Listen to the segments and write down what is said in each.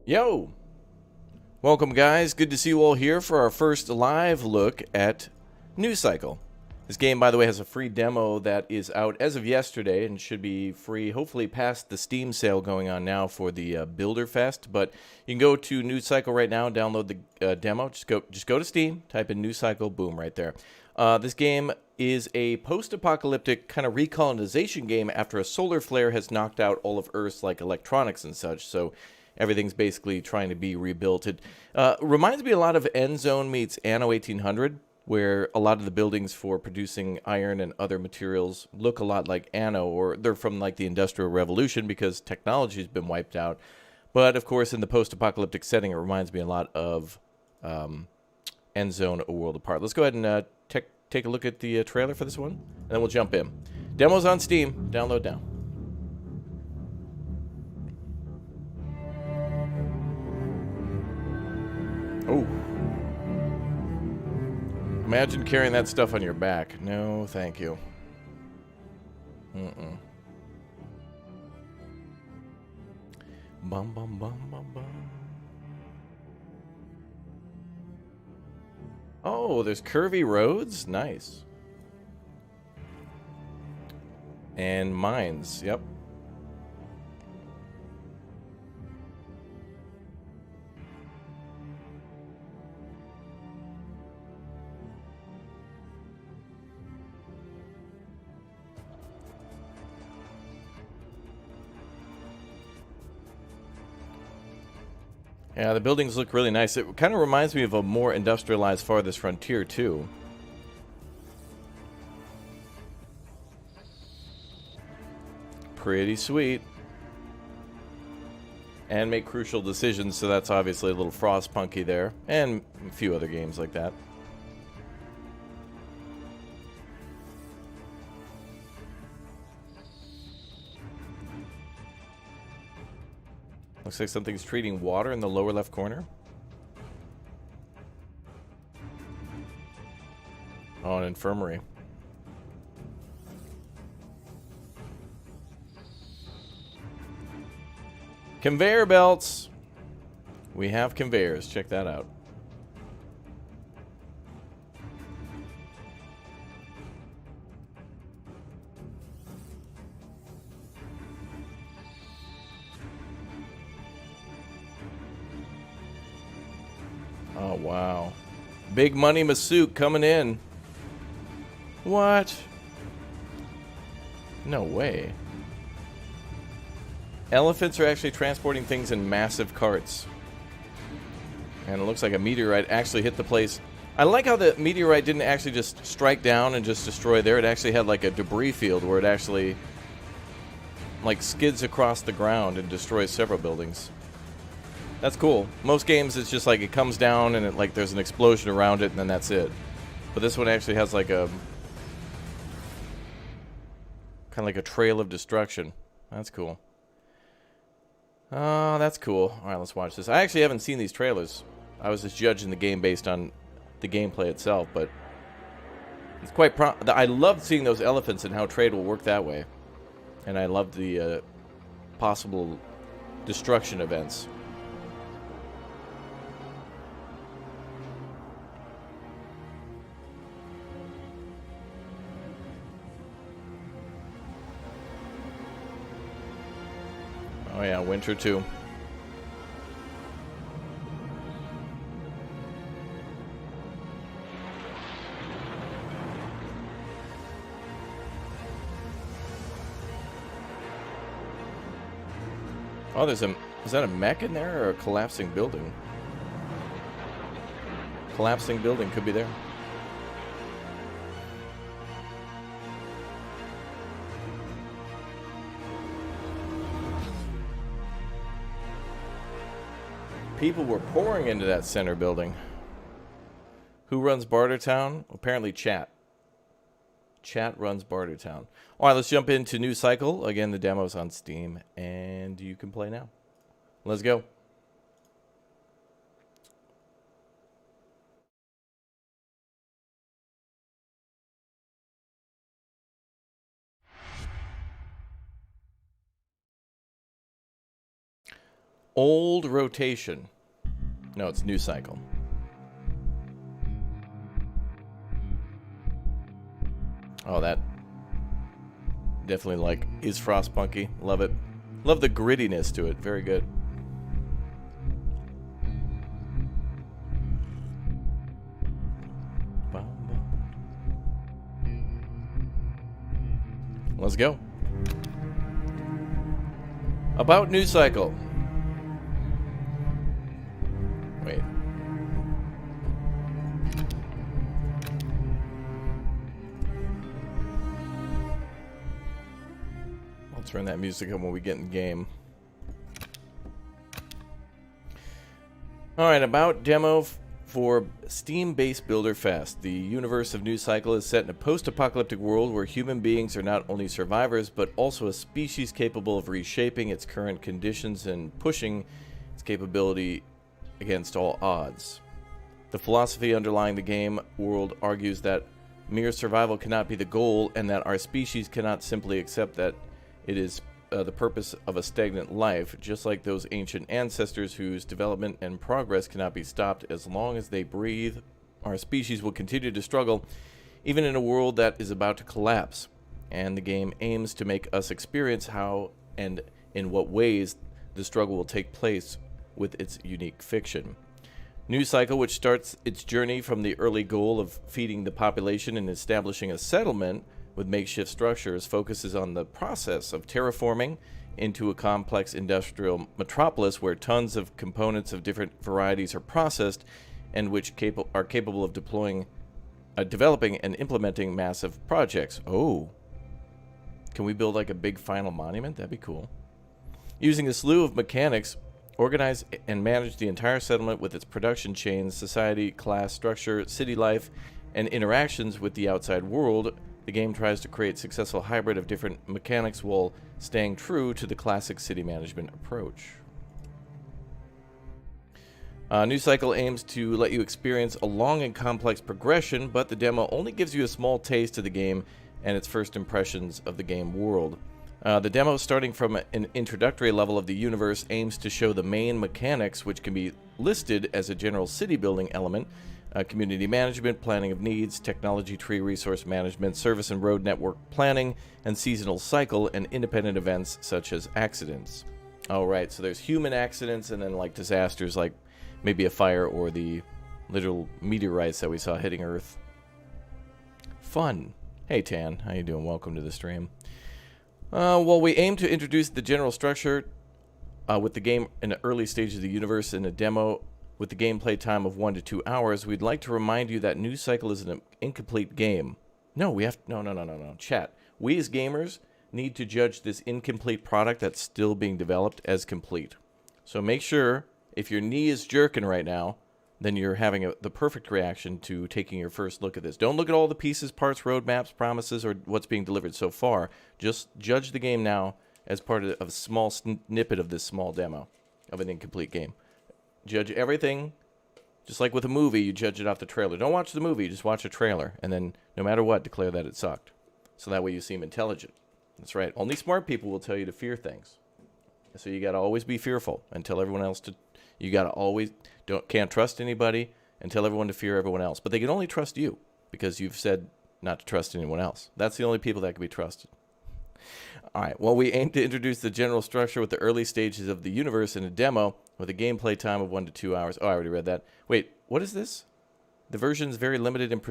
Yo! Welcome, guys. Good to see you all here for our first live look at News Cycle. This game, by the way, has a free demo that is out as of yesterday and should be free, hopefully past the Steam sale going on now for the Builder Fest. But you can go to News Cycle right now, download the demo. Just go to Steam, type in News Cycle, boom, right there. This game is a post-apocalyptic kind of recolonization game after a solar flare has knocked out all of Earth's electronics and such. So everything's basically trying to be rebuilt. It reminds me a lot of End Zone meets Anno 1800, where a lot of the buildings for producing iron and other materials look a lot like Anno, or they're from the Industrial Revolution because technology's been wiped out. But of course, in the post-apocalyptic setting, it reminds me a lot of End Zone: A World Apart. Let's go ahead and take a look at the trailer for this one, and then we'll jump in. Demo's on Steam. Download now. Oh. Imagine carrying that stuff on your back. No, thank you. Mm-mm. Bum, bum, bum, bum, bum. Oh, there's curvy roads? Nice. And mines, yep. Yeah, the buildings look really nice. It kind of reminds me of a more industrialized Farthest Frontier, too. Pretty sweet. And make crucial decisions, so that's obviously a little Frostpunky there. And a few other games like that. Looks like something's treating water in the lower left corner. Oh, an infirmary. Conveyor belts. We have conveyors. Check that out. Oh, wow. Big Money Masook coming in. What? No way. Elephants are actually transporting things in massive carts. And it looks like a meteorite actually hit the place. I like how the meteorite didn't actually just strike down and just destroy there. It actually had a debris field where it actually skids across the ground and destroys several buildings. That's cool. Most games, it's just it comes down and there's an explosion around it and then that's it. But this one actually has a kind of like a trail of destruction. That's cool. Oh, that's cool. All right, let's watch this. I actually haven't seen these trailers. I was just judging the game based on the gameplay itself, but it's quite I love seeing those elephants and how trade will work that way. And I love the possible destruction events. Oh yeah, winter too. Oh, is that a mech in there or a collapsing building? Collapsing building could be there. People were pouring into that center building. Who runs Bartertown? Apparently Chat. Chat runs Bartertown. All right, let's jump into News Cycle. Again, the demo's on Steam, and you can play now. Let's go. Old rotation. No, it's new cycle. Oh, that definitely like is Frostpunky. Love it. Love the grittiness to it. Very good. Let's go. About new cycle. Wait. I'll turn that music on when we get in game. Alright, about demo for Steam Base Builder Fest. The universe of New Cycle is set in a post-apocalyptic world where human beings are not only survivors, but also a species capable of reshaping its current conditions and pushing its capability against all odds. The philosophy underlying the game world argues that mere survival cannot be the goal, and that our species cannot simply accept that it is the purpose of a stagnant life, just like those ancient ancestors whose development and progress cannot be stopped as long as they breathe. Our species will continue to struggle, even in a world that is about to collapse, and the game aims to make us experience how and in what ways the struggle will take place with its unique fiction. New Cycle, which starts its journey from the early goal of feeding the population and establishing a settlement with makeshift structures, focuses on the process of terraforming into a complex industrial metropolis where tons of components of different varieties are processed and which are capable of developing and implementing massive projects. Oh. Can we build like a big final monument? That'd be cool. Using a slew of mechanics, organize and manage the entire settlement with its production chains, society, class structure, city life, and interactions with the outside world. The game tries to create a successful hybrid of different mechanics while staying true to the classic city management approach. New Cycle aims to let you experience a long and complex progression, but the demo only gives you a small taste of the game and its first impressions of the game world. The demo, starting from an introductory level of the universe, aims to show the main mechanics, which can be listed as a general city building element, community management, planning of needs, technology tree resource management, service and road network planning, and seasonal cycle, and independent events such as accidents. Alright, so there's human accidents and then like disasters like maybe a fire or the literal meteorites that we saw hitting Earth. Fun. Hey Tan, how you doing? Welcome to the stream. Well, we aim to introduce the general structure with the game in the early stage of the universe in a demo with the gameplay time of 1 to 2 hours. We'd like to remind you that New Cycle is an incomplete game. No, we have... No. Chat. We as gamers need to judge this incomplete product that's still being developed as complete. So make sure, if your knee is jerking right now, then you're having the perfect reaction to taking your first look at this. Don't look at all the pieces, parts, roadmaps, promises, or what's being delivered so far. Just judge the game now as part of a small snippet of this small demo of an incomplete game. Judge everything, just like with a movie, you judge it off the trailer. Don't watch the movie, just watch a trailer, and then, no matter what, declare that it sucked. So that way you seem intelligent. That's right. Only smart people will tell you to fear things. So you gotta always be fearful and tell everyone else to... You gotta always... Can't trust anybody and tell everyone to fear everyone else. But they can only trust you because you've said not to trust anyone else. That's the only people that can be trusted. Alright, well, we aim to introduce the general structure with the early stages of the universe in a demo with a gameplay time of 1 to 2 hours. Oh, I already read that. Wait, what is this? The version is very limited in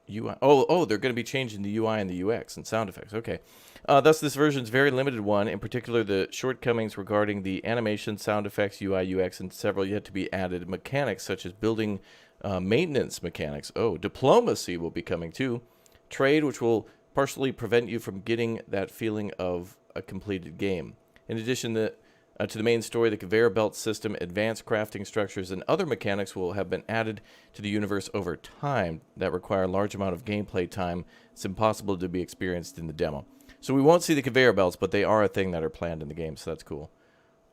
UI. Oh, they're going to be changing the UI and the UX and sound effects. Okay. Thus, this version is very limited one. In particular, the shortcomings regarding the animation, sound effects, UI, UX, and several yet to be added mechanics such as building maintenance mechanics. Oh, diplomacy will be coming too. Trade, which will partially prevent you from getting that feeling of a completed game. In addition to the main story, the conveyor belt system, advanced crafting structures, and other mechanics will have been added to the universe over time that require a large amount of gameplay time. It's impossible to be experienced in the demo. So we won't see the conveyor belts, but they are a thing that are planned in the game, so that's cool.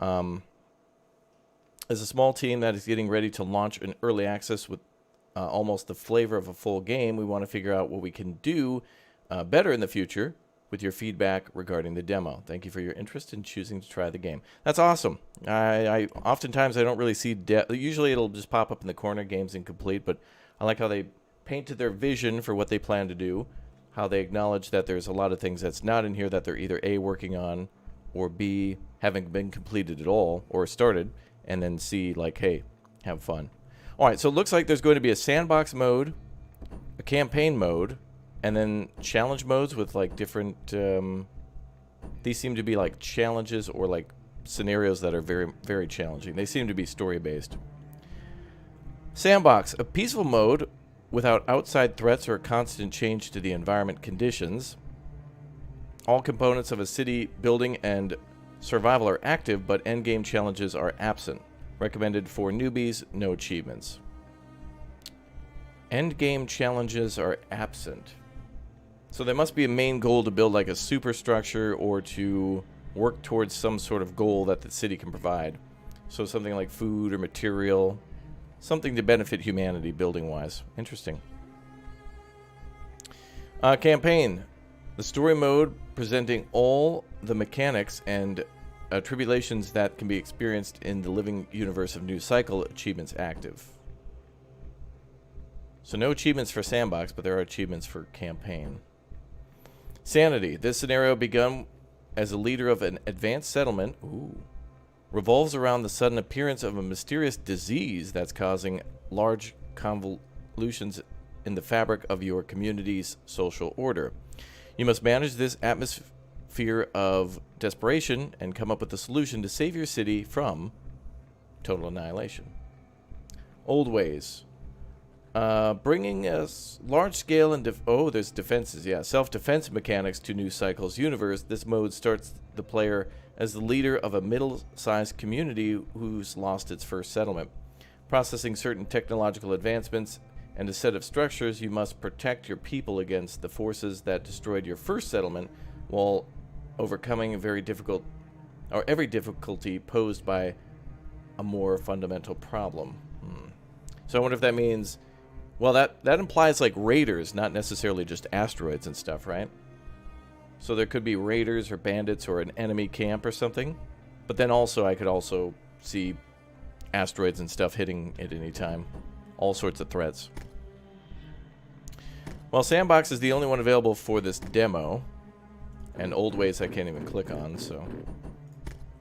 As a small team that is getting ready to launch an early access with almost the flavor of a full game, we want to figure out what we can do better in the future with your feedback regarding the demo. Thank you for your interest in choosing to try the game. That's awesome. I oftentimes I don't really see usually it'll just pop up in the corner, games incomplete, but I like how they painted their vision for what they plan to do, how they acknowledge that there's a lot of things that's not in here that they're either A, working on, or B, having been completed at all or started, and then C, like, hey, have fun. All right, so it looks like there's going to be a sandbox mode, a campaign mode, and then challenge modes with like different these seem to be like challenges or like scenarios that are very, very challenging. They seem to be story based. Sandbox, a peaceful mode without outside threats or constant change to the environment conditions. All components of a city building and survival are active, but endgame challenges are absent. Recommended for newbies, no achievements. Endgame challenges are absent. So there must be a main goal to build like a superstructure or to work towards some sort of goal that the city can provide. So something like food or material, something to benefit humanity building-wise. Interesting. Campaign. The story mode presenting all the mechanics and tribulations that can be experienced in the living universe of New Cycle. Achievements active. So no achievements for Sandbox, but there are achievements for Campaign. Sanity. This scenario begun as a leader of an advanced settlement. Revolves around the sudden appearance of a mysterious disease that's causing large convolutions in the fabric of your community's social order. You must manage this atmosphere of desperation and come up with a solution to save your city from total annihilation. Old ways. Bringing us large-scale and there's defenses, yeah, self-defense mechanics to New Cycle's universe. This mode starts the player as the leader of a middle-sized community who's lost its first settlement. Processing certain technological advancements and a set of structures, you must protect your people against the forces that destroyed your first settlement while overcoming every difficulty posed by a more fundamental problem. So I wonder if that means, well, that implies like raiders, not necessarily just asteroids and stuff, right? So there could be raiders or bandits or an enemy camp or something. But then also I could also see asteroids and stuff hitting at any time. All sorts of threats. Well, Sandbox is the only one available for this demo. And Old Ways I can't even click on, so.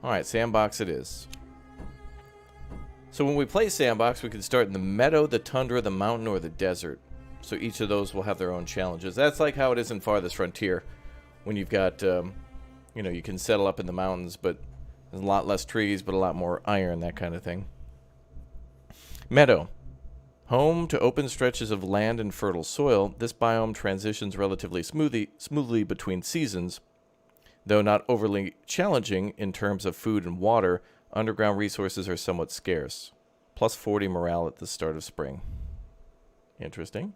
Alright, Sandbox it is. So when we play Sandbox, we can start in the meadow, the tundra, the mountain, or the desert. So each of those will have their own challenges. That's like how it is in Farthest Frontier. When you've got, you know, you can settle up in the mountains, but there's a lot less trees, but a lot more iron, that kind of thing. Meadow. Home to open stretches of land and fertile soil, this biome transitions relatively smoothly between seasons. Though not overly challenging in terms of food and water, underground resources are somewhat scarce. Plus 40 morale at the start of spring. Interesting.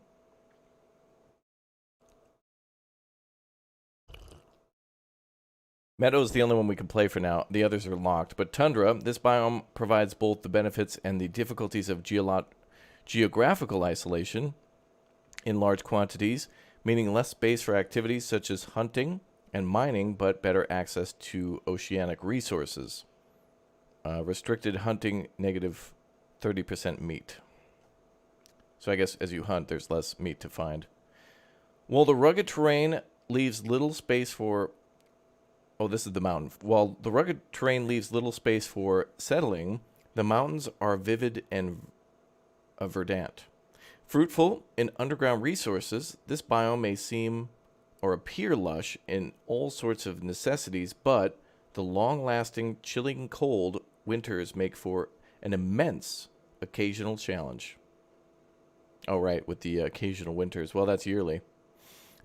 Meadow is the only one we can play for now. The others are locked. But Tundra, this biome provides both the benefits and the difficulties of geographical isolation in large quantities, meaning less space for activities such as hunting and mining, but better access to oceanic resources. Restricted hunting, negative 30% meat. So I guess as you hunt, there's less meat to find. While the rugged terrain leaves little space for... Oh, this is the mountain. While the rugged terrain leaves little space for settling, the mountains are vivid and verdant. Fruitful in underground resources, this biome may seem or appear lush in all sorts of necessities, but the long-lasting, chilling cold winters make for an immense occasional challenge. Oh, right, with the occasional winters. Well, that's yearly.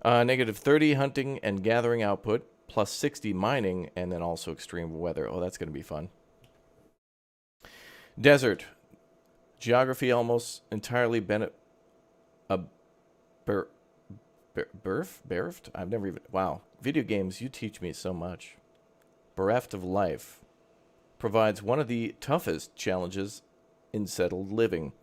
Negative 30 hunting and gathering output, plus 60 mining, and then also extreme weather. Oh, that's going to be fun. Desert. Geography almost entirely bereft? I've never even... Wow. Video games, you teach me so much. Bereft of life. Provides one of the toughest challenges in settled living.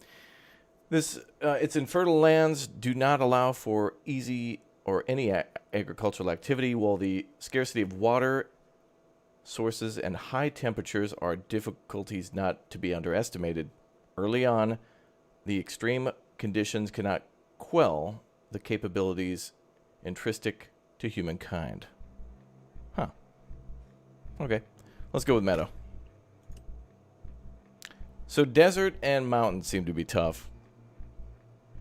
Its infertile lands do not allow for easy or any agricultural activity, while the scarcity of water sources and high temperatures are difficulties not to be underestimated. Early on, the extreme conditions cannot quell the capabilities intrinsic to humankind. Huh. Okay. Let's go with meadow. So desert and mountain seem to be tough.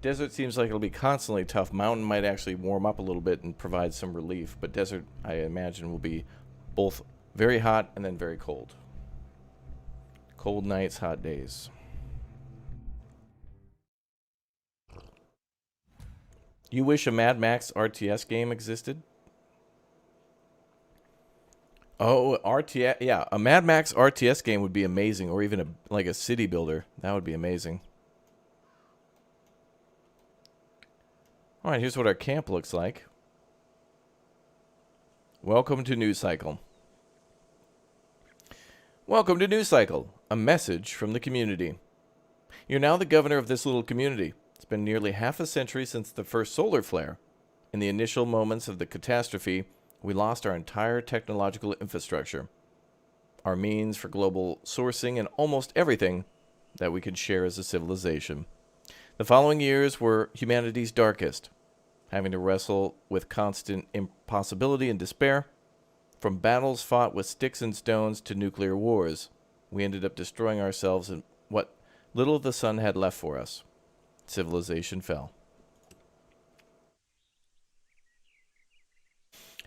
Desert seems like it'll be constantly tough. Mountain might actually warm up a little bit and provide some relief. But desert, I imagine, will be both very hot and then very cold. Cold nights, hot days. You wish a Mad Max RTS game existed? Oh, RTS, yeah. A Mad Max RTS game would be amazing, or even like a city builder. That would be amazing. All right, here's what our camp looks like. Welcome to News Cycle. Welcome to News Cycle, a message from the community. You're now the governor of this little community. It's been nearly half a century since the first solar flare. In the initial moments of the catastrophe, we lost our entire technological infrastructure, our means for global sourcing, and almost everything that we could share as a civilization. The following years were humanity's darkest, having to wrestle with constant impossibility and despair. From battles fought with sticks and stones to nuclear wars, we ended up destroying ourselves and what little the sun had left for us. Civilization fell.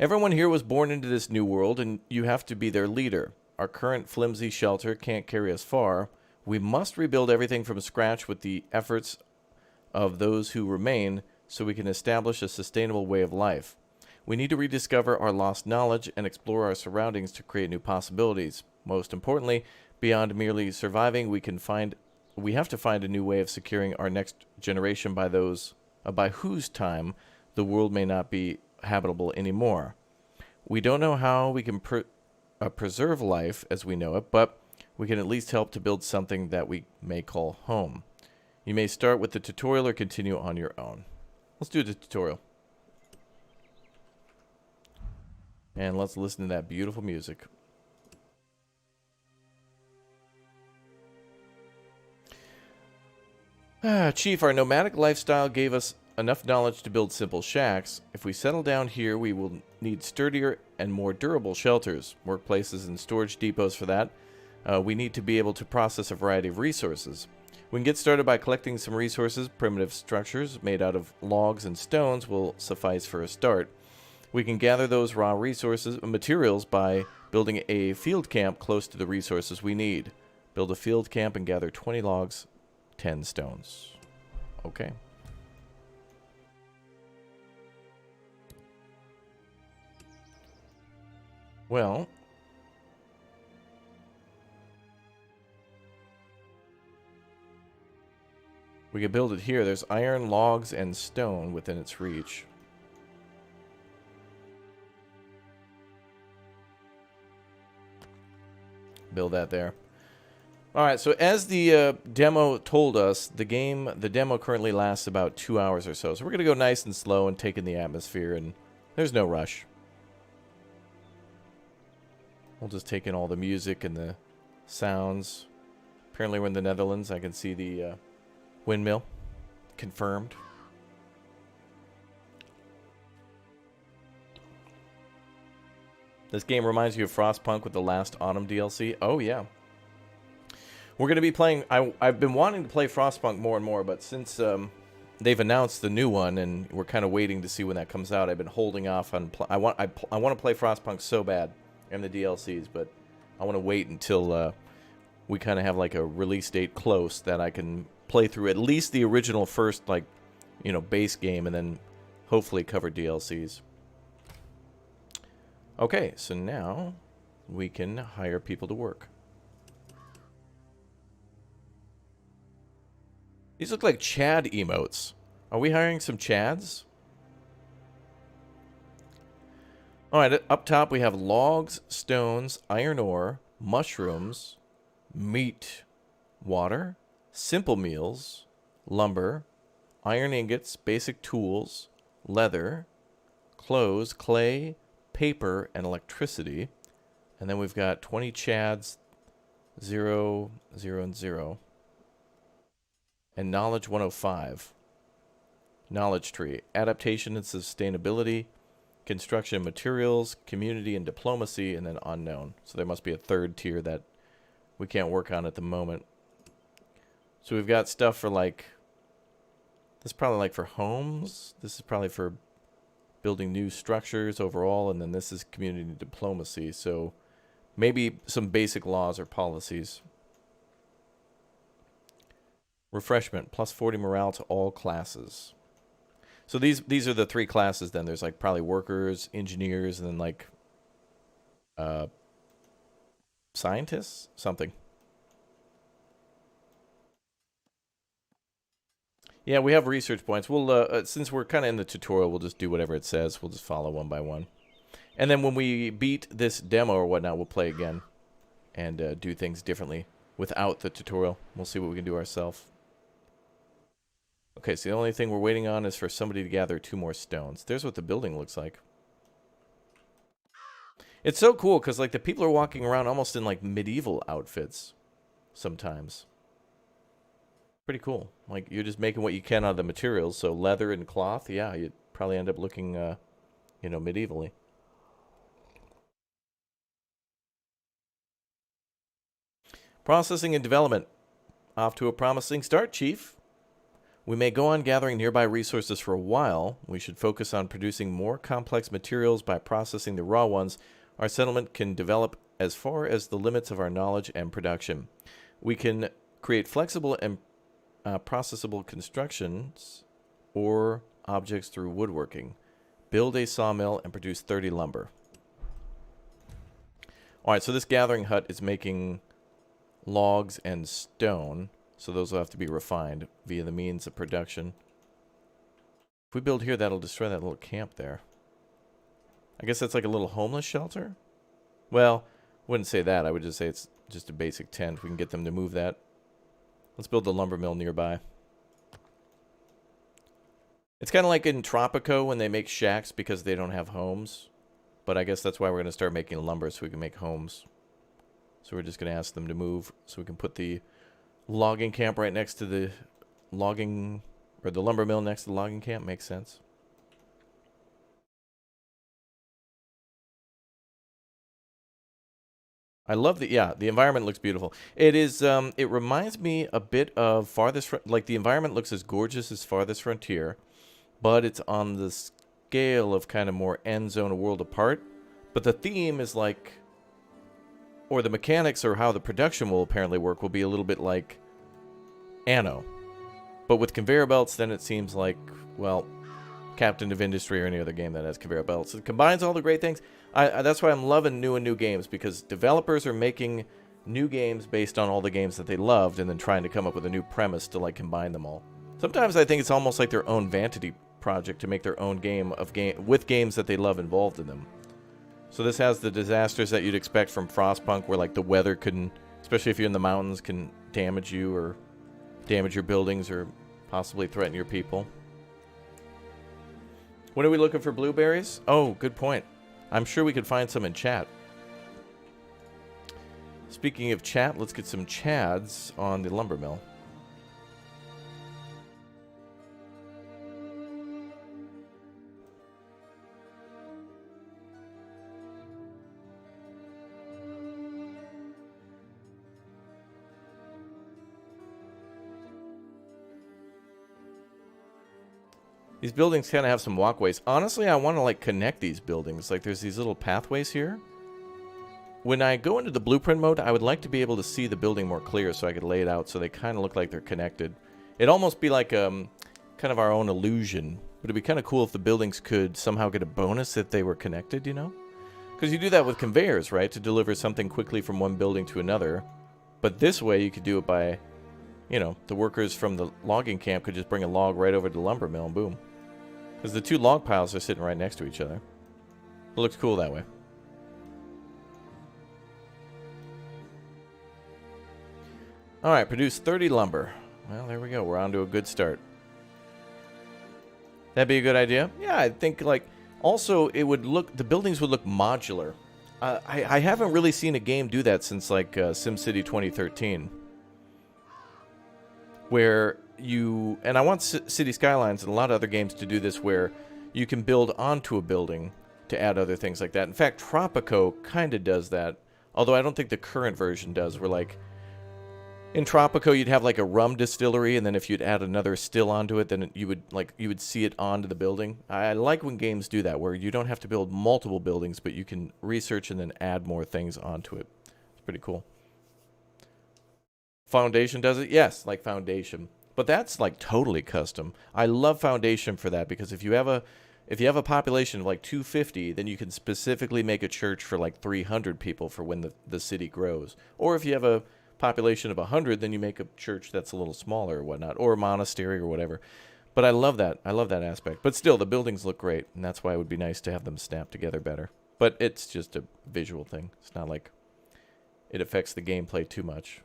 Everyone here was born into this new world, and you have to be their leader. Our current flimsy shelter can't carry us far. We must rebuild everything from scratch with the efforts of those who remain so we can establish a sustainable way of life. We need to rediscover our lost knowledge and explore our surroundings to create new possibilities. Most importantly, beyond merely surviving, we have to find a new way of securing our next generation by whose time the world may not be habitable anymore. We don't know how we can preserve life as we know it, but we can at least help to build something that we may call home. You may start with the tutorial or continue on your own. Let's do the tutorial. And let's listen to that beautiful music. Chief, our nomadic lifestyle gave us enough knowledge to build simple shacks. If we settle down here, we will need sturdier and more durable shelters, workplaces, and storage depots for that. We need to be able to process a variety of resources. We can get started by collecting some resources. Primitive structures made out of logs and stones will suffice for a start. We can gather those raw materials by building a field camp close to the resources we need. Build a field camp and gather 20 logs, 10 stones. Okay. Well, we could build it here. There's iron, logs, and stone within its reach. Build that there. Alright, so as the demo told us, the demo currently lasts about 2 hours or so. So we're going to go nice and slow and take in the atmosphere, and there's no rush. We'll just take in all the music and the sounds. Apparently we're in the Netherlands. I can see the windmill. Confirmed. This game reminds you of Frostpunk with the last Autumn DLC. Oh, yeah. We're going to be playing... I've been wanting to play Frostpunk more and more, but since they've announced the new one and we're kind of waiting to see when that comes out, I've been holding off on... I want to play Frostpunk so bad. And the DLCs, but I want to wait until we kind of have like a release date close that I can play through at least the original first, like, base game, and then hopefully cover DLCs. Okay, so now we can hire people to work. These look like Chad emotes. Are we hiring some Chads? Alright, up top we have logs, stones, iron ore, mushrooms, meat, water, simple meals, lumber, iron ingots, basic tools, leather, clothes, clay, paper, and electricity. And then we've got 20 chads, 0, 0, and 0. And knowledge 105. Knowledge tree. Adaptation and sustainability, construction and materials, community and diplomacy, and then unknown. So there must be a third tier that we can't work on at the moment. So we've got stuff for like, this is probably like for homes. This is probably for building new structures overall. And then this is community and diplomacy. So maybe some basic laws or policies. Refreshment, plus 40 morale to all classes. So these are the three classes then. There's like probably workers, engineers, and then like scientists? Something. Yeah, we have research points. We'll since we're kind of in the tutorial, we'll just do whatever it says. We'll just follow one by one. And then when we beat this demo or whatnot, we'll play again and do things differently without the tutorial. We'll see what we can do ourselves. Okay, so the only thing we're waiting on is for somebody to gather 2 more stones. There's what the building looks like. It's so cool because like the people are walking around almost in like medieval outfits sometimes. Pretty cool. Like you're just making what you can out of the materials. So leather and cloth, yeah, you'd probably end up looking, you know, medievally. Processing and development. Off to a promising start, Chief. We may go on gathering nearby resources for a while. We should focus on producing more complex materials by processing the raw ones. Our settlement can develop as far as the limits of our knowledge and production. We can create flexible and processable constructions or objects through woodworking. Build a sawmill and produce 30 lumber. Alright, so this gathering hut is making logs and stone. So those will have to be refined via the means of production. If we build here, that'll destroy that little camp there. I guess that's like a little homeless shelter? Well, wouldn't say that. I would just say it's just a basic tent. We can get them to move that. Let's build the lumber mill nearby. It's kind of like in Tropico when they make shacks because they don't have homes. But I guess that's why we're going to start making lumber so we can make homes. So we're just going to ask them to move so we can put the logging camp right next to the logging, or the lumber mill next to the logging camp. Makes sense. I love the, yeah, the environment looks beautiful. It is, it reminds me a bit of Farthest, like the environment looks as gorgeous as Farthest Frontier, but it's on the scale of kind of more End Zone, A World Apart. But the theme is like, or the mechanics or how the production will apparently work will be a little bit like Anno. But with conveyor belts, then it seems like, well, Captain of Industry or any other game that has conveyor belts. It combines all the great things. That's why I'm loving new games, because developers are making new games based on all the games that they loved and then trying to come up with a new premise to like combine them all. Sometimes I think it's almost like their own vanity project to make their own game with games that they love involved in them. So this has the disasters that you'd expect from Frostpunk, where like the weather can, especially if you're in the mountains, can damage you or damage your buildings or possibly threaten your people. When are we looking for blueberries? Oh, good point. I'm sure we could find some in chat. Speaking of chat, let's get some chads on the lumber mill. These buildings kind of have some walkways. Honestly, I want to like connect these buildings. Like there's these little pathways here. When I go into the blueprint mode, I would like to be able to see the building more clear so I could lay it out so they kind of look like they're connected. It'd almost be like kind of our own illusion. But it'd be kind of cool if the buildings could somehow get a bonus if they were connected, you know? Because you do that with conveyors, right? To deliver something quickly from one building to another. But this way you could do it by, you know, the workers from the logging camp could just bring a log right over to the lumber mill and boom. Because the two log piles are sitting right next to each other. It looks cool that way. Alright, produce 30 lumber. Well, there we go. We're on to a good start. That'd be a good idea. Yeah, I think, like, Also, the buildings would look modular. I haven't really seen a game do that since like SimCity 2013, where and I want City Skylines and a lot of other games to do this, where you can build onto a building to add other things like that. In fact, Tropico kind of does that, although I don't think the current version does, where like in Tropico you'd have like a rum distillery, and then if you'd add another still onto it, then you would see it onto the building. I like when games do that, where you don't have to build multiple buildings, but you can research and then add more things onto it. It's pretty cool. Foundation does it? Yes, like Foundation. But that's like totally custom. I love Foundation for that, because if you have a population of like 250, then you can specifically make a church for like 300 people for when the city grows. Or if you have a population of 100, then you make a church that's a little smaller or whatnot, or a monastery or whatever. But I love that. I love that aspect. But still, the buildings look great, and that's why it would be nice to have them snap together better. But it's just a visual thing. It's not like it affects the gameplay too much.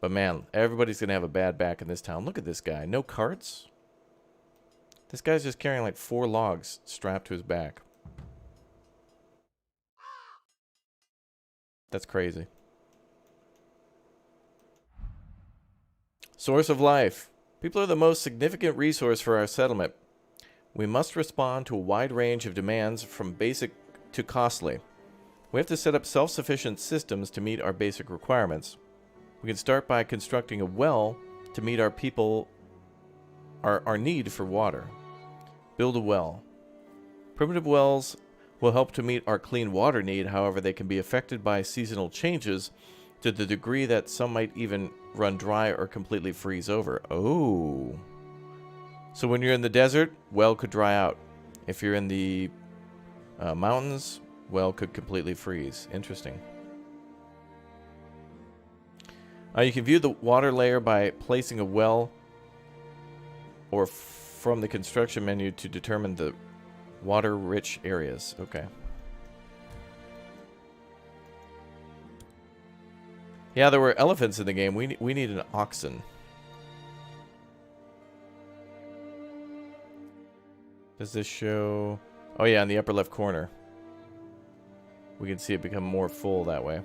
But man, everybody's going to have a bad back in this town. Look at this guy. No carts? This guy's just carrying like 4 logs strapped to his back. That's crazy. Source of life. People are the most significant resource for our settlement. We must respond to a wide range of demands from basic to costly. We have to set up self-sufficient systems to meet our basic requirements. We can start by constructing a well to meet our need for water. Build a well. Primitive wells will help to meet our clean water need. However, they can be affected by seasonal changes to the degree that some might even run dry or completely freeze over. Oh. So when you're in the desert, well could dry out. If you're in the mountains, well could completely freeze. Interesting. You can view the water layer by placing a well or from the construction menu to determine the water-rich areas. Okay. Yeah, there were elephants in the game. We need an oxen. Does this show... Oh yeah, in the upper left corner. We can see it become more full that way.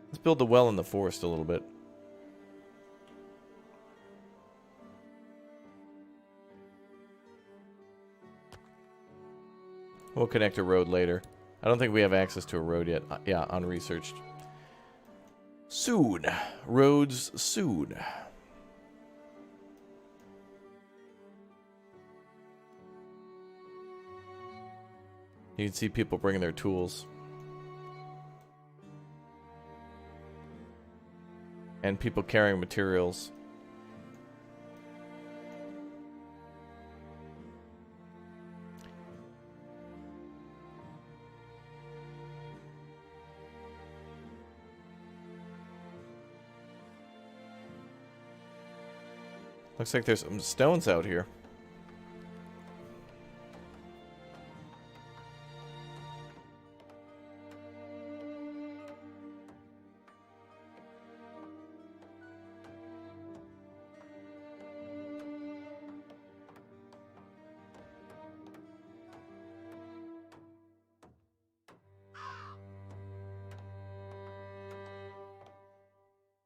Let's build the well in the forest a little bit. We'll connect a road later. I don't think we have access to a road yet. Yeah, unresearched. Soon. Roads soon. You can see people bringing their tools. And people carrying materials. Looks like there's some stones out here.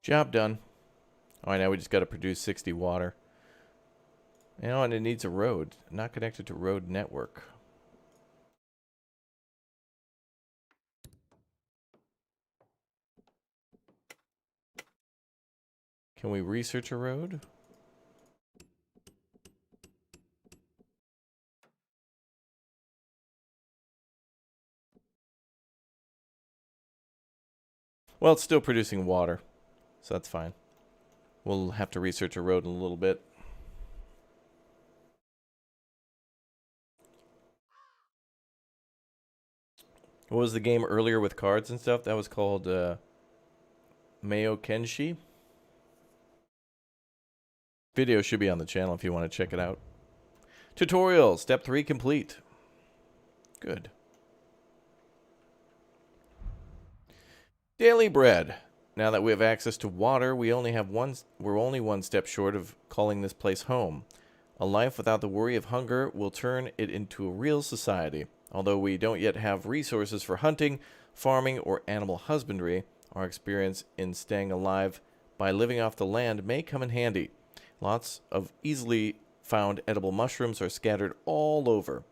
Job done. Oh, now we just got to produce 60 water. You know, and it needs a road. Not connected to road network. Can we research a road? Well, it's still producing water, so that's fine. We'll have to research a road in a little bit. What was the game earlier with cards and stuff? That was called Mayo Kenshi. Video should be on the channel if you want to check it out. Tutorial, step 3 complete. Good. Daily bread. Now that we have access to water, we're only one step short of calling this place home. A life without the worry of hunger will turn it into a real society. Although we don't yet have resources for hunting, farming, or animal husbandry, our experience in staying alive by living off the land may come in handy. Lots of easily found edible mushrooms are scattered all over.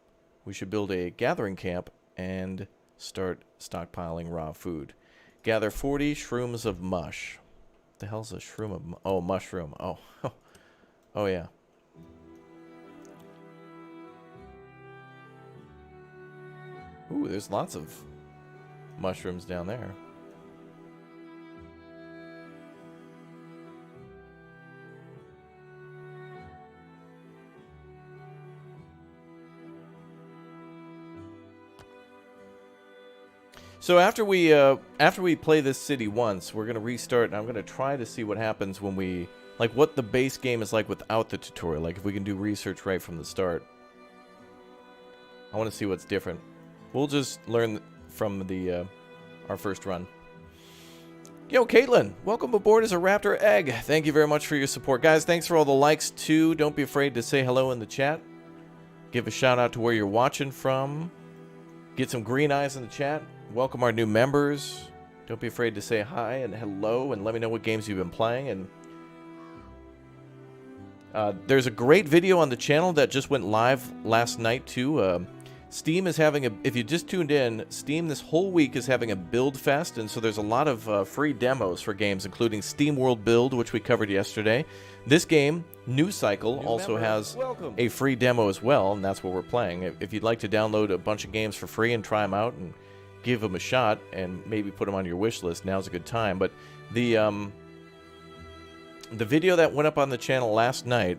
We should build a gathering camp and start stockpiling raw food. Gather 40 shrooms of mush. What the hell's a shroom of oh, mushroom. Oh. Oh, yeah. Ooh, there's lots of mushrooms down there. So after we play this city once, we're gonna restart, and I'm gonna try to see what happens when we, like, what the base game is like without the tutorial. Like, if we can do research right from the start. I want to see what's different. We'll just learn from the our first run. Yo, Caitlin, welcome aboard as a Raptor Egg. Thank you very much for your support. Guys, thanks for all the likes, too. Don't be afraid to say hello in the chat. Give a shout out to where you're watching from. Get some green eyes in the chat. Welcome our new members. Don't be afraid to say hi and hello and let me know what games you've been playing. And there's a great video on the channel that just went live last night, too. Steam is having a, if you just tuned in, Steam this whole week is having a build fest, and so there's a lot of free demos for games, including Steam World Build, which we covered yesterday. This game, New Cycle, also has a free demo as well, and that's what we're playing. If you'd like to download a bunch of games for free and try them out and give them a shot and maybe put them on your wish list, now's a good time. But the video that went up on the channel last night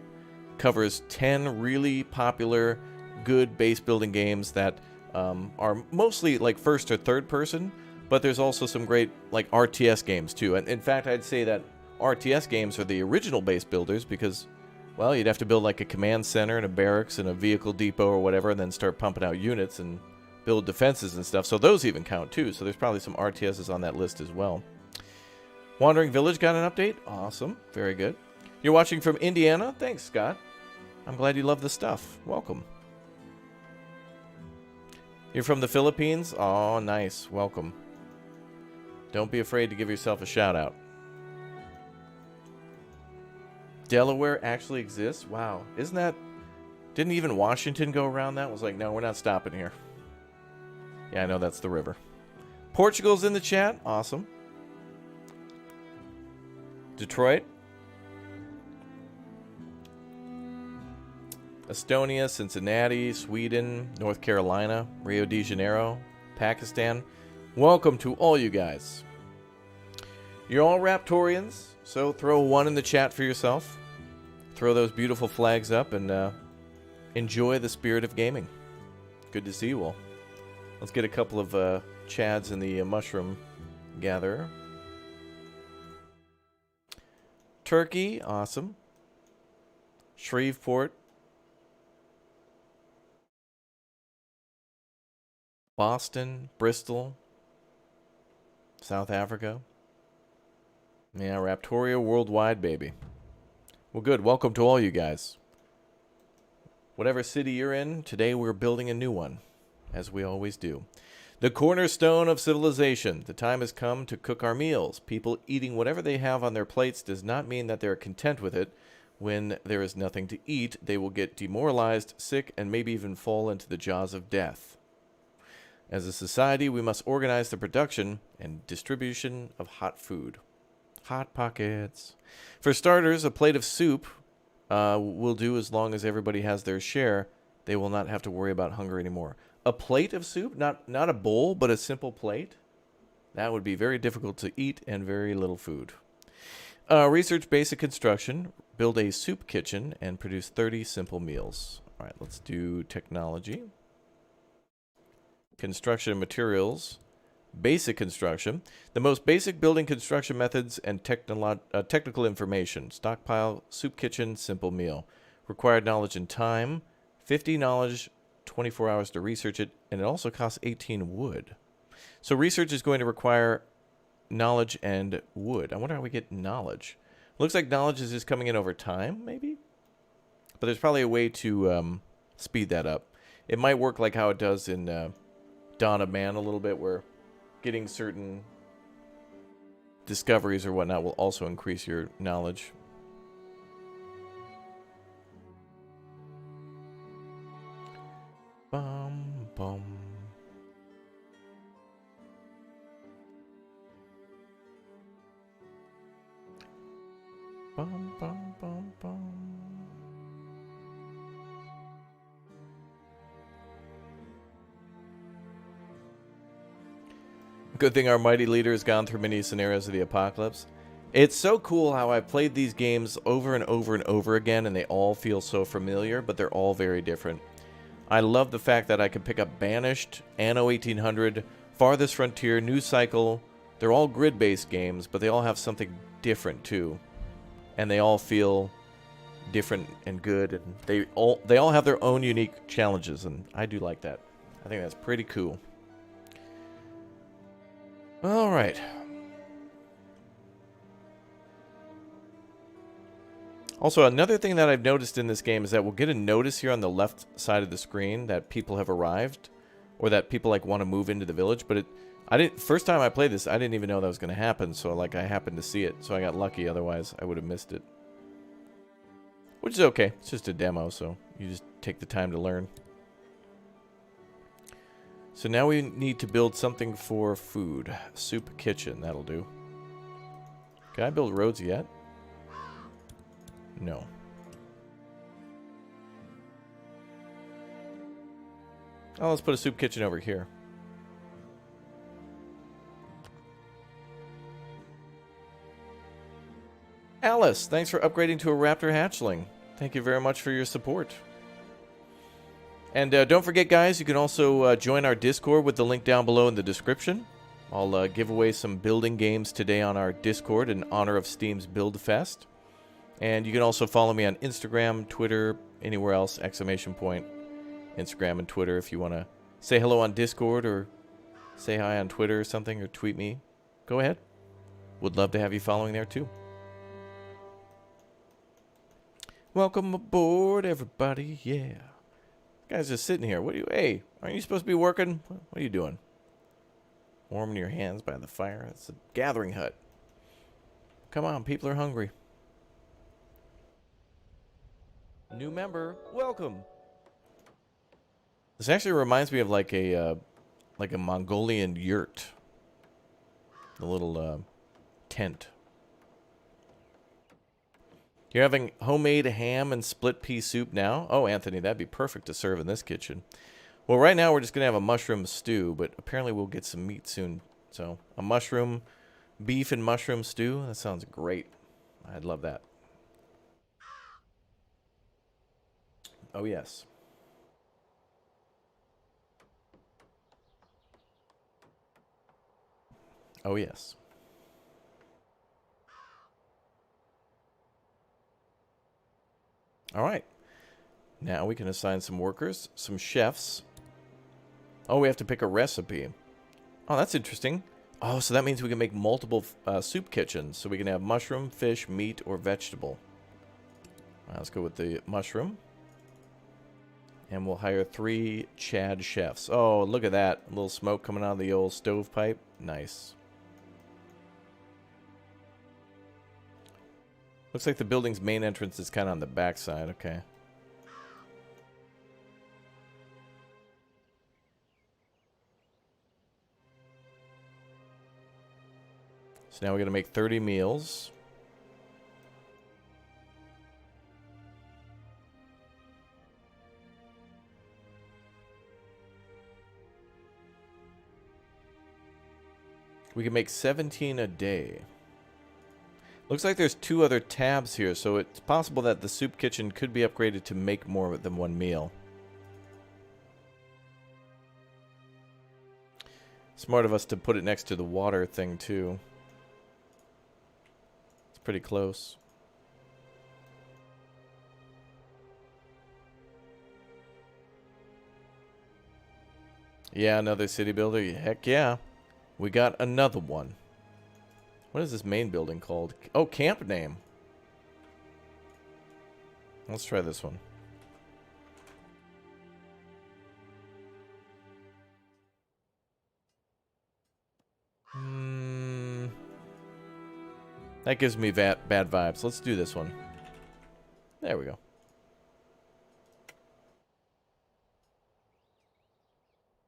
covers 10 really popular good base building games that are mostly like first or third person, but there's also some great like RTS games too. And in fact, I'd say that RTS games are the original base builders because, well, you'd have to build like a command center and a barracks and a vehicle depot or whatever, and then start pumping out units and build defenses and stuff. So those even count too. So there's probably some RTSs on that list as well. Wandering Village got an update. Awesome. Very good. You're watching from Indiana. Thanks, Scott. I'm glad you love the stuff. Welcome. You're from the Philippines? Oh, nice. Welcome. Don't be afraid to give yourself a shout out. Delaware actually exists? Wow. Isn't that... Didn't even Washington go around that? It was like, no, we're not stopping here. Yeah, I know that's the river. Portugal's in the chat. Awesome. Detroit. Estonia, Cincinnati, Sweden, North Carolina, Rio de Janeiro, Pakistan. Welcome to all you guys. You're all Raptorians, so throw one in the chat for yourself. Throw those beautiful flags up and enjoy the spirit of gaming. Good to see you all. Let's get a couple of chads in the mushroom gatherer. Turkey, awesome. Shreveport. Boston, Bristol, South Africa. Yeah, Raptoria worldwide, baby. Well, good. Welcome to all you guys. Whatever city you're in, today we're building a new one, as we always do. The cornerstone of civilization. The time has come to cook our meals. People eating whatever they have on their plates does not mean that they're content with it. When there is nothing to eat, they will get demoralized, sick, and maybe even fall into the jaws of death. As a society, we must organize the production and distribution of hot food. Hot Pockets. For starters, a plate of soup will do as long as everybody has their share. They will not have to worry about hunger anymore. A plate of soup? Not a bowl, but a simple plate? That would be very difficult to eat and very little food. Research basic construction. Build a soup kitchen and produce 30 simple meals. All right, let's do technology. Construction materials, basic construction, the most basic building construction methods and technical information, stockpile, soup kitchen, simple meal. Required knowledge and time, 50 knowledge, 24 hours to research it, and it also costs 18 wood. So research is going to require knowledge and wood. I wonder how we get knowledge. Looks like knowledge is just coming in over time, maybe? but there's probably a way to speed that up. It might work like how it does in Dawn of Man a little bit, where getting certain discoveries or whatnot will also increase your knowledge. Bum, bum. Bum, bum, bum, bum. Good thing our mighty leader has gone through many scenarios of the apocalypse. It's so cool how I've played these games over and over and over again, and they all feel so familiar, but they're all very different. I love the fact that I can pick up Banished, Anno 1800, Farthest Frontier, New Cycle. They're all grid-based games, but they all have something different too. And they all feel different and good, and they all have their own unique challenges, and I do like that. I think that's pretty cool. All right. Also, another thing that I've noticed in this game is that we'll get a notice here on the left side of the screen that people have arrived, or that people like want to move into the village. But first time I played this, I didn't even know that was going to happen. So like I happened to see it, so I got lucky. Otherwise, I would have missed it. Which is okay. It's just a demo, so you just take the time to learn. So now we need to build something for food. Soup kitchen, that'll do. Can I build roads yet? No. Oh, let's put a soup kitchen over here. Alice, thanks for upgrading to a raptor hatchling. Thank you very much for your support. And don't forget, guys, you can also join our Discord with the link down below in the description. I'll give away some building games today on our Discord in honor of Steam's Build Fest. And you can also follow me on Instagram, Twitter, anywhere else, ! Instagram and Twitter if you want to say hello on Discord or say hi on Twitter or something, or tweet me. Go ahead. Would love to have you following there too. Welcome aboard, everybody. Yeah. Guys just sitting here. What are you? Hey, aren't you supposed to be working? What are you doing? Warming your hands by the fire. It's a gathering hut. Come on, people are hungry. New member, welcome. This actually reminds me of like a Mongolian yurt. The little tent. You're having homemade ham and split pea soup now? Oh, Anthony, that'd be perfect to serve in this kitchen. Well, right now we're just going to have a mushroom stew, but apparently we'll get some meat soon. So, a mushroom, beef and mushroom stew? That sounds great. I'd love that. Oh, yes. Oh, yes. All right. Now we can assign some workers, some chefs. Oh, we have to pick a recipe. Oh, that's interesting. Oh, so that means we can make multiple soup kitchens. So we can have mushroom, fish, meat, or vegetable. Let's go with the mushroom. And we'll hire 3 Chad chefs. Oh, look at that. A little smoke coming out of the old stovepipe. Nice. Looks like the building's main entrance is kind of on the back side. Okay. So now we're going to make 30 meals. We can make 17 a day. Looks like there's 2 other tabs here, so it's possible that the soup kitchen could be upgraded to make more than 1 meal. Smart of us to put it next to the water thing, too. It's pretty close. Yeah, another city builder. Heck yeah. We got another one. What is this main building called? Oh, camp name. Let's try this one. That gives me bad vibes. Let's do this one. There we go.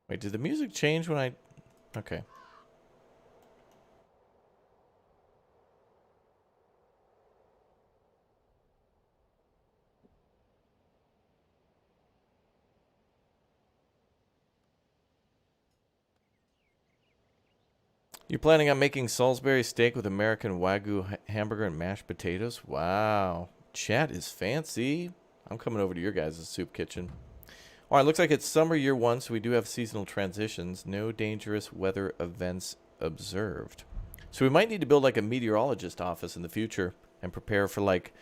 Wait, did the music change when I... Okay. You're planning on making Salisbury steak with American Wagyu hamburger and mashed potatoes? Wow. Chat is fancy. I'm coming over to your guys' soup kitchen. All right, looks like it's summer year one, so we do have seasonal transitions. No dangerous weather events observed. So we might need to build like a meteorologist office in the future and prepare for like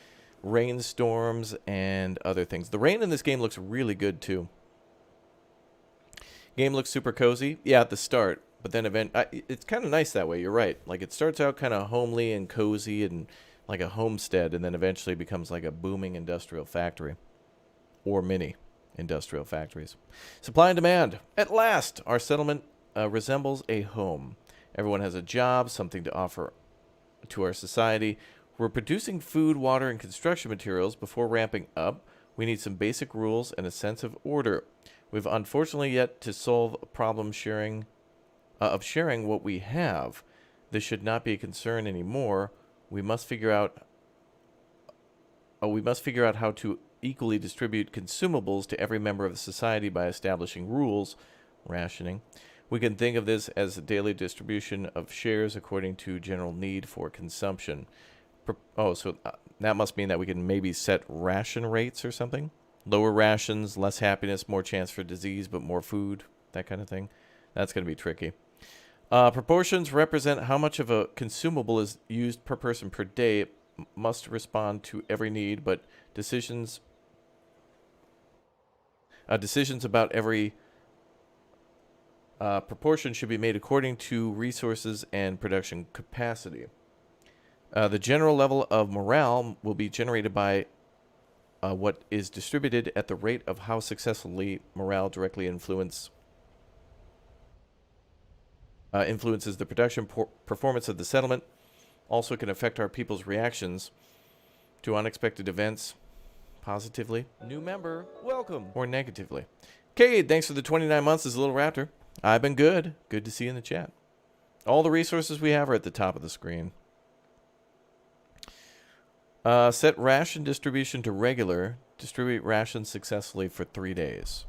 rainstorms and other things. The rain in this game looks really good too. Game looks super cozy. Yeah, at the start. But then it's kind of nice that way. You're right. Like it starts out kind of homely and cozy and like a homestead, and then eventually becomes like a booming industrial factory or mini industrial factories. Supply and demand. At last, our settlement resembles a home. Everyone has a job, something to offer to our society. We're producing food, water, and construction materials. Before ramping up, we need some basic rules and a sense of order. We've unfortunately yet to solve a problem sharing what we have. This should not be a concern anymore. We must figure out how to equally distribute consumables to every member of the society by establishing rules, rationing. We can think of this as a daily distribution of shares according to general need for consumption. So that must mean that we can maybe set ration rates or something? Lower rations, less happiness, more chance for disease, but more food, that kind of thing. That's going to be tricky. Proportions represent how much of a consumable is used per person per day. Must respond to every need, but decisions about every proportion should be made according to resources and production capacity. The general level of morale will be generated by what is distributed at the rate of how successfully morale directly influences the production performance of the settlement. Also can affect our people's reactions to unexpected events positively. New member, welcome. Or negatively. Cade, thanks for the 29 months as a little raptor. I've been good. Good to see you in the chat. All the resources we have are at the top of the screen. Set ration distribution to regular. Distribute rations successfully for 3 days.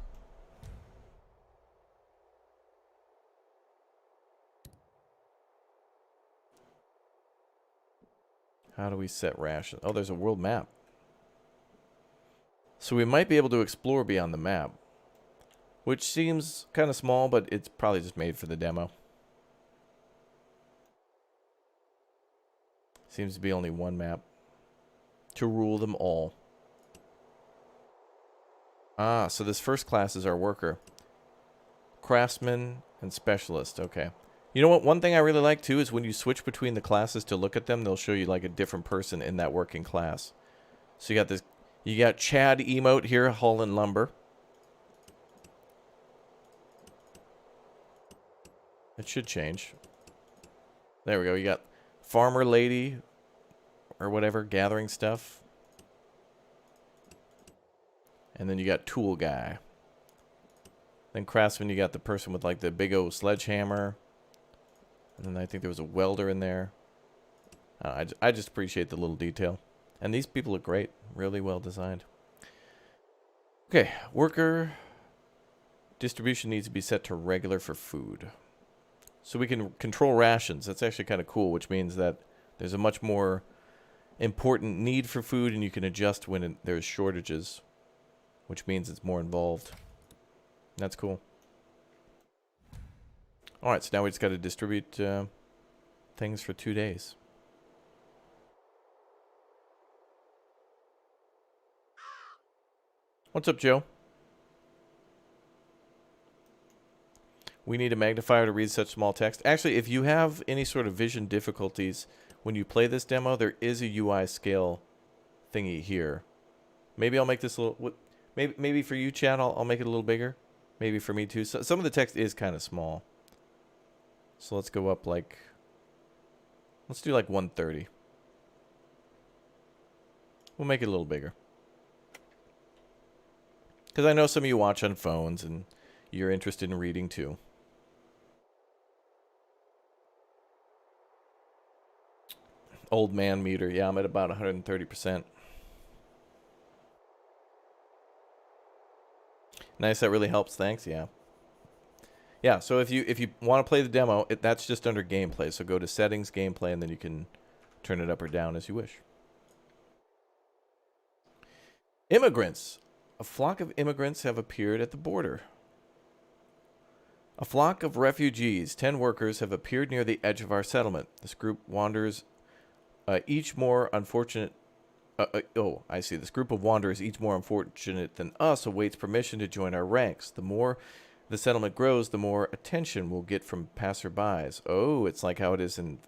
How do we set ration? Oh, there's a world map. So we might be able to explore beyond the map, which seems kind of small, but it's probably just made for the demo. Seems to be only one map to rule them all. Ah, so this first class is our worker. Craftsman and specialist. Okay. You know what? One thing I really like too is when you switch between the classes to look at them, they'll show you like a different person in that working class. So you got Chad emote here, hauling lumber. It should change. There we go. You got farmer lady or whatever, gathering stuff. And then you got tool guy. Then craftsman, you got the person with like the big old sledgehammer. And then I think there was a welder in there. I just appreciate the little detail. And these people look great. Really well designed. Okay, worker distribution needs to be set to regular for food. So we can control rations. That's actually kind of cool, which means that there's a much more important need for food, and you can adjust when there's shortages, which means it's more involved. That's cool. All right, so now we just got to distribute things for 2 days. What's up, Joe? We need a magnifier to read such small text. Actually, if you have any sort of vision difficulties when you play this demo, there is a UI scale thingy here. Maybe I'll make this a little... Maybe for you, Chad, I'll make it a little bigger. Maybe for me, too. So, some of the text is kind of small. So let's go up like... Let's do like 130. We'll make it a little bigger. Because I know some of you watch on phones and you're interested in reading too. Old man meter. Yeah, I'm at about 130%. Nice, that really helps. Thanks. Yeah. Yeah, so if you want to play the demo, that's just under gameplay. So go to settings, gameplay, and then you can turn it up or down as you wish. Immigrants. A flock of immigrants have appeared at the border. A flock of refugees, 10 workers, have appeared near the edge of our settlement. This group wanders, each more unfortunate. I see. This group of wanderers, each more unfortunate than us, awaits permission to join our ranks. The more the settlement grows, the more attention we'll get from passerbys. Oh, it's like how it is in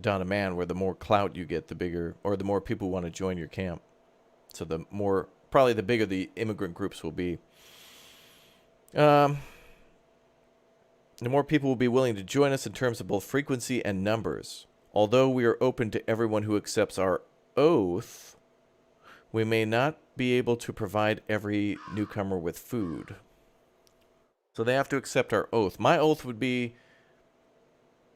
Dawn of Man, where the more clout you get, the bigger, or the more people want to join your camp. So probably the bigger the immigrant groups will be. The more people will be willing to join us in terms of both frequency and numbers. Although we are open to everyone who accepts our oath, we may not be able to provide every newcomer with food. So they have to accept our oath. My oath would be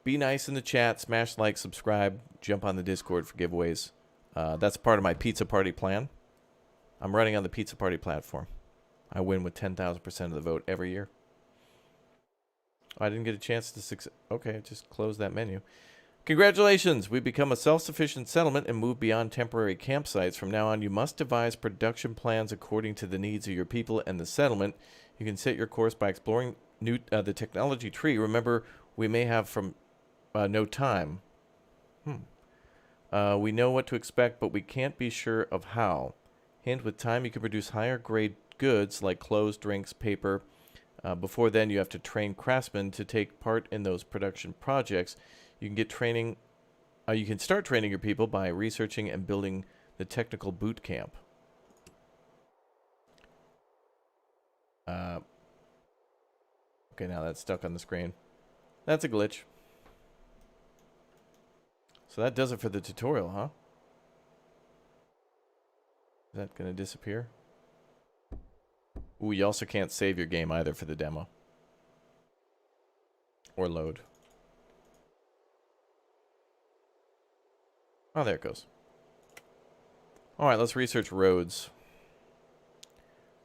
nice in the chat, smash like, subscribe, jump on the Discord for giveaways. That's part of my pizza party plan. I'm running on the pizza party platform. I win with 10,000% of the vote every year. I didn't get a chance to succeed. Okay, just close that menu. Congratulations! We've become a self-sufficient settlement and moved beyond temporary campsites. From now on, you must devise production plans according to the needs of your people and the settlement. You can set your course by exploring the technology tree. Remember, we may have no time. We know what to expect, but we can't be sure of how. Hint, with time, you can produce higher grade goods like clothes, drinks, paper. Before then, you have to train craftsmen to take part in those production projects. You can get training. You can start training your people by researching and building the technical boot camp. Okay, now that's stuck on the screen. That's a glitch. So that does it for the tutorial, huh? Is that going to disappear? Ooh, you also can't save your game either for the demo. Or load. Oh, there it goes. Alright, let's research roads.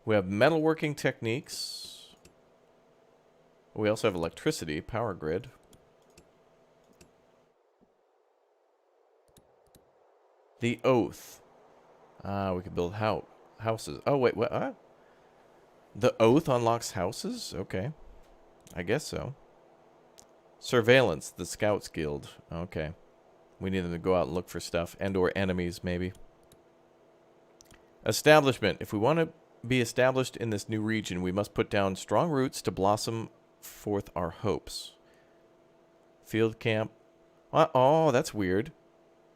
We have metalworking techniques. We also have electricity, power grid. The oath. We can build houses. Oh, wait, what? The oath unlocks houses? Okay. I guess so. Surveillance, the Scouts Guild. Okay. We need them to go out and look for stuff. And/or enemies, maybe. Establishment. If we want to be established in this new region, we must put down strong roots to blossom forth our hopes. Field camp. Oh, that's weird.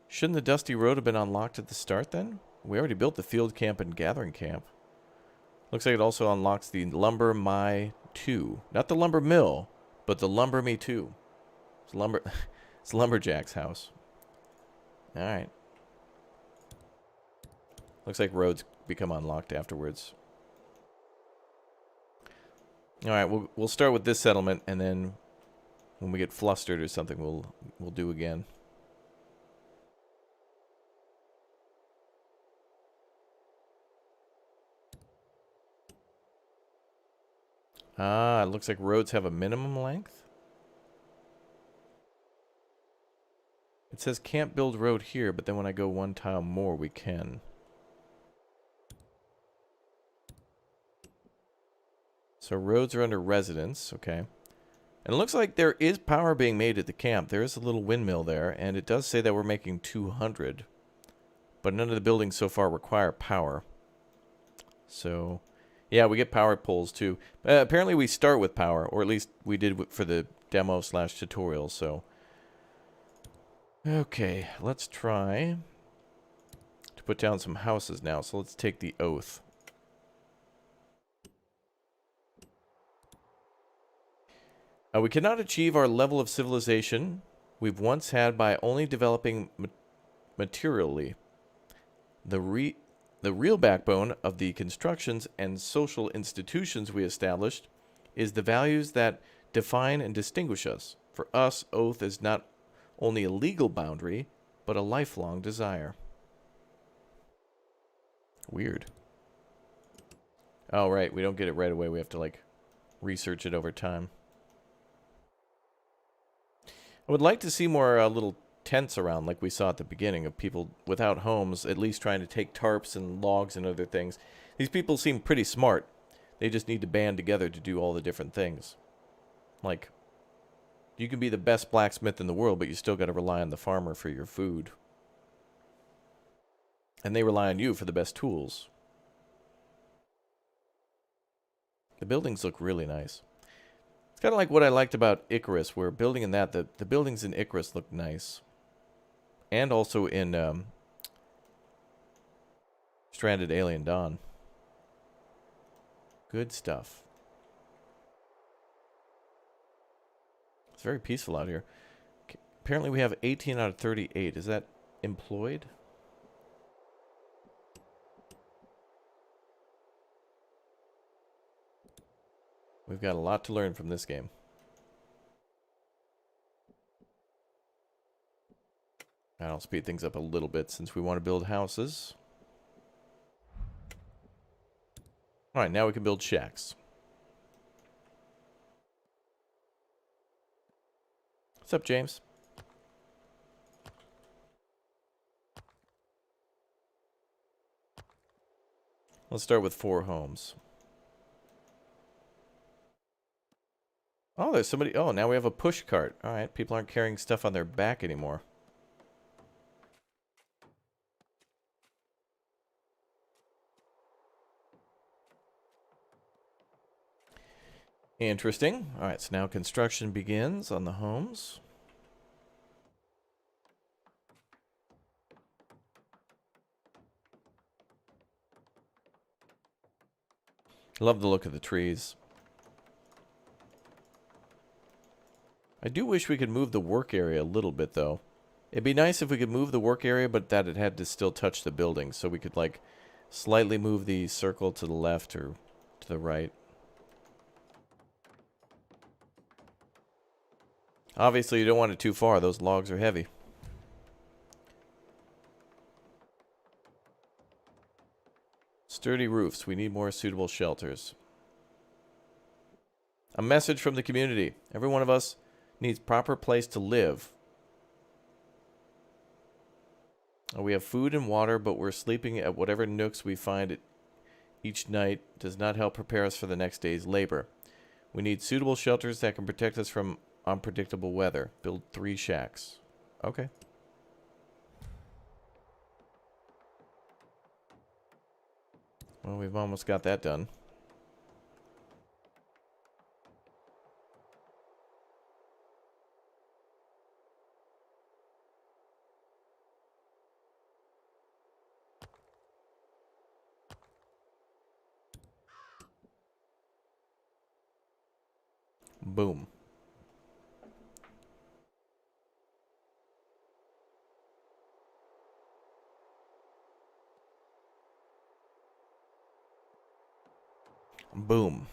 Shouldn't the Dusty Road have been unlocked at the start then? We already built the field camp and gathering camp. Looks like it also unlocks the Lumber My 2. Not the Lumber Mill, but the Lumber Me 2. It's Lumberjack's house. Alright. Looks like roads become unlocked afterwards. Alright, we'll start with this settlement, and then when we get flustered or something, we'll do again. It looks like roads have a minimum length. It says can't build road here, but then when I go one tile more, we can. So roads are under residence, okay. And it looks like there is power being made at the camp. There is a little windmill there, and it does say that we're making 200. But none of the buildings so far require power. So, yeah, we get power poles too. Apparently we start with power, or at least we did for the demo / tutorial, so. Okay, let's try to put down some houses now. So let's take the oath. We cannot achieve our level of civilization we've once had by only developing materially. The real backbone of the constructions and social institutions we established is the values that define and distinguish us. For us, oath is not only a legal boundary, but a lifelong desire. Weird. Oh, right. We don't get it right away. We have to, like, research it over time. I would like to see more little tents around like we saw at the beginning of people without homes, at least trying to take tarps and logs and other things. These people seem pretty smart. They just need to band together to do all the different things. Like, you can be the best blacksmith in the world, but you still got to rely on the farmer for your food. And they rely on you for the best tools. The buildings look really nice. It's kind of like what I liked about Icarus, where building in that, the buildings in Icarus look nice. And also in Stranded Alien Dawn. Good stuff. It's very peaceful out here. Apparently we have 18 out of 38. Is that employed? We've got a lot to learn from this game. I'll speed things up a little bit since we want to build houses. Alright, now we can build shacks. What's up, James? Let's start with 4 homes. Oh, there's somebody. Oh, now we have a push cart. Alright, people aren't carrying stuff on their back anymore. Interesting. Alright, so now construction begins on the homes. Love the look of the trees. I do wish we could move the work area a little bit, though. It'd be nice if we could move the work area, but that it had to still touch the building, so we could, like, slightly move the circle to the left or to the right. Obviously, you don't want it too far. Those logs are heavy. Sturdy roofs. We need more suitable shelters. A message from the community. Every one of us needs proper place to live. We have food and water, but we're sleeping at whatever nooks we find each night does not help prepare us for the next day's labor. We need suitable shelters that can protect us from unpredictable weather. Build 3 shacks. Okay. Well, we've almost got that done. Boom. Boom.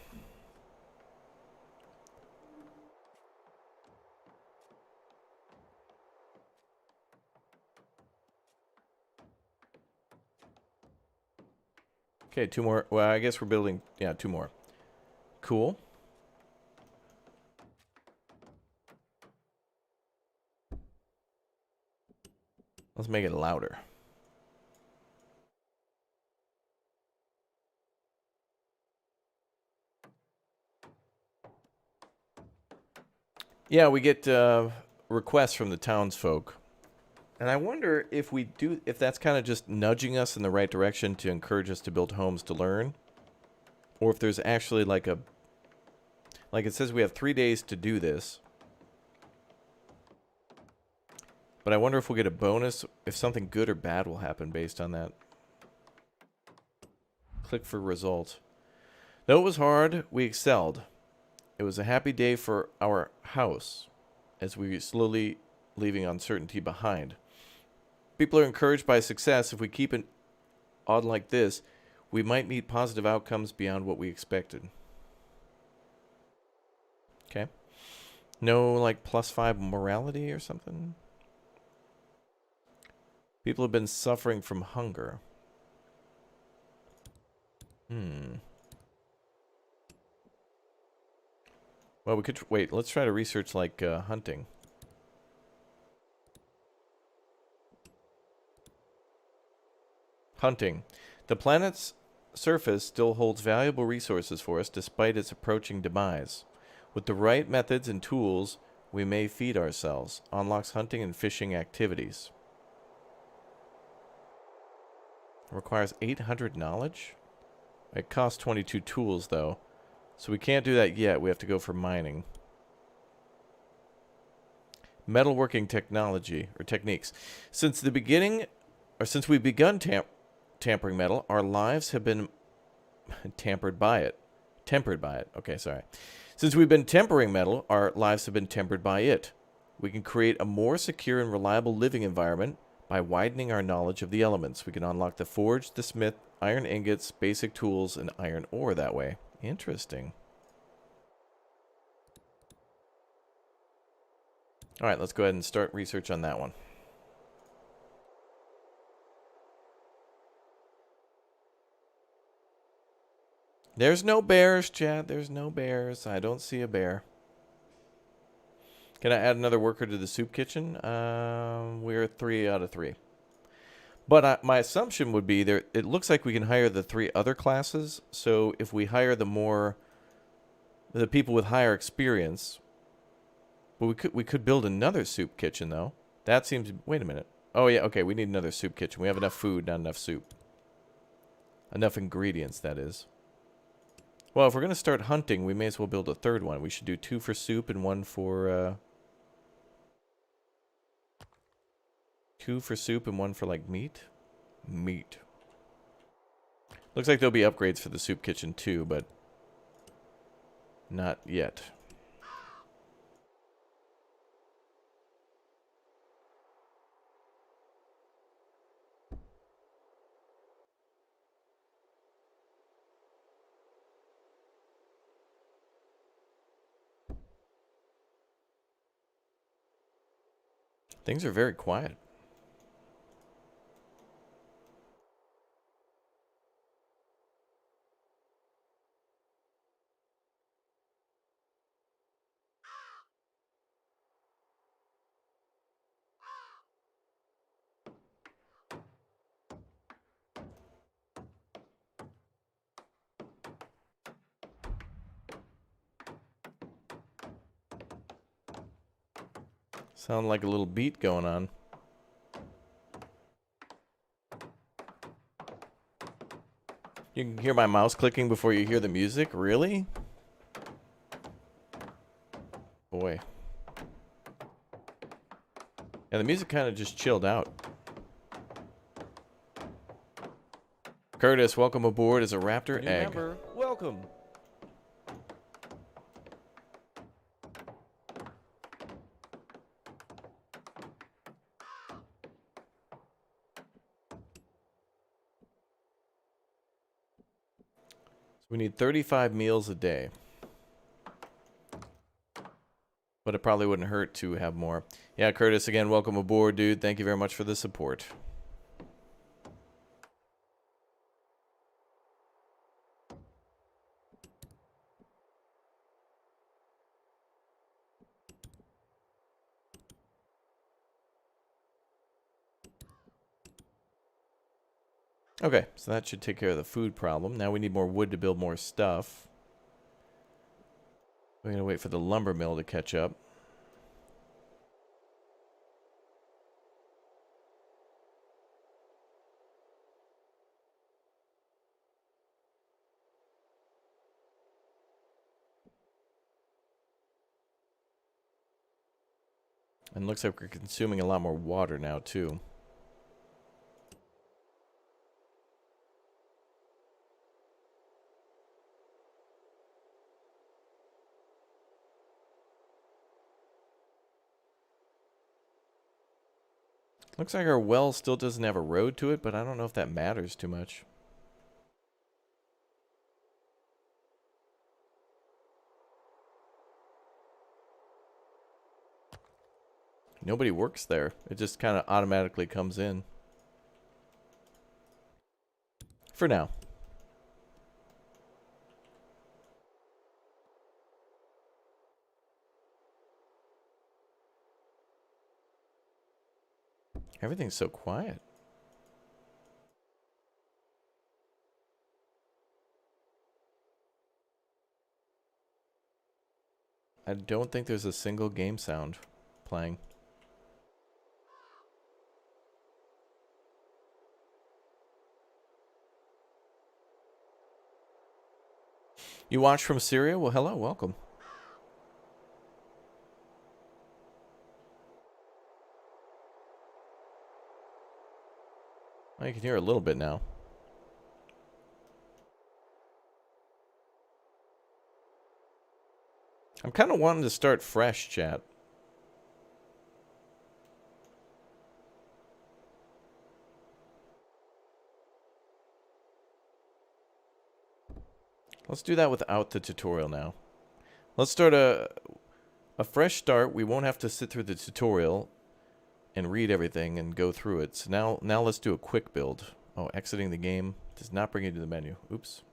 Okay, 2 more. Well, I guess we're building, yeah, 2 more. Cool. Let's make it louder. Yeah, we get requests from the townsfolk. And I wonder if if that's kind of just nudging us in the right direction to encourage us to build homes to learn. Or if there's actually like it says we have 3 days to do this. But I wonder if we'll get a bonus, if something good or bad will happen based on that. Click for result. Though it was hard, we excelled. It was a happy day for our house, as we leaving uncertainty behind. People are encouraged by success if we keep odd like this, we might meet positive outcomes beyond what we expected. Okay. No, like, +5 morality or something? People have been suffering from hunger. Well, we could... wait, let's try to research, like, hunting. Hunting. The planet's surface still holds valuable resources for us despite its approaching demise. With the right methods and tools, we may feed ourselves. Unlocks hunting and fishing activities. Requires 800 knowledge? It costs 22 tools, though. So we can't do that yet. We have to go for mining. Metalworking technology, or techniques. Since the beginning, or since we've begun tampering metal, our lives have been tempered by it. Okay, sorry. Since we've been tempering metal, our lives have been tempered by it. We can create a more secure and reliable living environment by widening our knowledge of the elements. We can unlock the forge, the smith, iron ingots, basic tools, and iron ore that way. Interesting. All right, let's go ahead and start research on that one. There's no bears, Chad. There's no bears. I don't see a bear. Can I add another worker to the soup kitchen? We're 3 out of 3. But my assumption would be there. It looks like we can hire the 3 other classes. So if we hire the people with higher experience, but we could build another soup kitchen though. That seems. Wait a minute. Oh yeah. Okay. We need another soup kitchen. We have enough food, not enough soup. Enough ingredients, that is. Well, if we're gonna start hunting, we may as well build a 3rd one. We should do 2 for soup and 1 for. 2 for soup and 1 for, like, meat? Meat. Looks like there'll be upgrades for the soup kitchen, too, but not yet. Things are very quiet. Sound like a little beat going on. You can hear my mouse clicking before you hear the music? Really? Boy. Yeah, the music kind of just chilled out. Curtis, welcome aboard as a raptor egg. Member, welcome. We need 35 meals a day. But it probably wouldn't hurt to have more. Yeah, Curtis, again, welcome aboard, dude. Thank you very much for the support. Okay, so that should take care of the food problem. Now we need more wood to build more stuff. We're going to wait for the lumber mill to catch up. And looks like we're consuming a lot more water now, too. Looks like our well still doesn't have a road to it, but I don't know if that matters too much. Nobody works there. It just kind of automatically comes in. For now. Everything's so quiet. I don't think there's a single game sound playing. You watch from Syria? Well, hello, welcome. Well, you can hear a little bit now. I'm kind of wanting to start fresh, chat. Let's do that without the tutorial now. Let's start a fresh start. We won't have to sit through the tutorial and read everything and go through it. So now let's do a quick build. Oh, exiting the game does not bring you to the menu. Oops.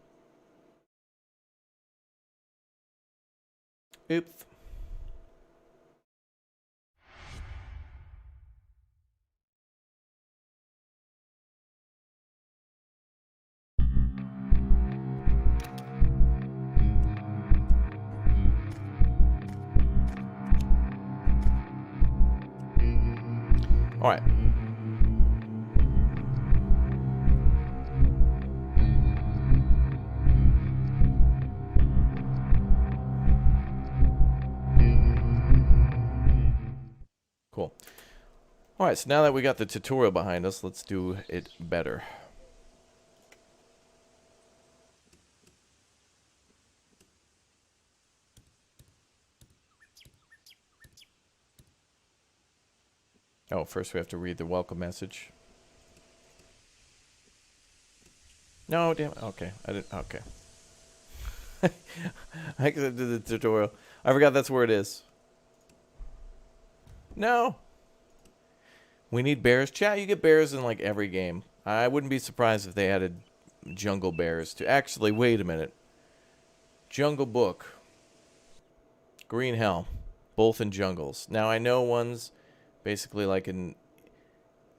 Oops. All right. Cool. All right, so now that we got the tutorial behind us, let's do it better. Oh, first we have to read the welcome message. No, damn it. Okay, I didn't. Okay. I did the tutorial. I forgot that's where it is. No. We need bears. Chat, you get bears in like every game. I wouldn't be surprised if they added jungle bears to... Actually, wait a minute. Jungle Book. Green Hell. Both in jungles. Now, I know one's basically like in...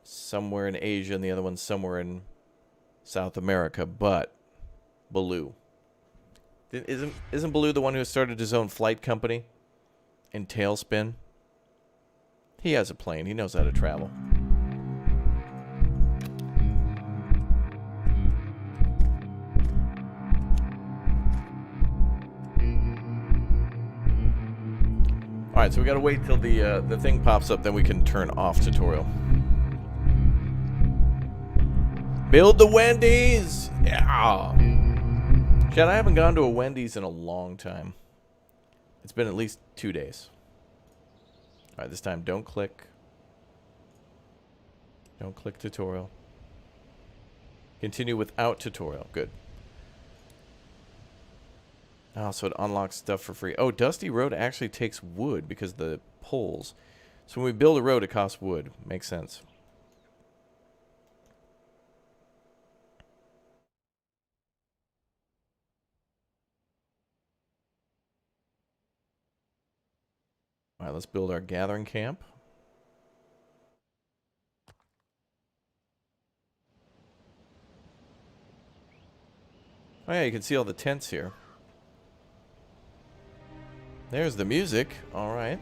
somewhere in Asia and the other one's somewhere in South America, but... Baloo. Isn't Baloo the one who started his own flight company? In Tailspin? He has a plane. He knows how to travel. Alright, so we gotta wait till the thing pops up, then we can turn off tutorial. Build the Wendy's! Yeah! Chad, I haven't gone to a Wendy's in a long time. It's been at least 2 days. Alright, this time don't click. Don't click tutorial. Continue without tutorial. Good. Oh, so it unlocks stuff for free. Oh, Dusty Road actually takes wood because of the poles. So when we build a road, it costs wood. Makes sense. Alright, let's build our gathering camp. Oh yeah, you can see all the tents here. There's the music. Alright.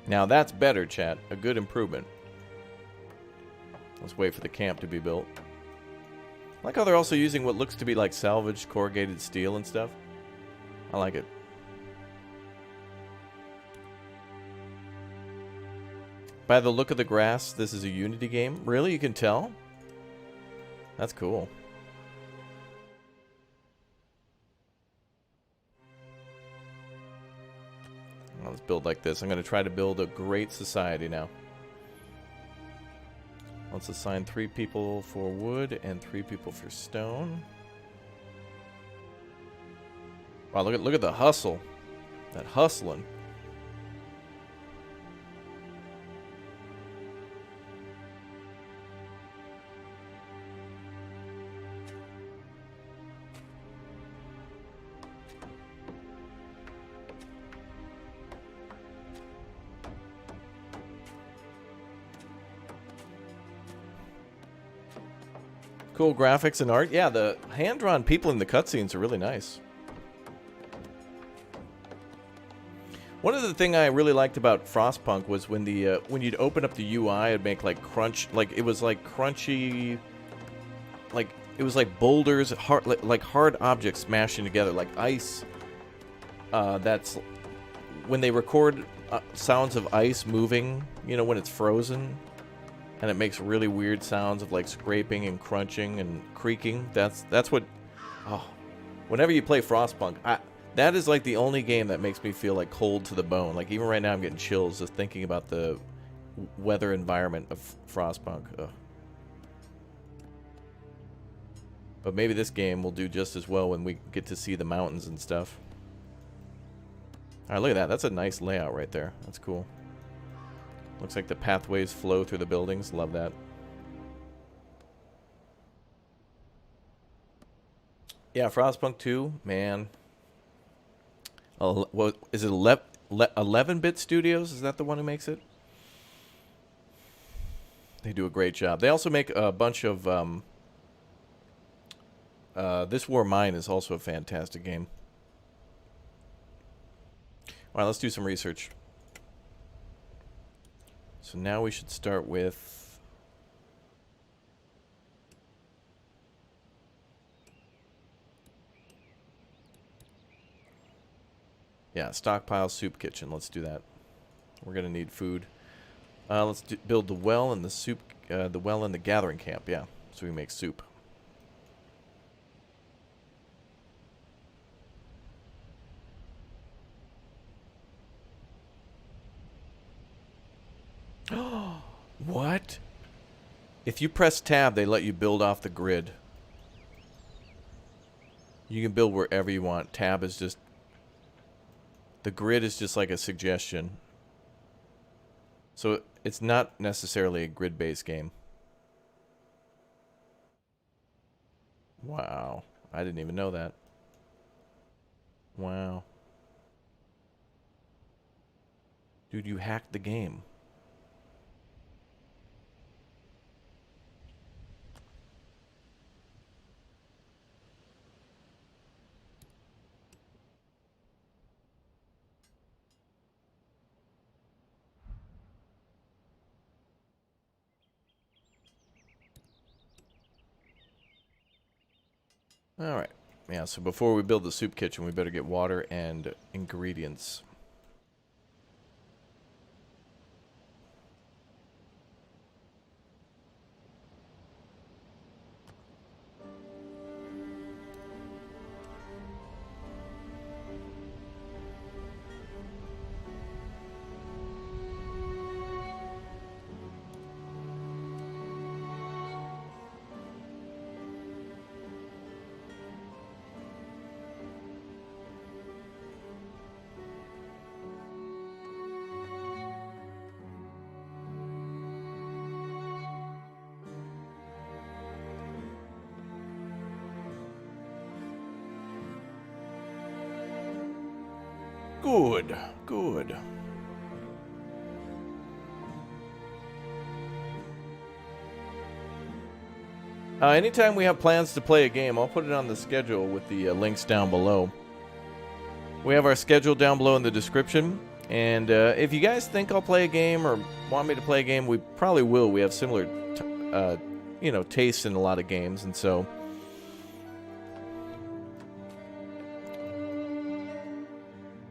Now that's better, chat. A good improvement. Let's wait for the camp to be built. I like how they're also using what looks to be like salvaged corrugated steel and stuff. I like it. By the look of the grass, this is a Unity game. Really? You can tell? That's cool. Well, let's build like this. I'm going to try to build a great society now. Let's assign 3 people for wood and 3 people for stone. Wow, look at the hustle. That hustling. Cool graphics and art. Yeah, the hand-drawn people in the cutscenes are really nice. One of the things I really liked about Frostpunk was when the when you'd open up the UI, it'd make like crunch, like it was like crunchy, like it was like boulders, like hard objects smashing together, like ice. That's when they record sounds of ice moving. You know, when it's frozen. And it makes really weird sounds of like scraping and crunching and creaking. That's what. Oh, whenever you play Frostpunk, that is like the only game that makes me feel like cold to the bone. Like even right now, I'm getting chills just thinking about the weather environment of Frostpunk. Ugh. But maybe this game will do just as well when we get to see the mountains and stuff. All right, look at that. That's a nice layout right there. That's cool. Looks like the pathways flow through the buildings. Love that. Yeah, Frostpunk 2, man. What is it? 11-bit Studios? Is that the one who makes it? They do a great job. They also make a bunch of. This War Mine is also a fantastic game. All right, let's do some research. So now we should start with stockpile soup kitchen. Let's do that. We're gonna need food. Let's build the well and the soup, the well and the gathering camp. Yeah, so we make soup. What? If you press tab, they let you build off the grid. You can build wherever you want. Tab is just... The grid is just like a suggestion. So it's not necessarily a grid-based game. Wow. I didn't even know that. Wow. Dude, you hacked the game. Alright. Yeah, so before we build the soup kitchen, we better get water and ingredients. Good, good. Anytime we have plans to play a game, I'll put it on the schedule with the links down below. We have our schedule down below in the description. And if you guys think I'll play a game or want me to play a game, we probably will. We have similar, tastes in a lot of games, and so...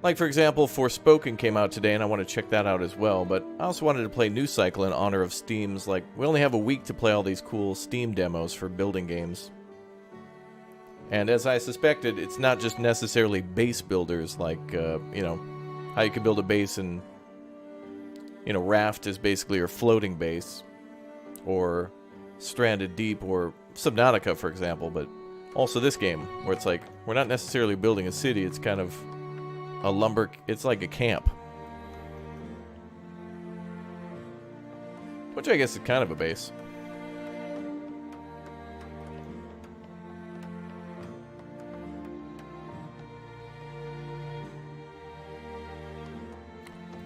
Like, for example, Forspoken came out today, and I want to check that out as well, but I also wanted to play New Cycle in honor of Steam's, like, we only have a week to play all these cool Steam demos for building games. And as I suspected, it's not just necessarily base builders, like, how you can build a base and, Raft is basically your floating base, or Stranded Deep, or Subnautica, for example, but also this game, where it's like, we're not necessarily building a city, it's kind of it's like a camp. Which I guess is kind of a base.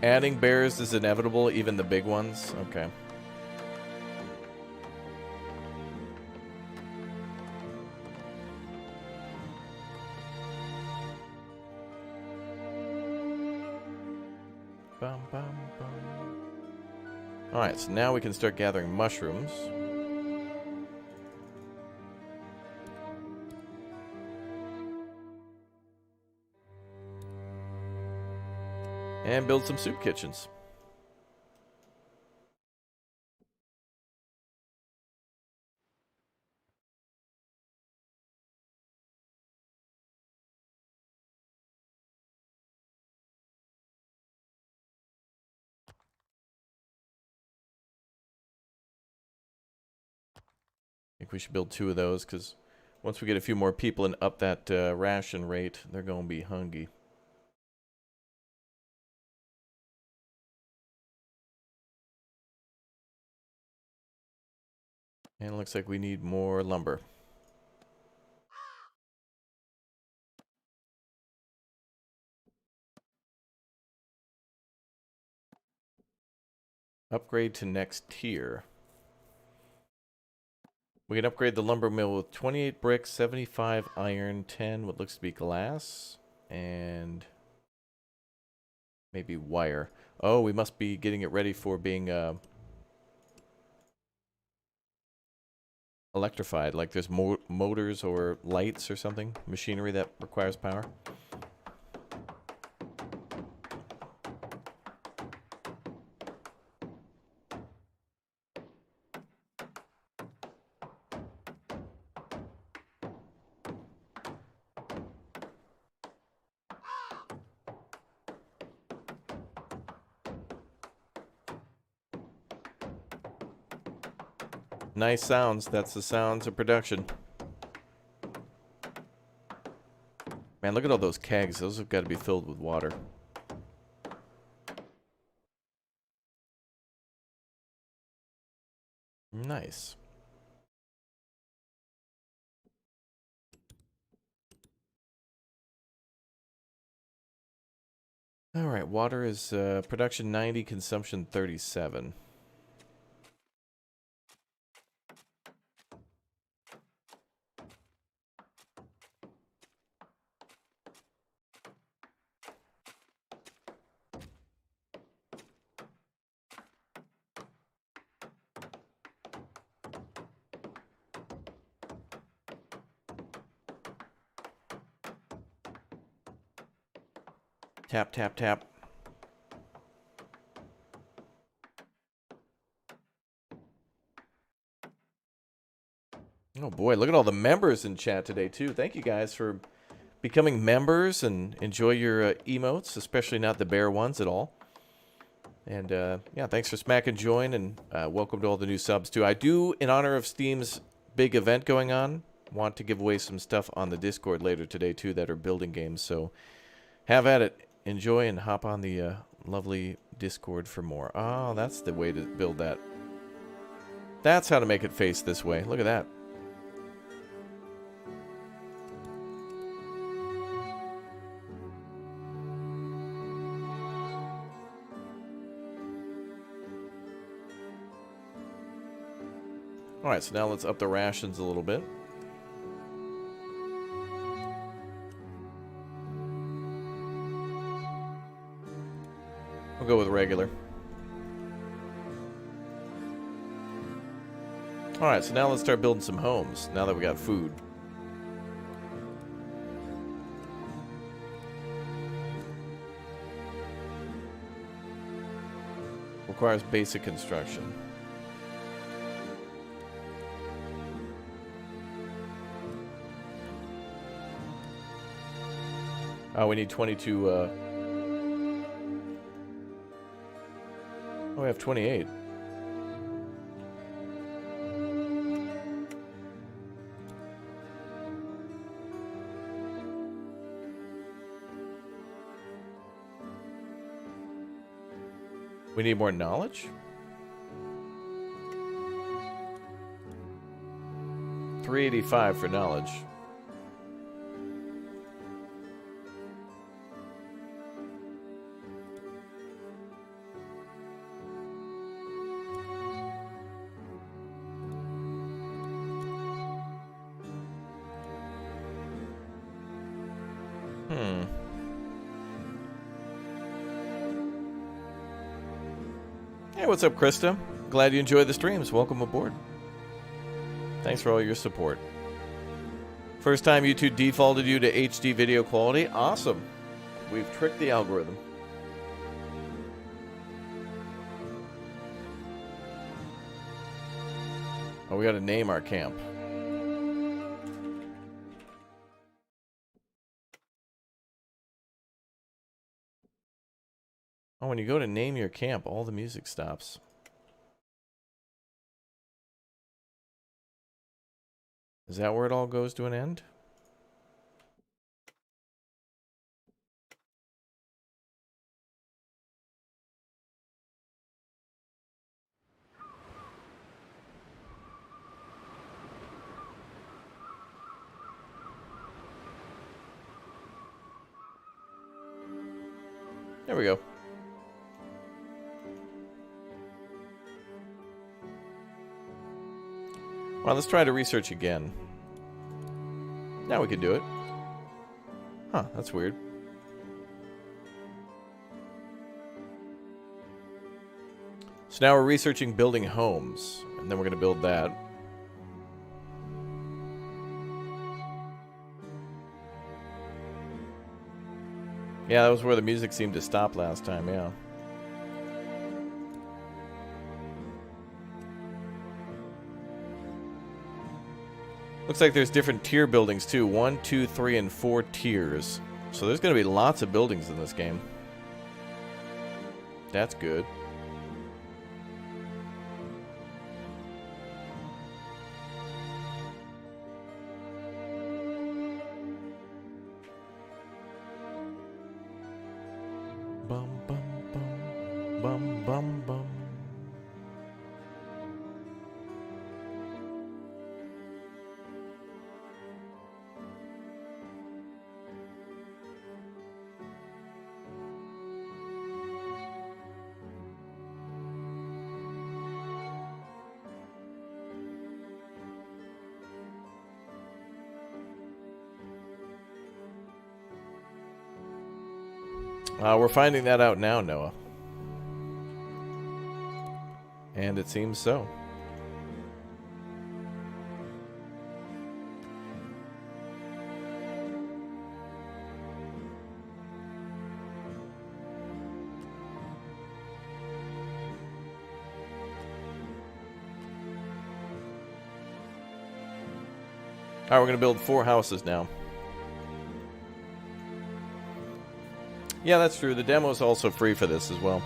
Adding bears is inevitable, even the big ones? Okay. Alright, so now we can start gathering mushrooms. And build some soup kitchens. I think we should build 2 of those, because once we get a few more people and up that ration rate, they're going to be hungry. And it looks like we need more lumber. Upgrade to next tier. We can upgrade the lumber mill with 28 bricks, 75 iron, 10 what looks to be glass, and maybe wire. Oh, we must be getting it ready for being electrified. Like there's motors or lights or something, machinery that requires power. Nice sounds. That's the sounds of production. Man, look at all those kegs. Those have got to be filled with water. Nice. All right, water is production 90, consumption 37. Tap, tap, tap. Oh boy, look at all the members in chat today too. Thank you guys for becoming members and enjoy your emotes, especially not the bear ones at all. And yeah, thanks for smacking join and welcome to all the new subs too. I do, in honor of Steam's big event going on, want to give away some stuff on the Discord later today too that are building games. So have at it. Enjoy and hop on the lovely Discord for more. Oh, that's the way to build that. That's how to make it face this way. Look at that. Alright, so now let's up the rations a little bit. go with regular. Alright, so now let's start building some homes, now that we got food. Requires basic construction. Oh, we need 22, Oh, we have 28. We need more knowledge? 385 for knowledge. Hey, what's up, Krista? Glad you enjoy the streams. Welcome aboard. Thanks for all your support. First time YouTube defaulted you to HD video quality? Awesome. We've tricked the algorithm. Oh, we gotta name our camp. Oh, when you go to name your camp, all the music stops. Is that where it all goes to an end? There we go. Well, let's try to research again. Now we can do it. Huh, that's weird. So now we're researching building homes, and then we're going to build that. Yeah, that was where the music seemed to stop last time, yeah. Looks like there's different tier buildings too. 1, 2, 3, and 4 tiers. So there's going to be lots of buildings in this game. That's good. Bum, bum, bum. Bum, bum, bum. We're finding that out now, Noah. And it seems so. Alright, we're going to build 4 houses now. Yeah, that's true. The demo is also free for this as well.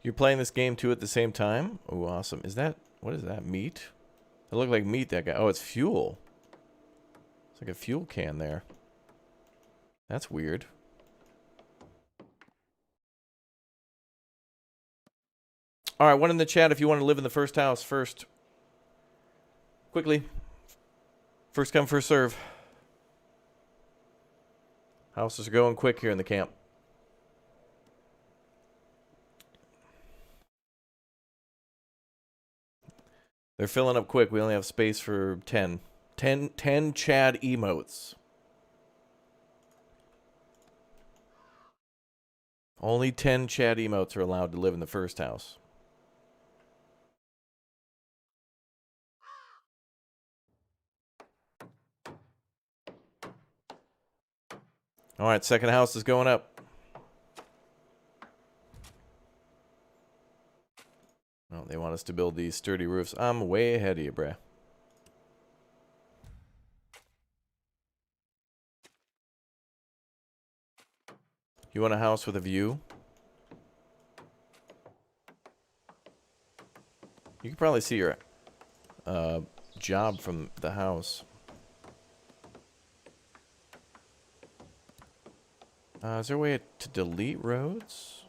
You're playing this game too at the same time? Oh, awesome. Is that... What is that? Meat? It looked like meat, that guy. Oh, it's fuel. It's like a fuel can there. That's weird. Alright, one in the chat if you want to live in the first house first. Quickly. First come, first serve. Houses are going quick here in the camp. They're filling up quick. We only have space for 10. 10 Chad emotes. Only 10 Chad emotes are allowed to live in the first house. All right, second house is going up. Oh, they want us to build these sturdy roofs. I'm way ahead of you, bruh. You want a house with a view? You can probably see your job from the house. Is there a way to delete roads?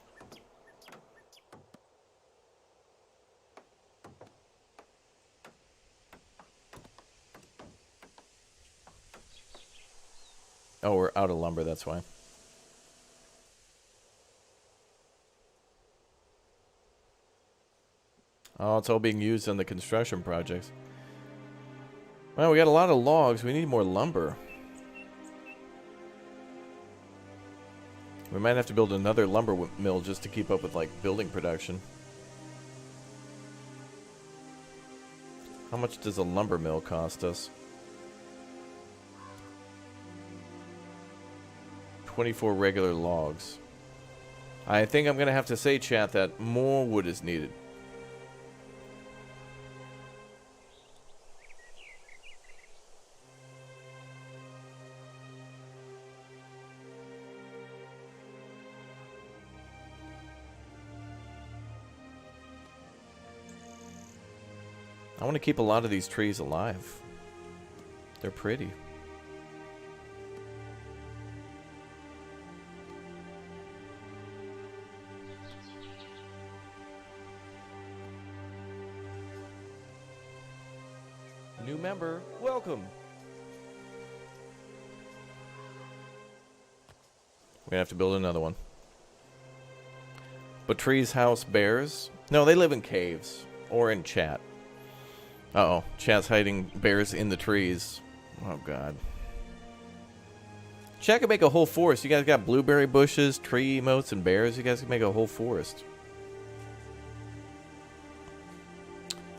Oh, we're out of lumber, that's why. Oh, it's all being used on the construction projects. Well, we got a lot of logs. We need more lumber. We might have to build another lumber mill just to keep up with, like, building production. How much does a lumber mill cost us? 24 regular logs. I think I'm going to have to say, chat, that more wood is needed. I want to keep a lot of these trees alive. They're pretty. New member, welcome. We're gonna have to build another one. But trees house bears? No, they live in caves or in chat. Uh-oh, chat's hiding bears in the trees. Oh, God. Chat could make a whole forest. You guys got blueberry bushes, tree emotes, and bears. You guys can make a whole forest.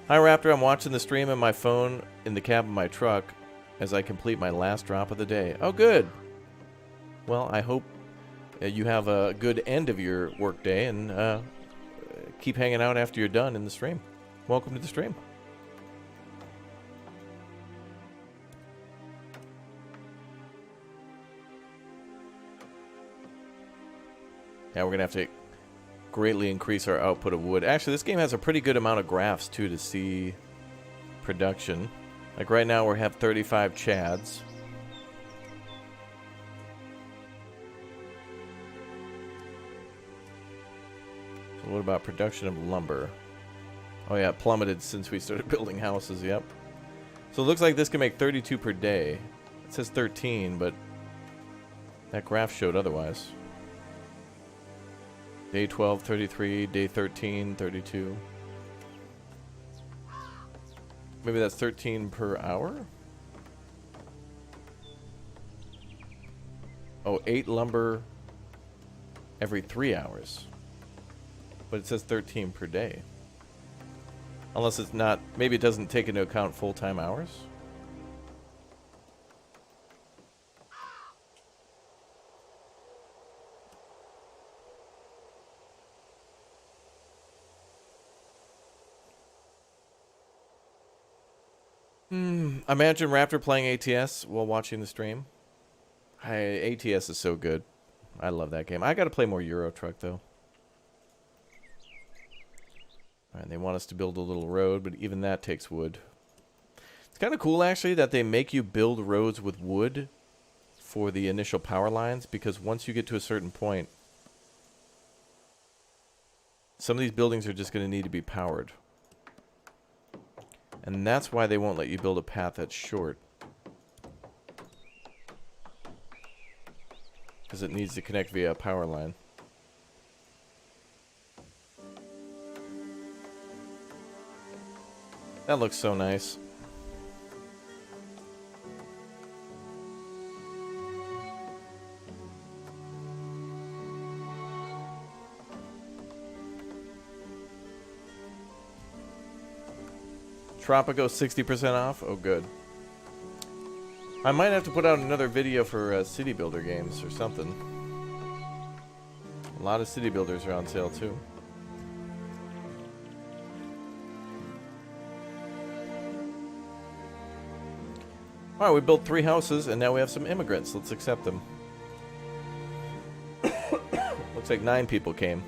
Hi, Raptor. I'm watching the stream on my phone in the cab of my truck as I complete my last drop of the day. Oh, good. Well, I hope you have a good end of your work day and keep hanging out after you're done in the stream. Welcome to the stream. Yeah, we're going to have to greatly increase our output of wood. Actually, this game has a pretty good amount of graphs, too, to see production. Like right now, we have 35 chads. So what about production of lumber? Oh, yeah, it plummeted since we started building houses, yep. So it looks like this can make 32 per day. It says 13, but that graph showed otherwise. Day 12, 33. Day 13, 32. Maybe that's 13 per hour? Oh, 8 lumber every 3 hours. But it says 13 per day. Unless it's not... Maybe it doesn't take into account full-time hours? Imagine Raptor playing ATS while watching the stream. ATS is so good. I love that game. I gotta play more Euro Truck, though. Alright, they want us to build a little road, but even that takes wood. It's kind of cool, actually, that they make you build roads with wood for the initial power lines, because once you get to a certain point, some of these buildings are just going to need to be powered. And that's why they won't let you build a path that's short. Because it needs to connect via a power line. That looks so nice. Tropico 60% off? Oh, good. I might have to put out another video for city builder games or something. A lot of city builders are on sale too. Alright, we built 3 houses and now we have some immigrants. Let's accept them. Looks like 9 people came.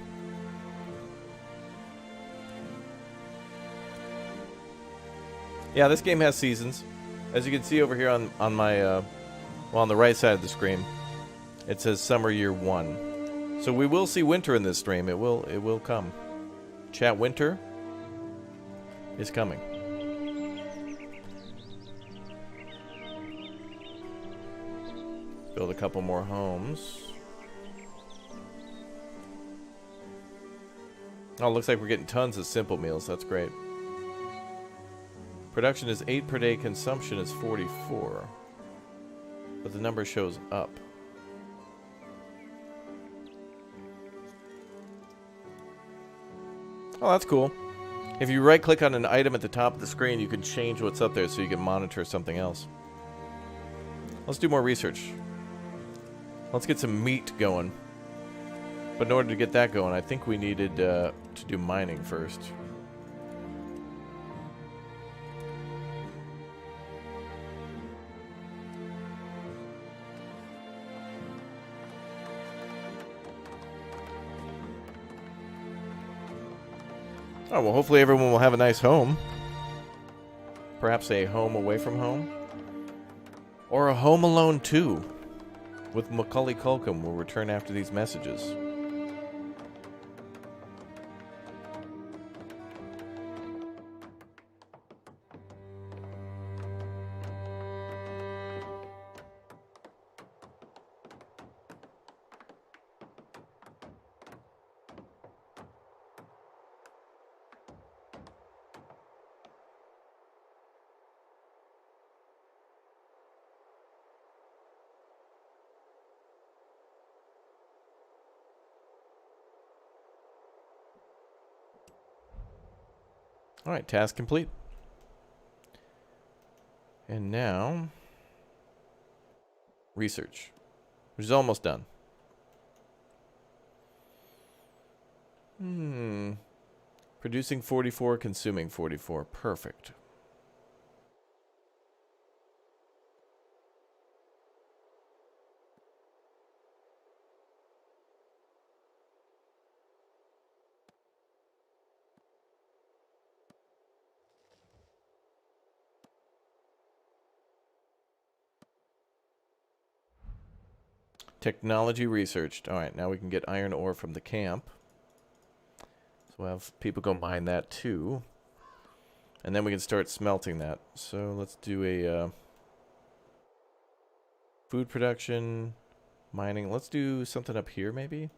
Yeah, this game has seasons. As you can see over here on my, well, on the right side of the screen, it says Summer Year 1. So we will see winter in this stream. It will come. Chat, winter is coming. Build a couple more homes. Oh, looks like we're getting tons of simple meals. That's great. Production is 8 per day, consumption is 44. But the number shows up. Oh, that's cool. If you right click on an item at the top of the screen, you can change what's up there so you can monitor something else. Let's do more research. Let's get some meat going. But in order to get that going, I think we needed to do mining first. Oh, well, hopefully everyone will have a nice home. Perhaps a home away from home. Or a Home Alone 2 with Macaulay Culkin will return after these messages. Alright, task complete. And now, research, which is almost done. Producing 44, consuming 44. Perfect. Technology researched. Alright, now we can get iron ore from the camp. So we'll have people go mine that too. And then we can start smelting that. So let's do a food production, mining. Let's do something up here maybe.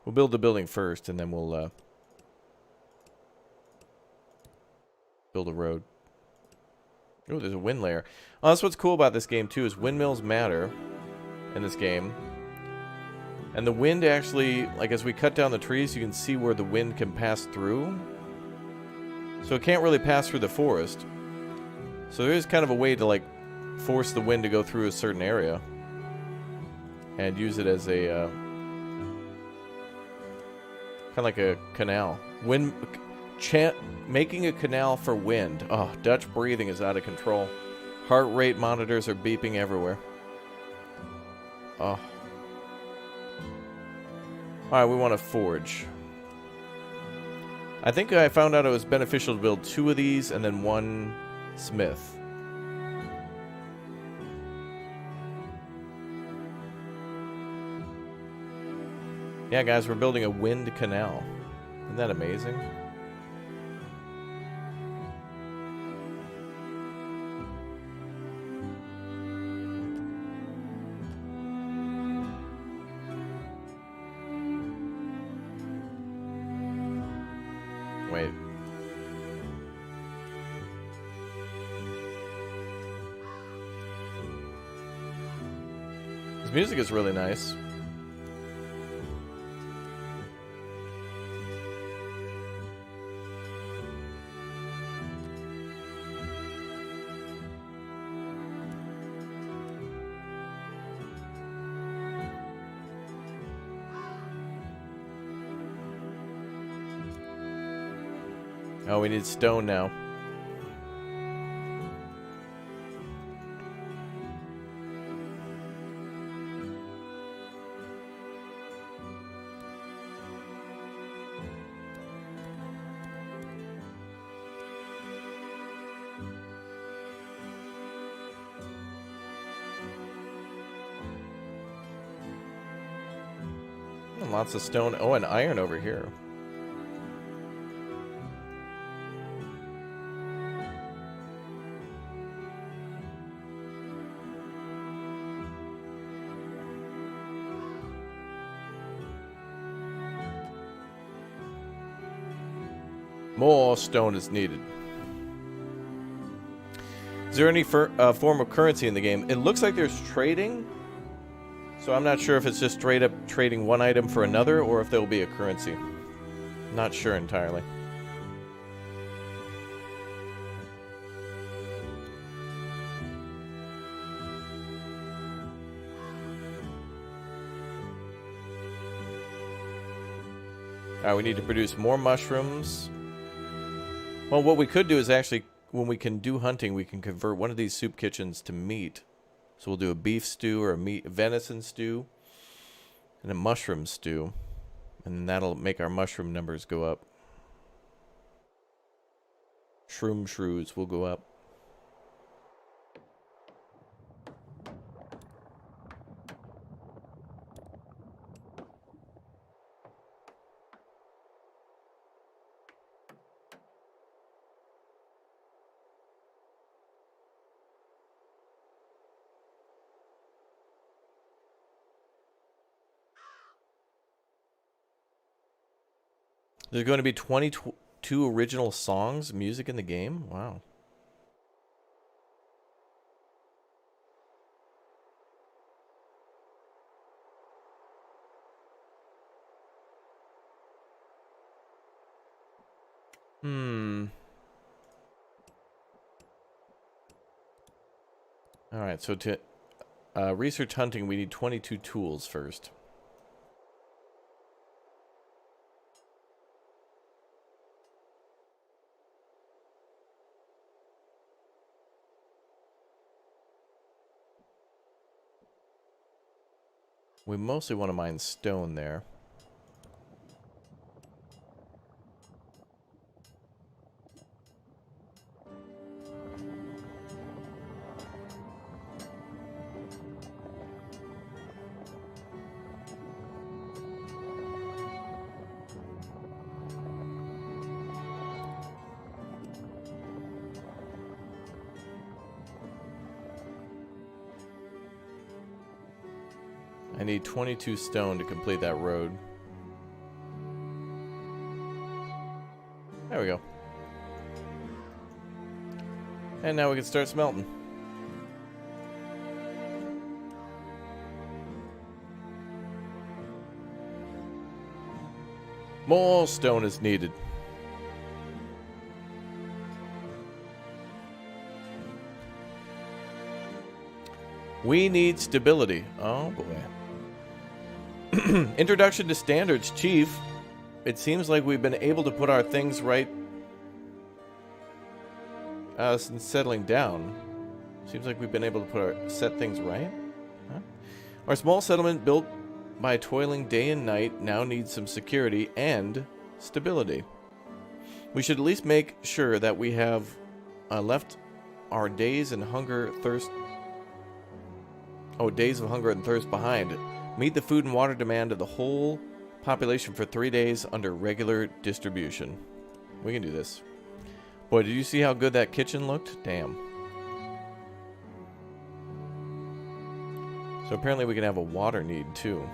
We'll build the building first and then we'll build a road. Oh, there's a wind layer. Oh, that's what's cool about this game, too, is windmills matter in this game. And the wind actually, like, as we cut down the trees, you can see where the wind can pass through. So it can't really pass through the forest. So there is kind of a way to, like, force the wind to go through a certain area. And use it as a, kind of like a canal. Making a canal for wind. Oh, Dutch breathing is out of control. Heart rate monitors are beeping everywhere. Oh. Alright, we want to forge. I think I found out it was beneficial to build 2 of these and then 1 smith. Yeah, guys, we're building a wind canal. Isn't that amazing? This music is really nice. Oh, we need stone now. And lots of stone. Oh, and iron over here. More stone is needed. Is there any form of currency in the game? It looks like there's trading. So I'm not sure if it's just straight up trading one item for another or if there will be a currency. Not sure entirely. Alright, we need to produce more mushrooms. Well, what we could do is actually, when we can do hunting, we can convert one of these soup kitchens to meat. So we'll do a beef stew or a venison stew and a mushroom stew. And that'll make our mushroom numbers go up. Shroom shrews will go up. There's going to be 22 original songs, music in the game? Wow. Alright, so to research hunting, we need 22 tools first. We mostly want to mine stone there. I need 22 stone to complete that road. There we go. And now we can start smelting. More stone is needed. We need stability. Oh boy. Introduction to standards, Chief. It seems like we've been able to put our things right since settling down. Seems like we've been able to set things right. Huh? Our small settlement built by toiling day and night now needs some security and stability. We should at least make sure that we have left our days of hunger and thirst behind. Meet the food and water demand of the whole population for 3 days under regular distribution. We can do this. Boy, did you see how good that kitchen looked? Damn. So apparently we can have a water need too.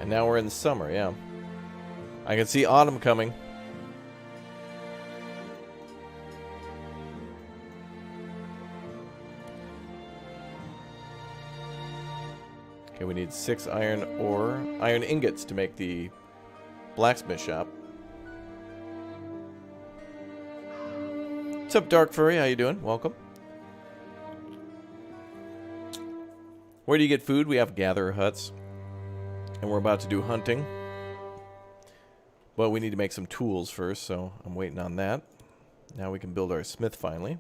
And now we're in summer, yeah. I can see autumn coming. Okay, we need 6 iron ore, iron ingots to make the blacksmith shop. What's up, Dark Furry? How you doing? Welcome. Where do you get food? We have gatherer huts. And we're about to do hunting. But we need to make some tools first, so I'm waiting on that. Now we can build our smith finally.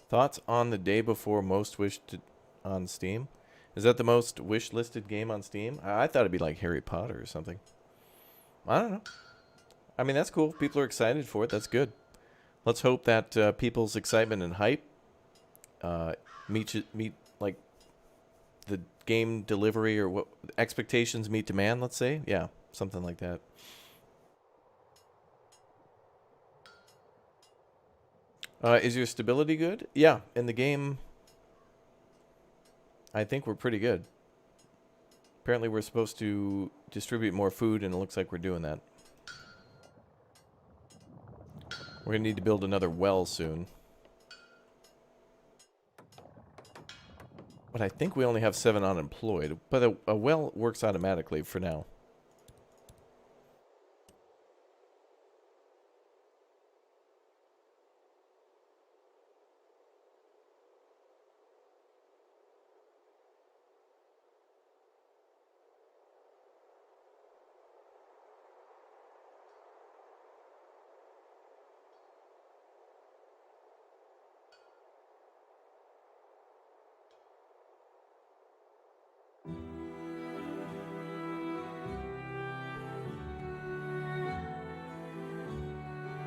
Thoughts on the day before most wished on Steam? Is that the most wish-listed game on Steam? I thought it'd be like Harry Potter or something. I don't know. I mean, that's cool. People are excited for it. That's good. Let's hope that people's excitement and hype meet like the game delivery or what expectations meet demand. Let's say, yeah, something like that. Is your stability good? Yeah, in the game, I think we're pretty good. Apparently we're supposed to distribute more food, and it looks like we're doing that. We're going to need to build another well soon. But I think we only have 7 unemployed. But a well works automatically for now.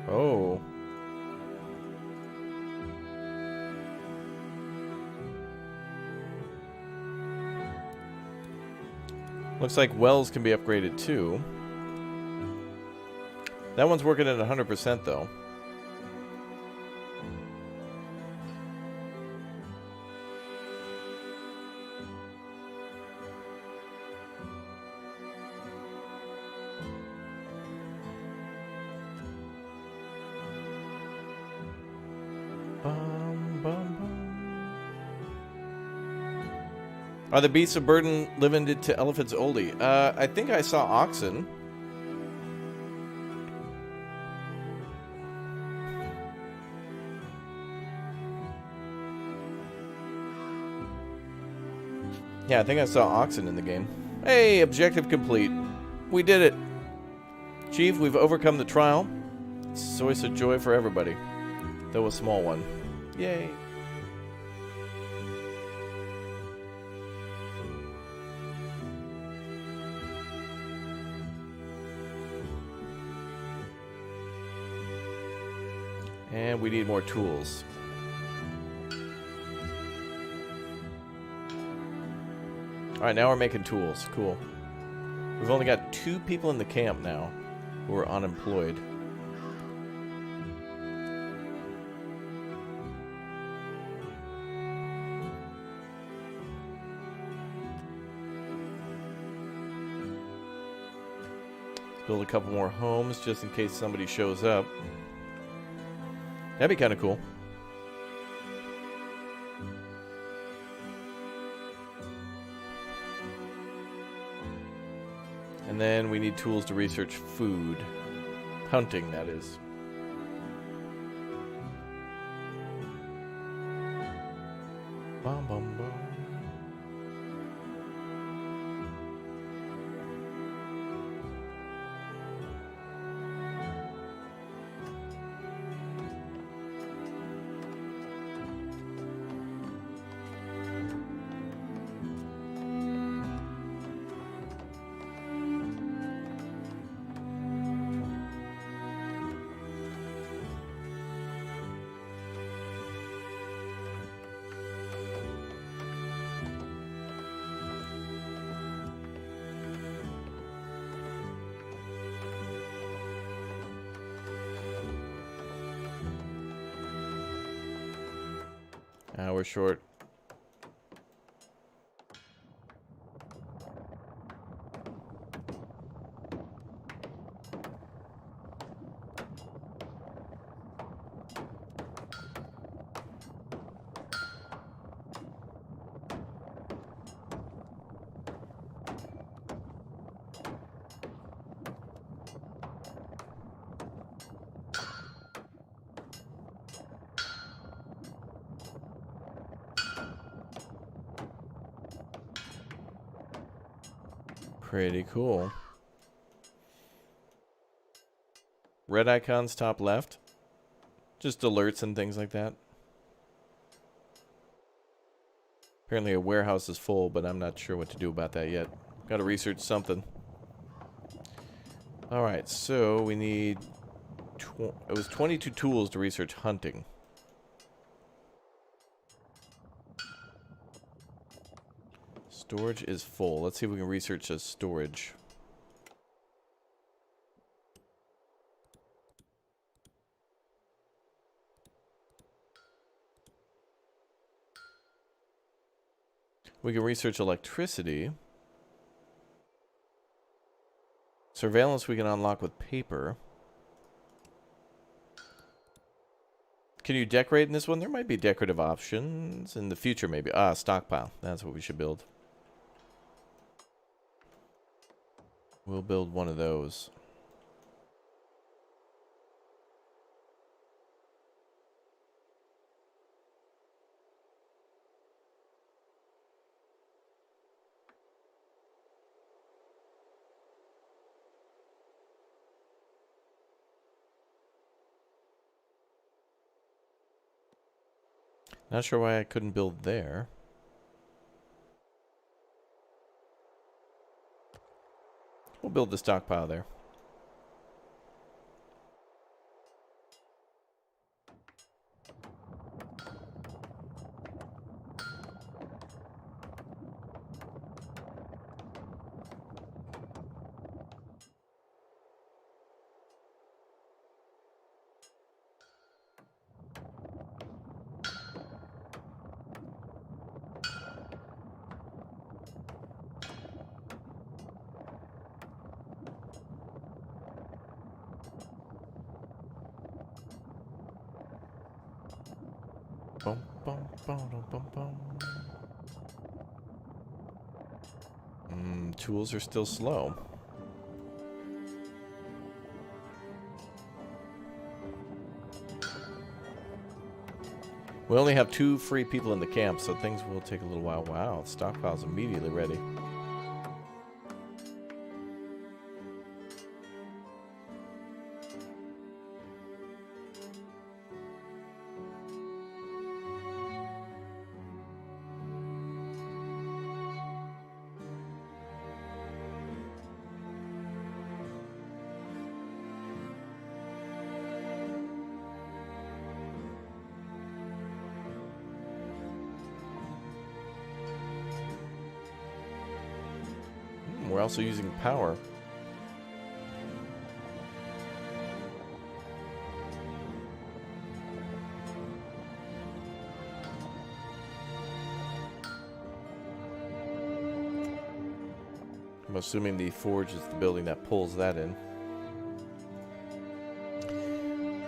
Oh. Looks like wells can be upgraded too. That one's working at 100% though. Are the beasts of burden limited to elephants only? I think I saw oxen. Yeah, I think I saw oxen in the game. Hey, objective complete. We did it. Chief, we've overcome the trial. It's a source of joy for everybody. Though a small one. Yay. And we need more tools. Alright, now we're making tools. Cool. We've only got 2 people in the camp now who are unemployed. Let's build a couple more homes just in case somebody shows up. That'd be kind of cool. And then we need tools to research food. Hunting, that is. Bum, bum, bum. We're short. Pretty cool. Red icons top left. Just alerts and things like that. Apparently a warehouse is full, but I'm not sure what to do about that yet. Gotta research something. Alright, so we need... it was 22 tools to research hunting. Storage is full. Let's see if we can research a storage. We can research electricity. Surveillance we can unlock with paper. Can you decorate in this one? There might be decorative options in the future, maybe. Ah, stockpile. That's what we should build. We'll build one of those. Not sure why I couldn't build there. We'll build the stockpile there. Bum, bum, bum, bum, bum. Tools are still slow. We only have 2 free people in the camp, so things will take a little while. Wow, the stockpile's immediately ready. We're also using power. I'm assuming the forge is the building that pulls that in.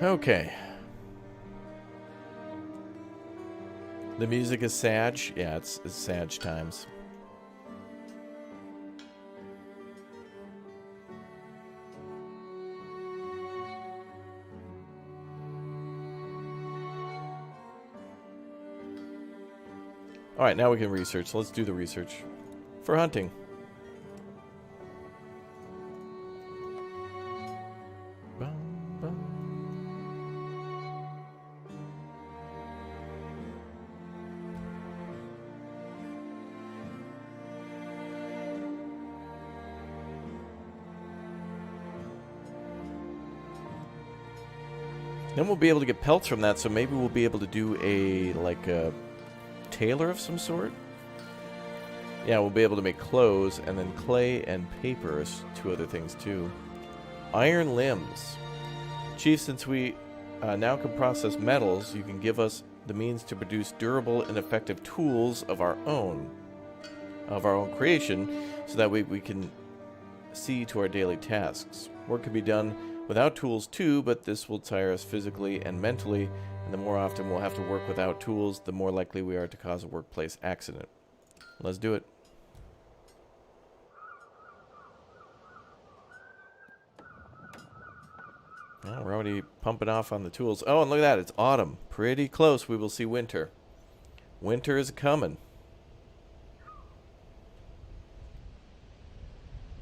Okay. The music is Sag. Yeah, it's Sag times. Alright, now we can research. Let's do the research. For hunting. Then we'll be able to get pelts from that, so maybe we'll be able to do a, like a tailor of some sort? Yeah, we'll be able to make clothes, and then clay and paper is 2 other things too. Iron limbs. Chief, since we now can process metals, you can give us the means to produce durable and effective tools of our own creation, so that we can see to our daily tasks. Work can be done without tools too, but this will tire us physically and mentally, and the more often we'll have to work without tools, the more likely we are to cause a workplace accident. Let's do it. Well, we're already pumping off on the tools. Oh, and look at that. It's autumn. Pretty close. We will see winter. Winter is coming.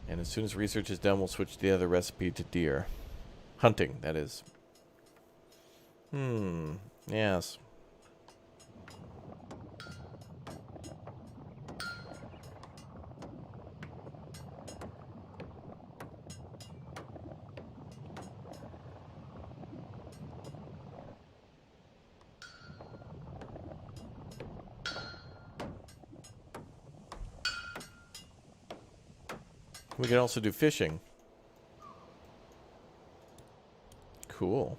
And as soon as research is done, we'll switch the other recipe to deer. Hunting, that is. Yes. We can also do fishing. Cool.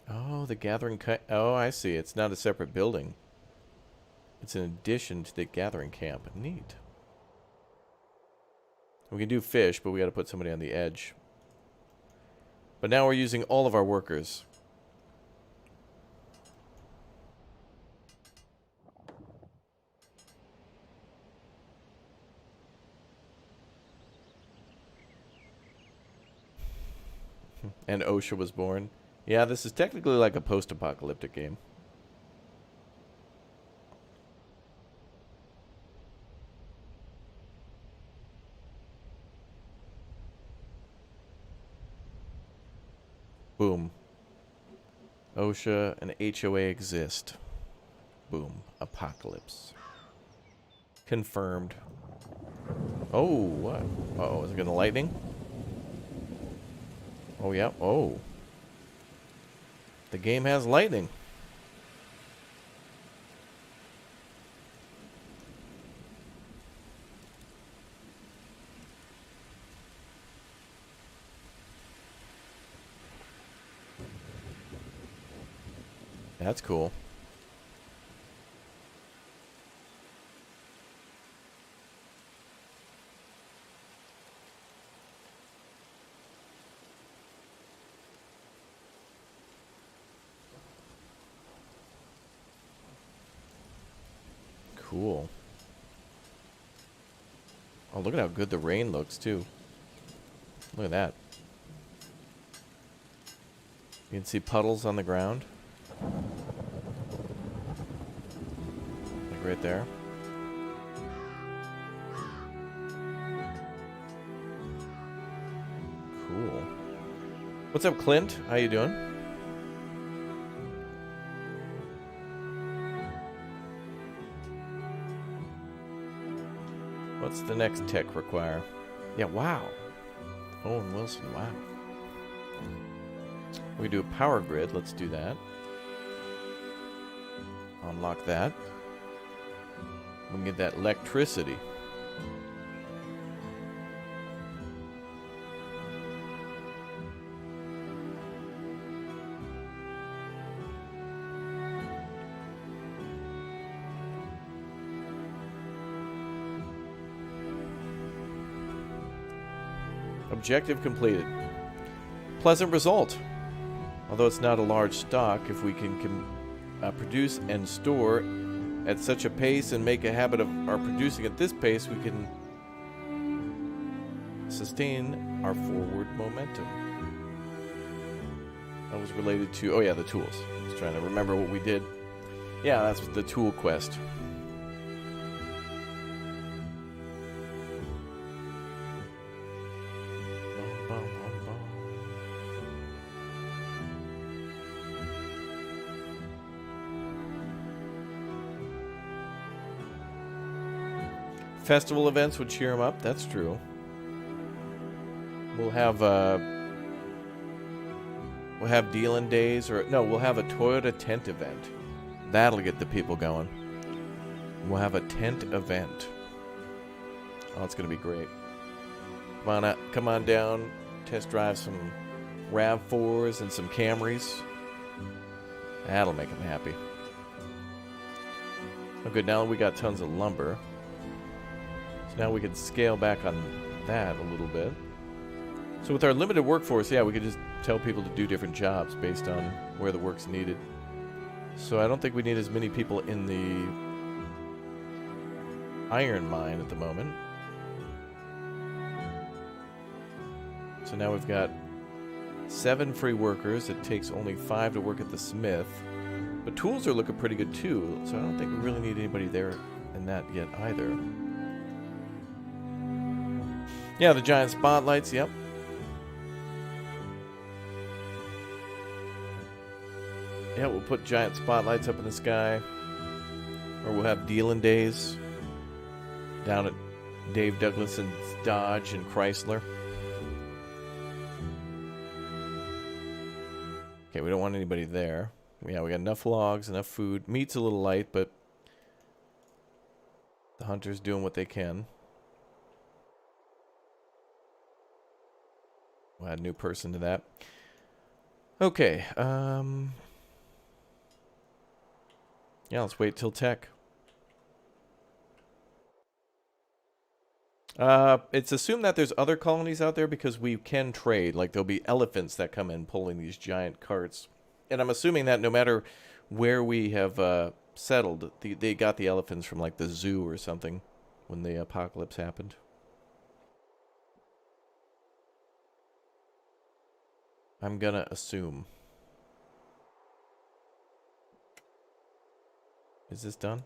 Oh, the gathering oh, I see. It's not a separate building. It's in addition to the gathering camp. Neat. We can do fish, but we got to put somebody on the edge. But now we're using all of our workers. And OSHA was born. Yeah, this is technically like a post-apocalyptic game. Boom. OSHA and HOA exist. Boom. Apocalypse. Confirmed. Oh, what? Uh-oh, is it gonna lightning? Oh, yeah. Oh. The game has lightning. That's cool. Cool. Oh, look at how good the rain looks, too. Look at that. You can see puddles on the ground. Like right there. Cool. What's up, Clint? How you doing? What's the next tech require? Yeah, wow. Owen Wilson, wow. We do a power grid. Let's do that. Unlock that. We can get that electricity. Objective completed. Pleasant result. Although it's not a large stock, if we can produce and store at such a pace and make a habit of our producing at this pace, we can sustain our forward momentum. That was related to, oh yeah, the tools. I was trying to remember what we did. Yeah, that's the tool quest. Festival events would cheer him up. That's true. We'll have We'll have dealing days, or no, we'll have a Toyota tent event. That'll get the people going. We'll have a tent event. Oh, it's going to be great. Come on down, test drive some RAV4s and some Camrys. That'll make them happy. Oh, good. Now we got tons of lumber. So now we can scale back on that a little bit. So with our limited workforce, yeah, we could just tell people to do different jobs based on where the work's needed. So I don't think we need as many people in the iron mine at the moment. So now we've got 7 free workers. It takes only 5 to work at the smith. But tools are looking pretty good too, so I don't think we really need anybody there in that yet either. Yeah, the giant spotlights, yep. Yeah, we'll put giant spotlights up in the sky. Or we'll have dealing days down at Dave Douglason's Dodge and Chrysler. Okay, we don't want anybody there. Yeah, we got enough logs, enough food. Meat's a little light, but the hunter's doing what they can. We'll add a new person to that. Okay, yeah, let's wait till tech. It's assumed that there's other colonies out there because we can trade. Like, there'll be elephants that come in pulling these giant carts. And I'm assuming that no matter where we have settled, they got the elephants from, like, the zoo or something when the apocalypse happened. I'm gonna assume. Is this done?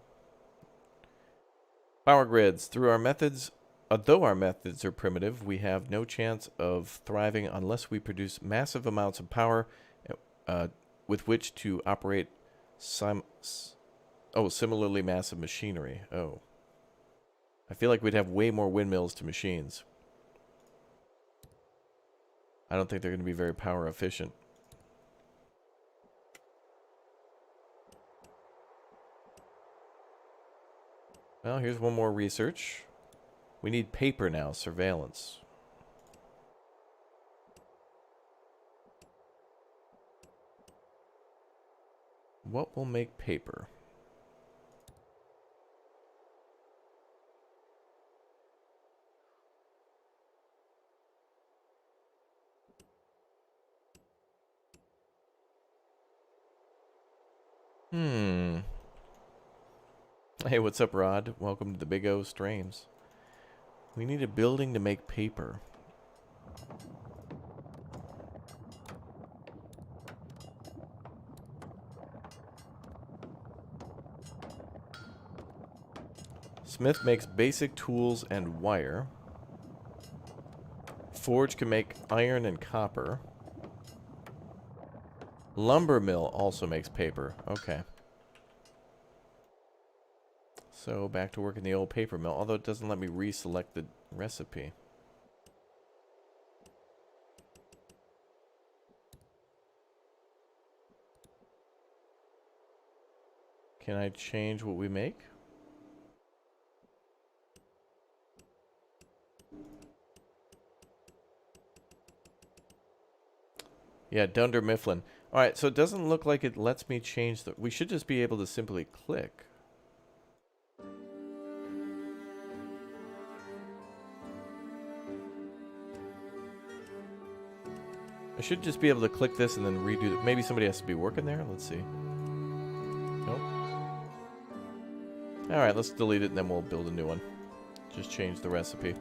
Power grids. Through our methods, though our methods are primitive, we have no chance of thriving unless we produce massive amounts of power with which to operate similarly massive machinery. Oh. I feel like we'd have way more windmills to machines. I don't think they're going to be very power efficient. Well, here's one more research. We need paper now, surveillance. What will make paper? Hey, what's up, Rod? Welcome to the Big O streams. We need a building to make paper. Smith makes basic tools and wire. Forge can make iron and copper. Lumber mill also makes paper. Okay. So back to work in the old paper mill, although it doesn't let me reselect the recipe. Can I change what we make? Yeah, Dunder Mifflin. Alright, so it doesn't look like it lets me change the... We should just be able to simply click. I should just be able to click this and then redo... Maybe somebody has to be working there? Let's see. Nope. Alright, let's delete it and then we'll build a new one. Just change the recipe.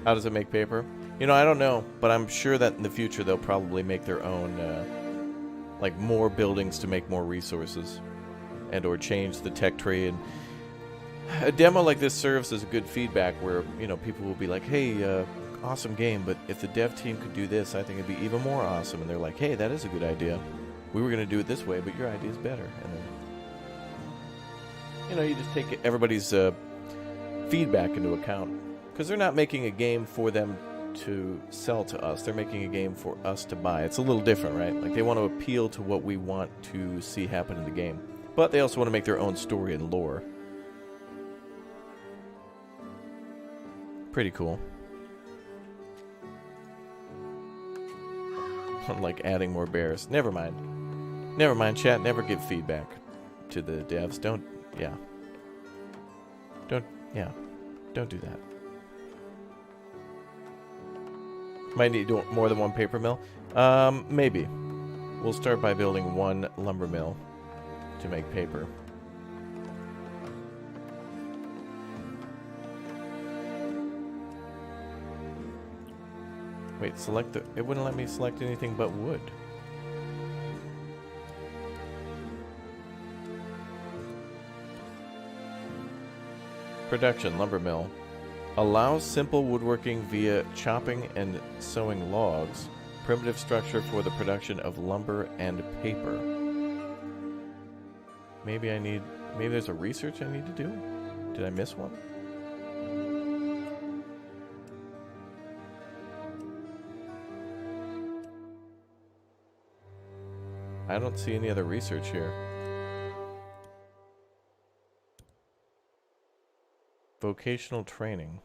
How does it make paper? You know, I don't know, but I'm sure that in the future they'll probably make their own, like, more buildings to make more resources. And or change the tech tree. And a demo like this serves as a good feedback where, you know, people will be like, hey, awesome game, but if the dev team could do this, I think it'd be even more awesome. And they're like, hey, that is a good idea. We were going to do it this way, but your idea is better. And then you know, you just take everybody's feedback into account. Because they're not making a game for them to sell to us. They're making a game for us to buy. It's a little different, right? Like, they want to appeal to what we want to see happen in the game. But they also want to make their own story and lore. Pretty cool. Like adding more bears. Never mind. Never mind, chat. Never give feedback to the devs. Don't do that. Might need more than one paper mill. Maybe. We'll start by building one lumber mill to make paper. Wait, select the... It wouldn't let me select anything but wood. Production, lumber mill. Allows simple woodworking via chopping and sewing logs. Primitive structure for the production of lumber and paper. Maybe there's a research I need to do? Did I miss one? I don't see any other research here. Vocational training.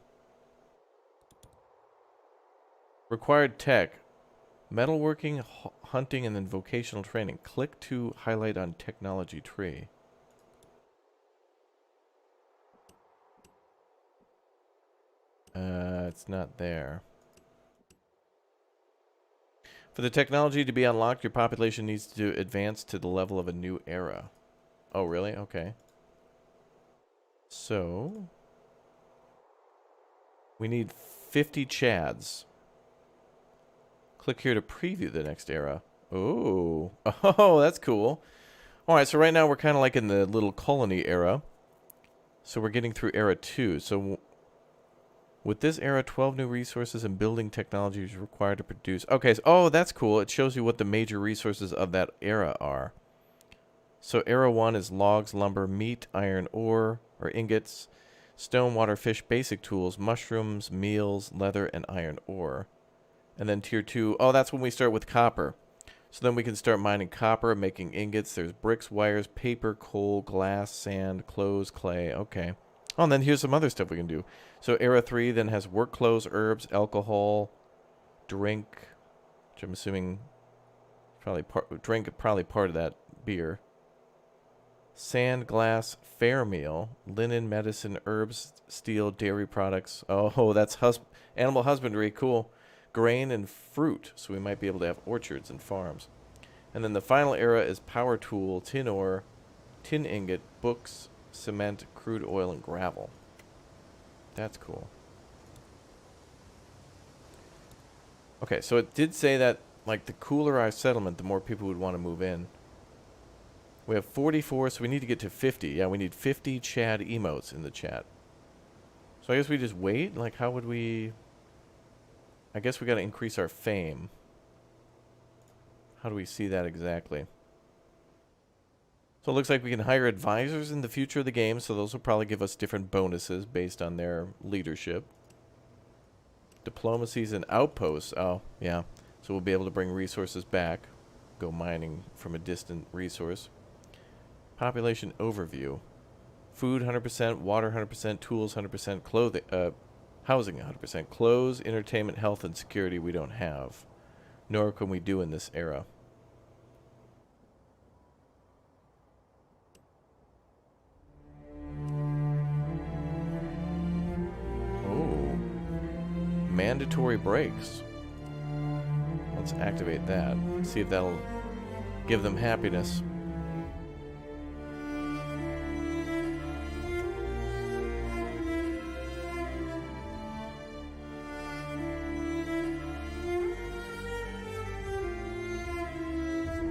Required tech. Metalworking, hunting, and then vocational training. Click to highlight on technology tree. It's not there. For the technology to be unlocked, your population needs to advance to the level of a new era. Oh, really? Okay. So, we need 50 Chads. Click here to preview the next era. Oh, that's cool. All right, so right now we're kind of like in the little colony era. So we're getting through era 2. So with this era, 12 new resources and building technology is required to produce. Okay, so, oh, that's cool. It shows you what the major resources of that era are. So era 1 is logs, lumber, meat, iron ore, or ingots, stone, water, fish, basic tools, mushrooms, meals, leather, and iron ore. And then tier 2, oh, that's when we start with copper. So then we can start mining copper, making ingots. There's bricks, wires, paper, coal, glass, sand, clothes, clay. Okay. Oh, and then here's some other stuff we can do. So era 3 then has work clothes, herbs, alcohol, drink, which I'm assuming probably part of that beer. Sand, glass, fair meal, linen, medicine, herbs, steel, dairy products. Oh, that's animal husbandry. Cool. Grain and fruit. So we might be able to have orchards and farms. And then the final era is power tool, tin ore, tin ingot, books, cement, crude oil, and gravel. That's cool. Okay, so it did say that, like, the cooler our settlement, the more people would want to move in. We have 44, so we need to get to 50. Yeah, we need 50 Chad emotes in the chat. So I guess we just wait? Like, how would we... I guess we got to increase our fame. How do we see that exactly? So it looks like we can hire advisors in the future of the game, so those will probably give us different bonuses based on their leadership. Diplomacies and outposts. Oh, yeah. So we'll be able to bring resources back. Go mining from a distant resource. Population overview. Food 100%, water 100%, tools 100%, clothing, housing 100%. Clothes, entertainment, health, and security we don't have. Nor can we do in this era. Mandatory breaks. Let's activate that. See if that'll give them happiness.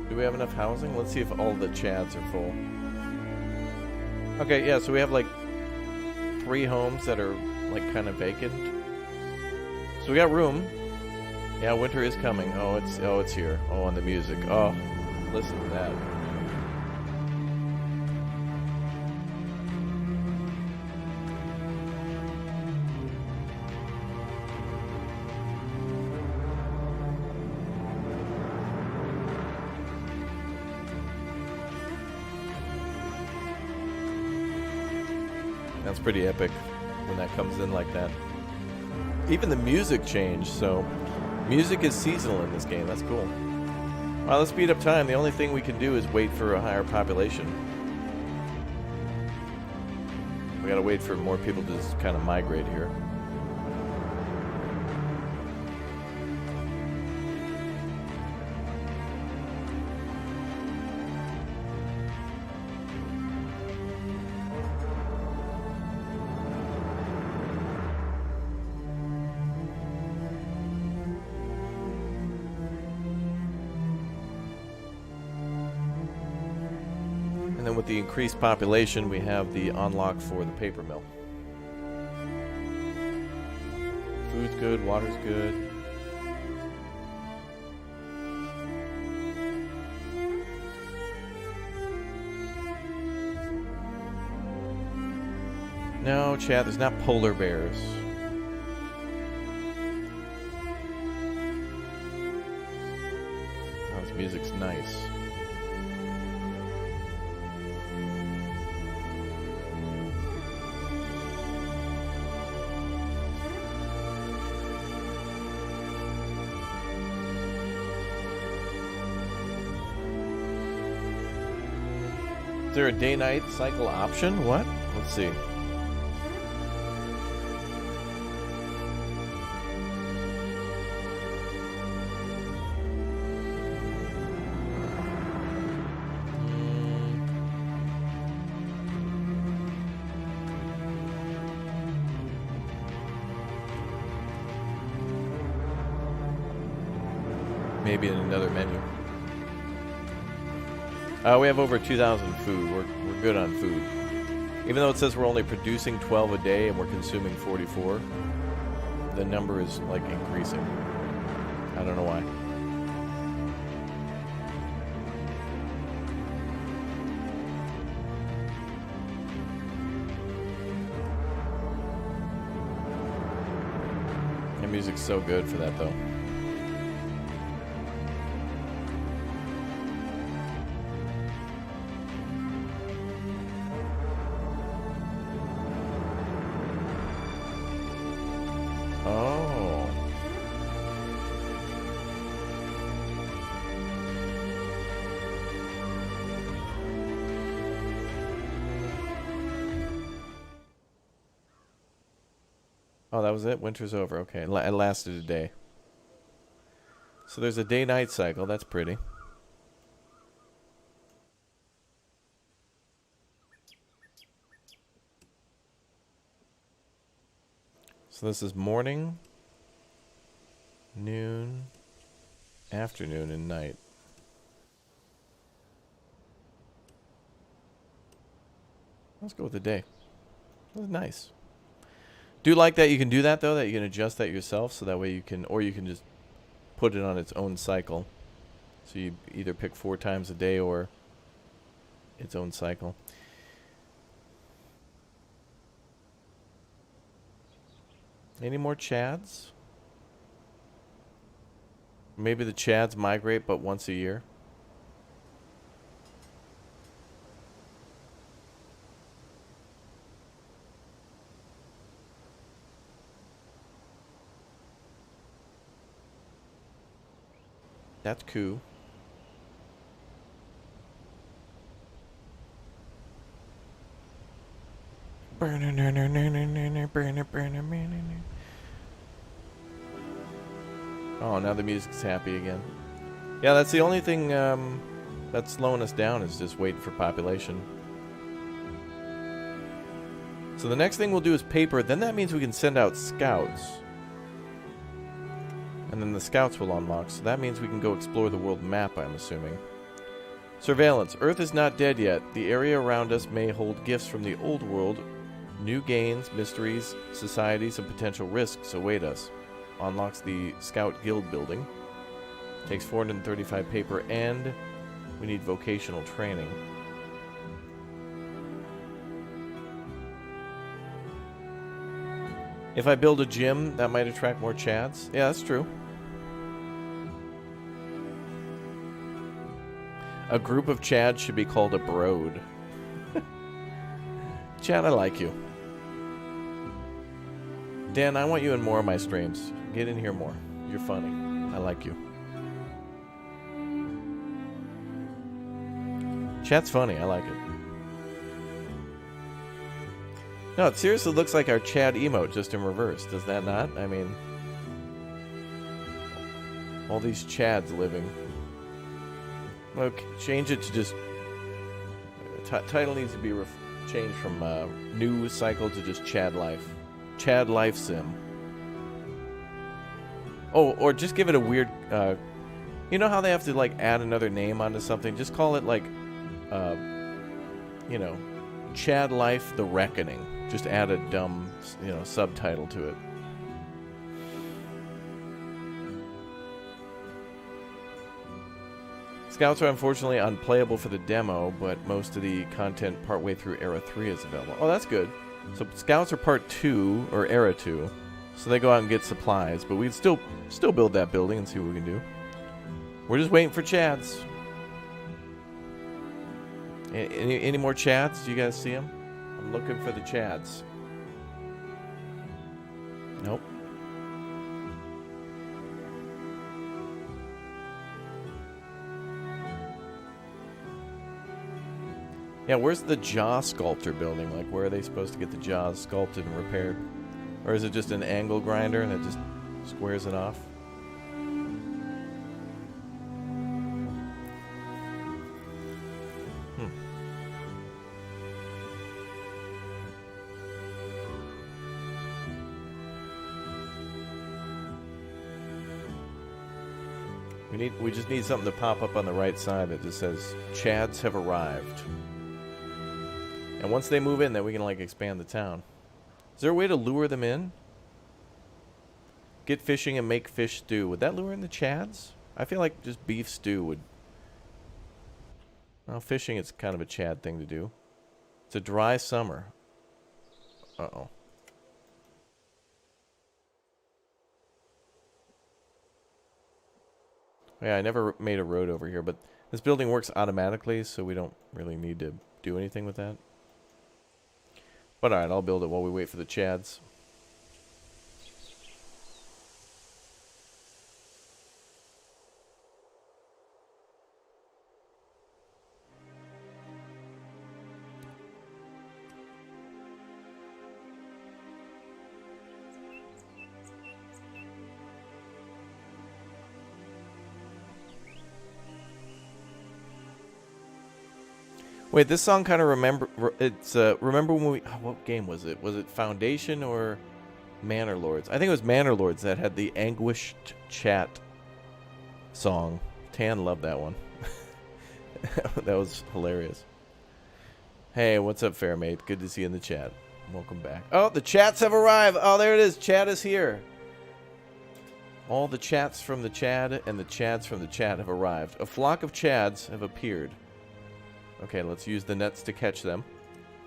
Do we have enough housing? Let's see if all the Chads are full. Okay, yeah, so we have like 3 homes that are like kind of vacant. So we got room. Yeah, winter is coming. Oh, it's here. Oh, and the music. Oh, listen to that. That's pretty epic when that comes in like that. Even the music changed, so music is seasonal in this game. That's cool. Well, let's speed up time. The only thing we can do is wait for a higher population. We gotta wait for more people to just kind of migrate here. And then with the increased population, we have the unlock for the paper mill. Food's good, water's good. No, chat, there's not polar bears. Oh, this music's nice. Is there a day-night cycle option? What? Let's see. Maybe in another menu. We have over 2,000 food. We're good on food. Even though it says we're only producing 12 a day and we're consuming 44, the number is like increasing. I don't know why. The music's so good for that though. Oh, that was it? Winter's over. Okay, it lasted a day. So there's a day-night cycle. That's pretty. So this is morning, noon, afternoon, and night. Let's go with the day. That's nice. Do like that you can do that though, that you can adjust that yourself, so that way you can, or you can just put it on its own cycle. So you either pick 4 times a day or its own cycle. Any more chads? Maybe the chads migrate but once a year. That's cool. Oh, now the music's happy again. Yeah, that's the only thing that's slowing us down, is just waiting for population. So the next thing we'll do is paper. Then that means we can send out scouts. And then the scouts will unlock, so that means we can go explore the world map, I'm assuming. Surveillance. Earth is not dead yet. The area around us may hold gifts from the old world. New gains, mysteries, societies, and potential risks await us. Unlocks the Scout Guild building. Takes 435 paper, and we need vocational training. If I build a gym, that might attract more chads. Yeah, that's true. A group of chads should be called a broad. Chad, I like you. Dan, I want you in more of my streams. Get in here more. You're funny. I like you. Chat's funny. I like it. No, it seriously looks like our Chad emote just in reverse. Does that not? I mean, all these Chads living. Okay, change it to just... title needs to be changed from new cycle to just Chad Life. Chad Life Sim. Oh, or just give it a weird... you know how they have to, like, add another name onto something? Just call it, like, you know, Chad Life The Reckoning. Just add a dumb, you know, subtitle to it. Scouts are unfortunately unplayable for the demo, but most of the content partway through Era 3 is available. Oh, that's good. So Scouts are Part 2, or Era 2. So they go out and get supplies, but we'd still build that building and see what we can do. We're just waiting for Chads. Any more Chads? Do you guys see them? I'm looking for the Chads. Nope. Yeah, where's the jaw sculptor building? Like, where are they supposed to get the jaws sculpted and repaired? Or is it just an angle grinder that just squares it off? We just need something to pop up on the right side that just says, Chads have arrived. And once they move in, then we can, like, expand the town. Is there a way to lure them in? Get fishing and make fish stew. Would that lure in the Chads? I feel like just beef stew would... Well, fishing is kind of a Chad thing to do. It's a dry summer. Uh-oh. Yeah, I never made a road over here, but this building works automatically, so we don't really need to do anything with that. But alright, I'll build it while we wait for the Chads. Wait, this song kind of remember when we what game was it? Was it Foundation or Manor Lords? I think it was Manor Lords that had the Anguished Chat song. Tan loved that one. That was hilarious. Hey, what's up, Fairmate? Good to see you in the chat. Welcome back. Oh, the chats have arrived. Oh, there it is. Chat is here. All the chats from the Chad and the Chads from the chat have arrived. A flock of Chads have appeared. Okay, let's use the nets to catch them.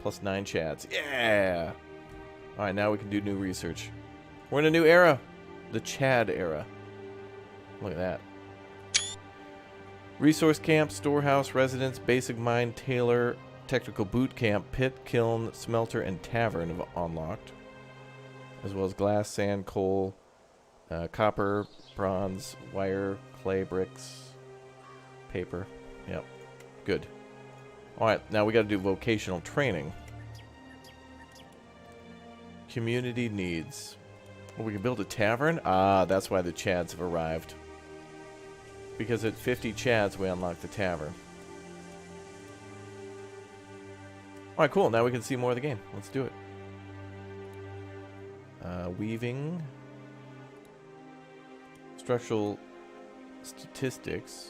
Plus 9 Chads. Yeah! Alright, now we can do new research. We're in a new era. The Chad era. Look at that. Resource camp, storehouse, residence, basic mine, tailor, technical boot camp, pit, kiln, smelter, and tavern have unlocked. As well as glass, sand, coal, copper, bronze, wire, clay, bricks, paper. Yep. Good. Alright, now we gotta do vocational training. Community needs. Oh, we can build a tavern? Ah, that's why the Chads have arrived. Because at 50 Chads, we unlock the tavern. Alright, cool. Now we can see more of the game. Let's do it. Weaving. Structural statistics.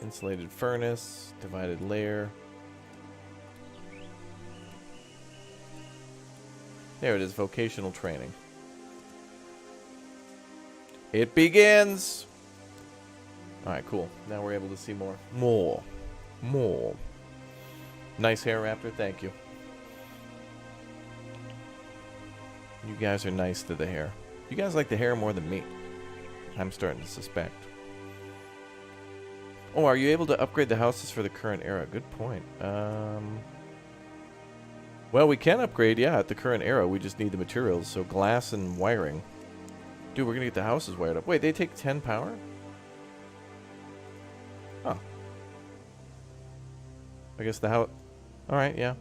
Insulated furnace. Divided layer. There it is, vocational training. It begins! Alright, cool. Now we're able to see more. More. Nice hair, Raptor. Thank you. You guys are nice to the hair. You guys like the hair more than me. I'm starting to suspect. Oh, are you able to upgrade the houses for the current era? Good point. Well, we can upgrade, yeah, at the current era. We just need the materials, so glass and wiring. Dude, we're gonna get the houses wired up. Wait, they take 10 power? Huh. I guess the house... Alright, yeah.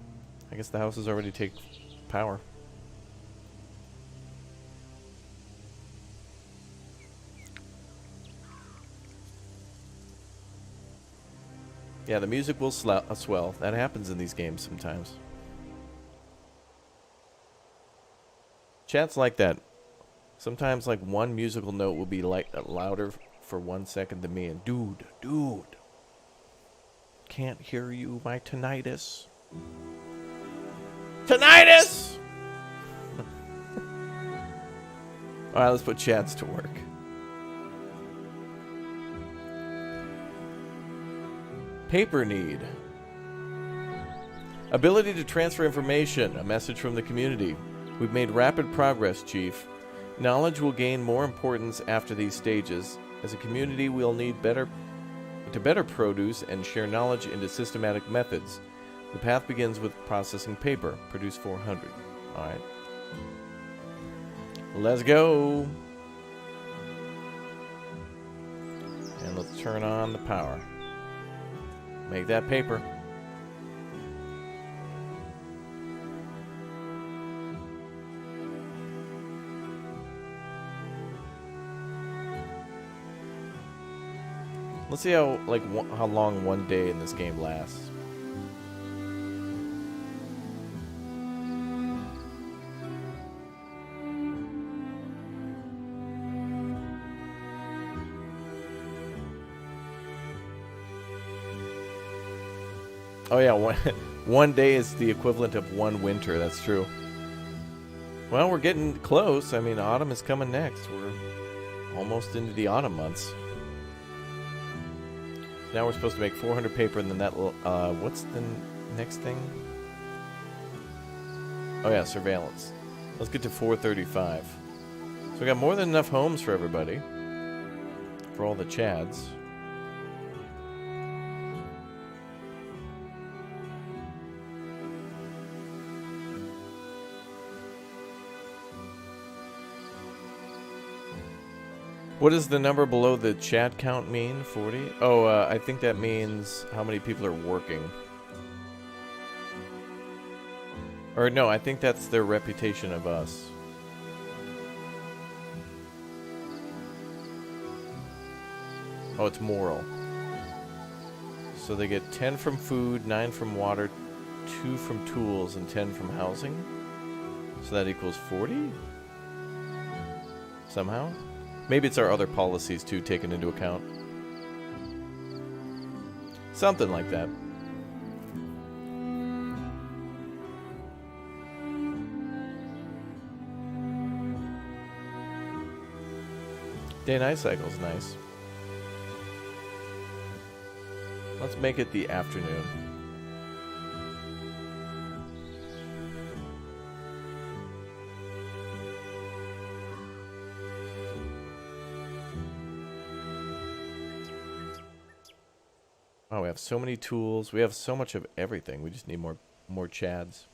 I guess the houses already take power. Yeah, the music will swell. That happens in these games sometimes. Chat's like that. Sometimes, like, one musical note will be like louder for 1 second than me. And dude, can't hear you, my tinnitus. Tinnitus! Alright, let's put chats to work. Paper need. Ability to transfer information. A message from the community. We've made rapid progress, Chief. Knowledge will gain more importance after these stages. As a community, we'll need to better produce and share knowledge into systematic methods. The path begins with processing paper. Produce 400. Alright. Let's go. And let's turn on the power. Make that paper. Let's see how how long one day in this game lasts. Oh yeah, one day is the equivalent of one winter. That's true. Well, we're getting close. I mean, autumn is coming next. We're almost into the autumn months. Now we're supposed to make 400 paper, and then that will, what's the next thing? Oh yeah, surveillance. Let's get to 435. So we got more than enough homes for everybody. For all the Chads. What does the number below the chat count mean? 40? Oh, I think that means how many people are working. Or no, I think that's their reputation of us. Oh, it's moral. So they get 10 from food, 9 from water, 2 from tools, and 10 from housing? So that equals 40? Somehow? Maybe it's our other policies, too, taken into account. Something like that. Day-night cycle's nice. Let's make it the afternoon. Oh, we have so many tools. We have so much of everything. We just need more Chads.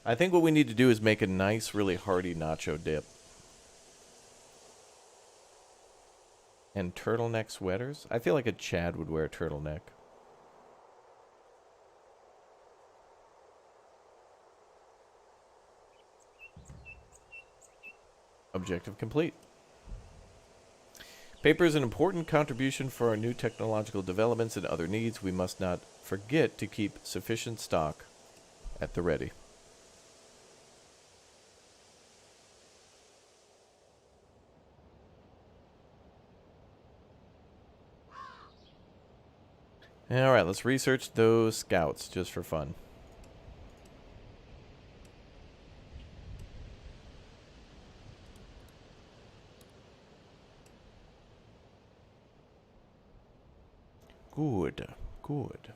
I think what we need to do is make a nice, really hearty nacho dip. And turtleneck sweaters? I feel like a Chad would wear a turtleneck. Objective complete. Paper is an important contribution for our new technological developments and other needs. We must not forget to keep sufficient stock at the ready. Alright, let's research those scouts just for fun. Good, good.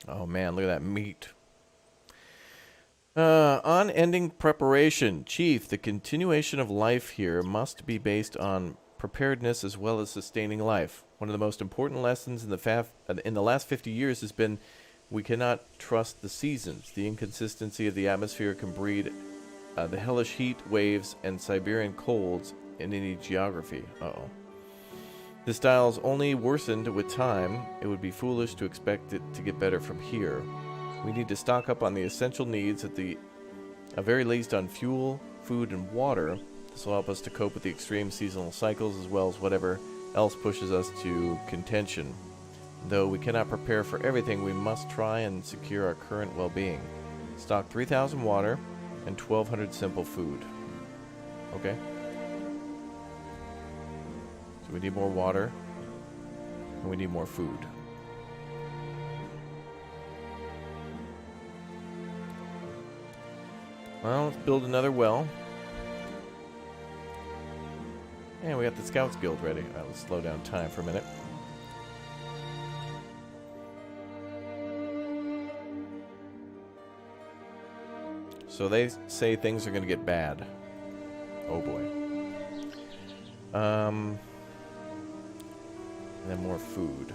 Oh man, look at that meat. Unending preparation. Chief, the continuation of life here must be based on preparedness as well as sustaining life. One of the most important lessons in the last 50 years has been we cannot trust the seasons. The inconsistency of the atmosphere can breed the hellish heat waves and Siberian colds in any geography. Uh-oh. This style's only worsened with time. It would be foolish to expect it to get better from here. We need to stock up on the essential needs at the very least on fuel, food, and water. This will help us to cope with the extreme seasonal cycles as well as whatever else pushes us to contention. Though we cannot prepare for everything, we must try and secure our current well-being. Stock 3,000 water and 1,200 simple food. Okay. So we need more water and we need more food. Well, let's build another well. And we got the Scouts Guild ready. All right, let's slow down time for a minute. So they say things are going to get bad. Oh boy. And then more food.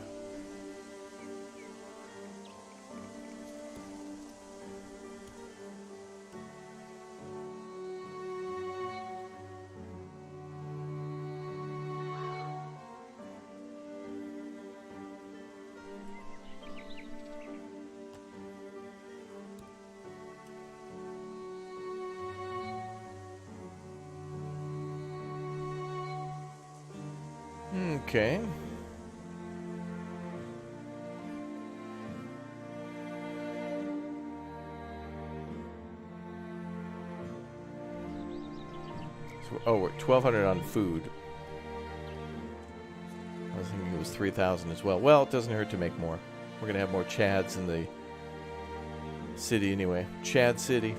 Okay. So, oh, we're 1,200 on food. I was thinking it was 3,000 as well. Well, it doesn't hurt to make more. We're going to have more Chads in the city anyway. Chad City.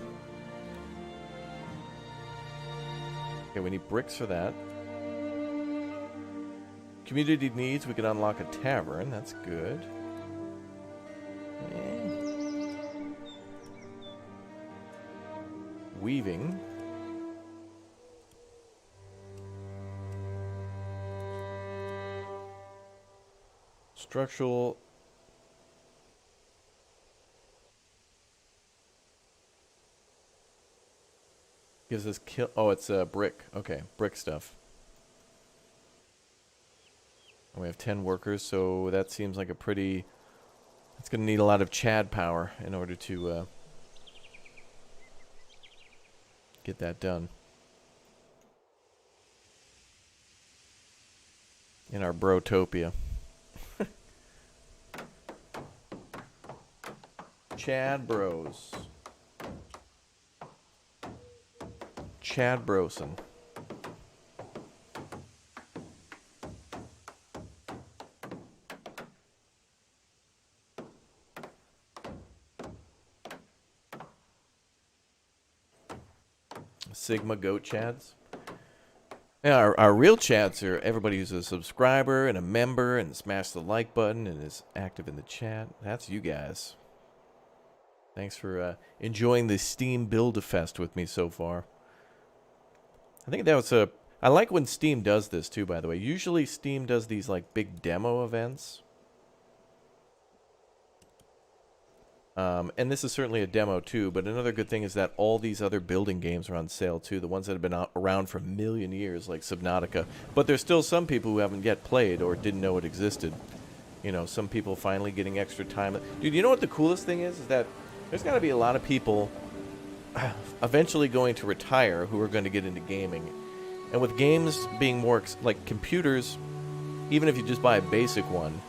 Okay, we need bricks for that. Community needs, we can unlock a tavern. That's good. Weaving. Structural. Gives us kill. Oh, it's brick. Okay, brick stuff. And we have 10 workers, so that seems like a pretty... It's going to need a lot of Chad power in order to get that done. In our brotopia. Chad bros. Chad brosin. Sigma Goat Chads. Yeah, our real Chads are everybody who's a subscriber and a member and smash the like button and is active in the chat. That's you guys. Thanks for enjoying the Steam Build-A-Fest with me so far. I think that was I like when Steam does this too, by the way. Usually Steam does these like big demo events. And this is certainly a demo too, but another good thing is that all these other building games are on sale too, the ones that have been around for a million years, like Subnautica. But there's still some people who haven't yet played or didn't know it existed. You know, some people finally getting extra time. Dude, you know what the coolest thing is that there's got to be a lot of people eventually going to retire who are going to get into gaming. And with games being more, like computers, even if you just buy a basic one,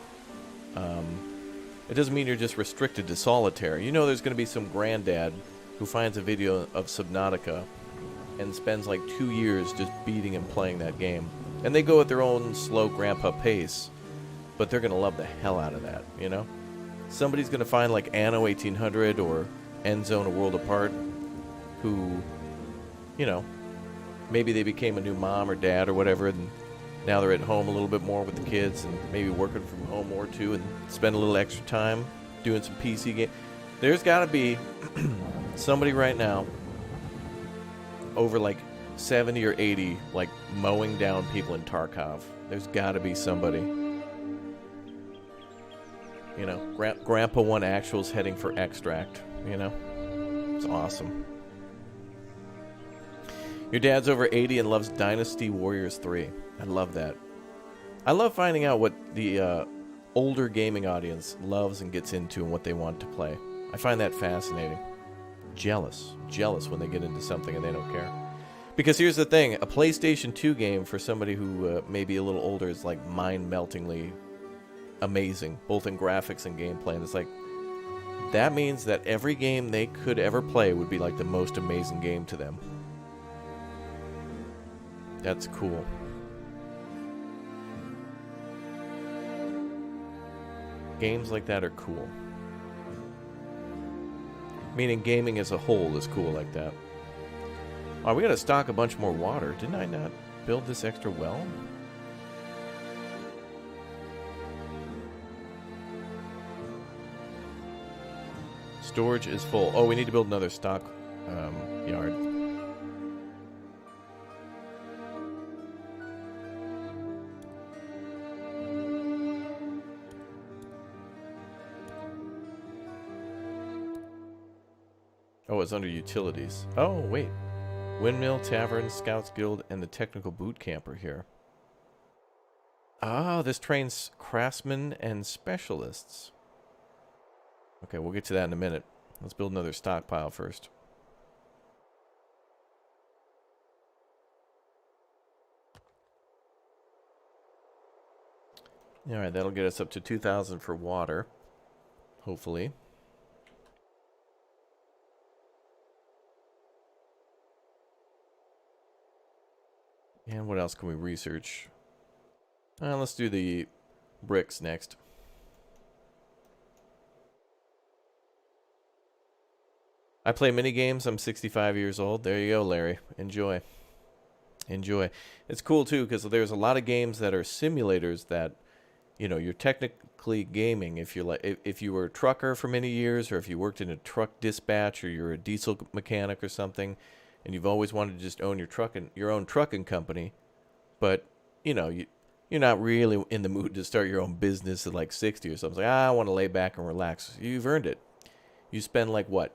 it doesn't mean you're just restricted to solitaire. You know there's going to be some granddad who finds a video of Subnautica and spends like 2 years just beating and playing that game. And they go at their own slow grandpa pace, but they're going to love the hell out of that, you know? Somebody's going to find like Anno 1800 or Endzone A World Apart who, you know, maybe they became a new mom or dad or whatever, and now they're at home a little bit more with the kids and maybe working from home more too and spend a little extra time doing some PC game. There's got to be Somebody right now, over like 70 or 80, like mowing down people in Tarkov. There's got to be somebody. You know, Grandpa 1 Actual's heading for Extract, you know? It's awesome. Your dad's over 80 and loves Dynasty Warriors 3. I love that. I love finding out what the older gaming audience loves and gets into and what they want to play. I find that fascinating. Jealous when they get into something and they don't care. Because here's the thing, a PlayStation 2 game for somebody who may be a little older is like mind-meltingly amazing, both in graphics and gameplay. And it's like, that means that every game they could ever play would be like the most amazing game to them. That's cool. Games like that are cool. Meaning gaming as a whole is cool like that. Oh, we gotta stock a bunch more water. Didn't I not build this extra well? Storage is full. Oh, we need to build another stock yard. Oh, it's under utilities. Oh, wait. Windmill, Tavern, Scouts Guild, and the Technical Boot Camp are here. Ah, this trains craftsmen and specialists. Okay, we'll get to that in a minute. Let's build another stockpile first. Alright, that'll get us up to 2,000 for water. Hopefully. And what else can we research? Let's do the bricks next. I play mini games. I'm 65 years old. There you go, Larry. Enjoy. Enjoy. It's cool, too, because there's a lot of games that are simulators that, you know, you're technically gaming. If you're like, if you were a trucker for many years, or if you worked in a truck dispatch, or you're a diesel mechanic or something, and you've always wanted to just own your own trucking company, but, you know, you're not really in the mood to start your own business at like 60 or something. It's like, I want to lay back and relax. You've earned it. You spend like, what,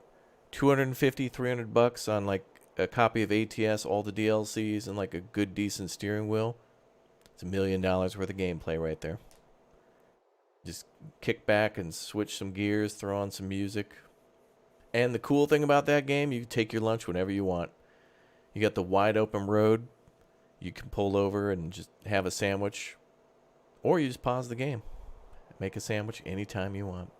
$250, $300 on like a copy of ATS, all the DLCs, and like a good, decent steering wheel. It's $1 million worth of gameplay right there. Just kick back and switch some gears, throw on some music. And the cool thing about that game, you can take your lunch whenever you want. You got the wide open road. You can pull over and just have a sandwich. Or you just pause the game. Make a sandwich anytime you want.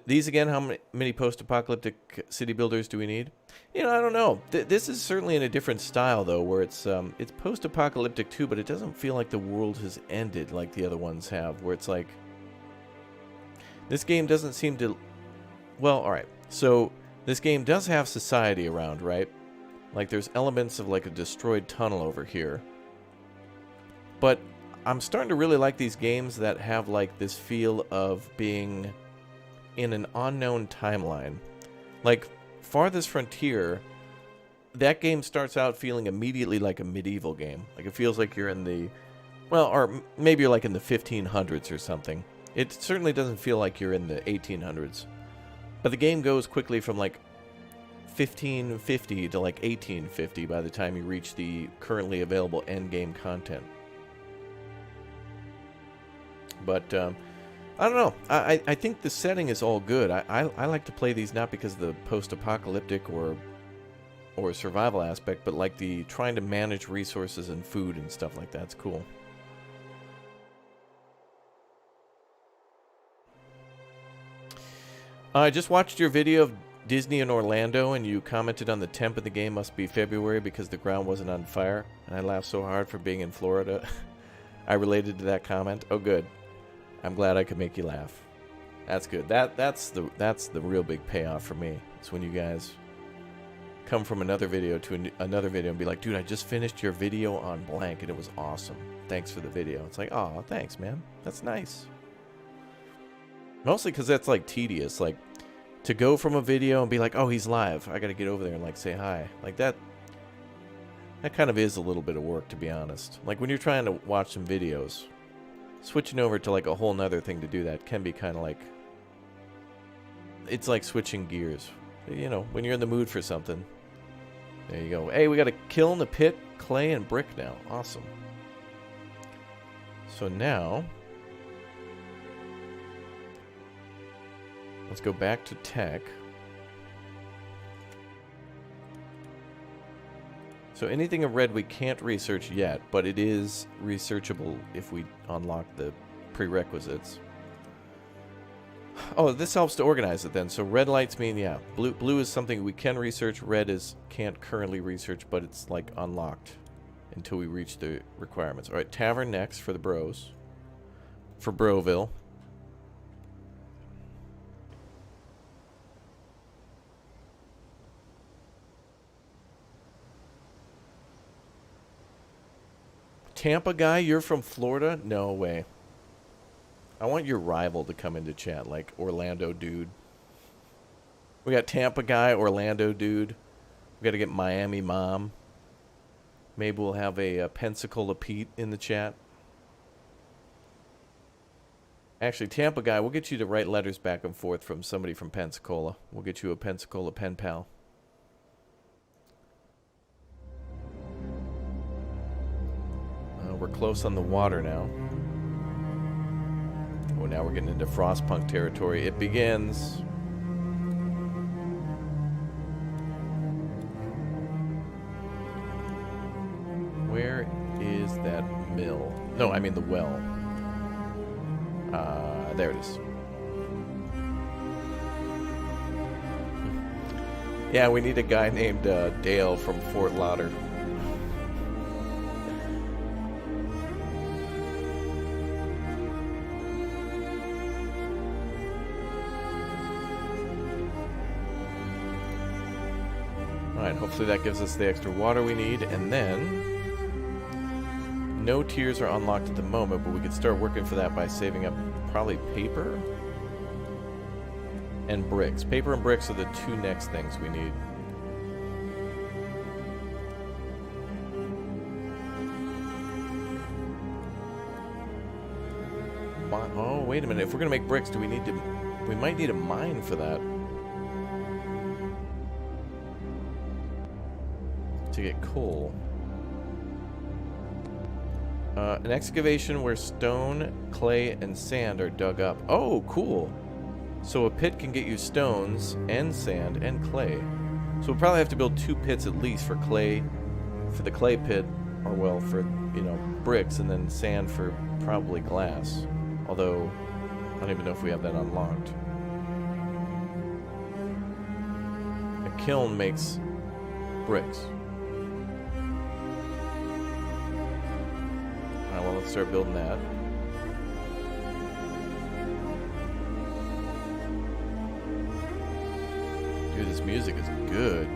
These again, how many post-apocalyptic city builders do we need? You know, I don't know. This is certainly in a different style, though, where it's post-apocalyptic too, but it doesn't feel like the world has ended like the other ones have, where it's like... This game doesn't seem to... Well, alright. So, this game does have society around, right? Like, there's elements of, like, a destroyed tunnel over here. But I'm starting to really like these games that have, like, this feel of being in an unknown timeline. Like, Farthest Frontier, that game starts out feeling immediately like a medieval game. Like, it feels like you're in the... Well, or maybe you're, like, in the 1500s or something. It certainly doesn't feel like you're in the 1800s. But the game goes quickly from, like, 1550 to, like, 1850 by the time you reach the currently available endgame content. But, I don't know. I think the setting is all good. I like to play these not because of the post-apocalyptic or survival aspect, but like the trying to manage resources and food and stuff like that. It's cool. I just watched your video of Disney in Orlando, and you commented on the temp of the game must be February because the ground wasn't on fire, and I laughed so hard for being in Florida. I related to that comment. Oh, good. I'm glad I could make you laugh. That's good. That's the real big payoff for me. It's when you guys come from another video to another video and be like, dude, I just finished your video on blank, and it was awesome. Thanks for the video. It's like, oh, thanks, man. That's nice. Mostly because that's, like, tedious. Like, to go from a video and be like, oh, he's live, I gotta get over there and like say hi. Like that kind of is a little bit of work, to be honest. Like when you're trying to watch some videos, switching over to like a whole nother thing to do that can be kind of like, it's like switching gears. You know, when you're in the mood for something. There you go. Hey, we got a kiln, a pit, clay, and brick now. Awesome. So now, let's go back to tech. So anything in red we can't research yet, but it is researchable if we unlock the prerequisites. Oh, this helps to organize it then. So red lights mean, yeah, blue is something we can research. Red is can't currently research, but it's like unlocked until we reach the requirements. All right, tavern next for the bros. For Broville. Tampa guy, you're from Florida? No way. I want your rival to come into chat, like Orlando dude. We got Tampa guy, Orlando dude. We got to get Miami mom. Maybe we'll have a Pensacola Pete in the chat. Actually, Tampa guy, we'll get you to write letters back and forth from somebody from Pensacola. We'll get you a Pensacola pen pal. We're close on the water now. Oh, now we're getting into Frostpunk territory. It begins. Where is that mill? No, I mean the well. There it is. Yeah, we need a guy named Dale from Fort Lauder. Alright, hopefully that gives us the extra water we need, and then no tiers are unlocked at the moment, but we could start working for that by saving up probably paper and bricks. Paper and bricks are the two next things we need. Oh, wait a minute. If we're gonna make bricks, do we need to... We might need a mine for that. To get coal. An excavation where stone, clay, and sand are dug up. Oh, cool. So a pit can get you stones and sand and clay. So we'll probably have to build 2 pits at least for clay, for the clay pit, or well, for, you know, bricks, and then sand for probably glass. Although, I don't even know if we have that unlocked. A kiln makes bricks. Alright, well, let's start building that. Dude, this music is good.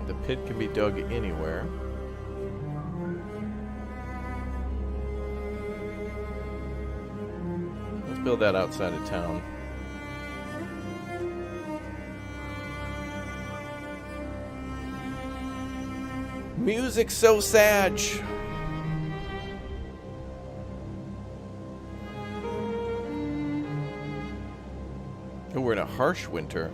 The pit can be dug anywhere. Build that outside of town. Music so sad. Oh, we're in a harsh winter.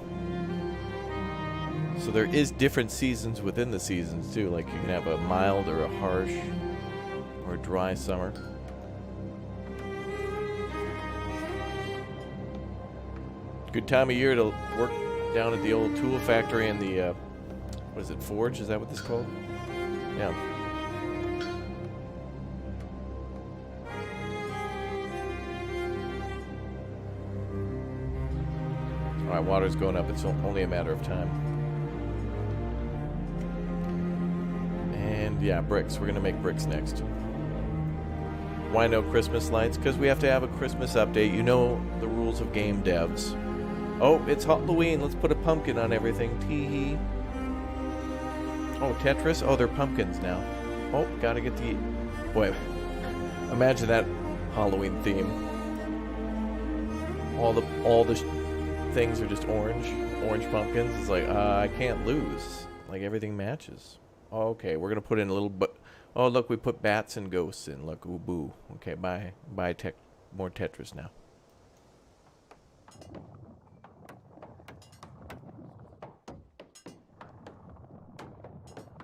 So there is different seasons within the seasons too. Like you can have a mild or a harsh or a dry summer. Good time of year to work down at the old tool factory and the, what is it, forge? Is that what this is called? Yeah. Alright, water's going up. It's only a matter of time. And Yeah, bricks. We're going to make bricks next. Why no Christmas lights? Because we have to have a Christmas update. You know the rules of game devs. Oh, it's Halloween. Let's put a pumpkin on everything. Tee-hee. Oh, Tetris? Oh, they're pumpkins now. Oh, gotta get the... Boy, imagine that Halloween theme. All the things are just orange pumpkins. It's like, I can't lose. Like, everything matches. Oh, okay, we're gonna put in a little... Oh, look, we put bats and ghosts in. Look, ooh, boo. Okay, bye more Tetris now.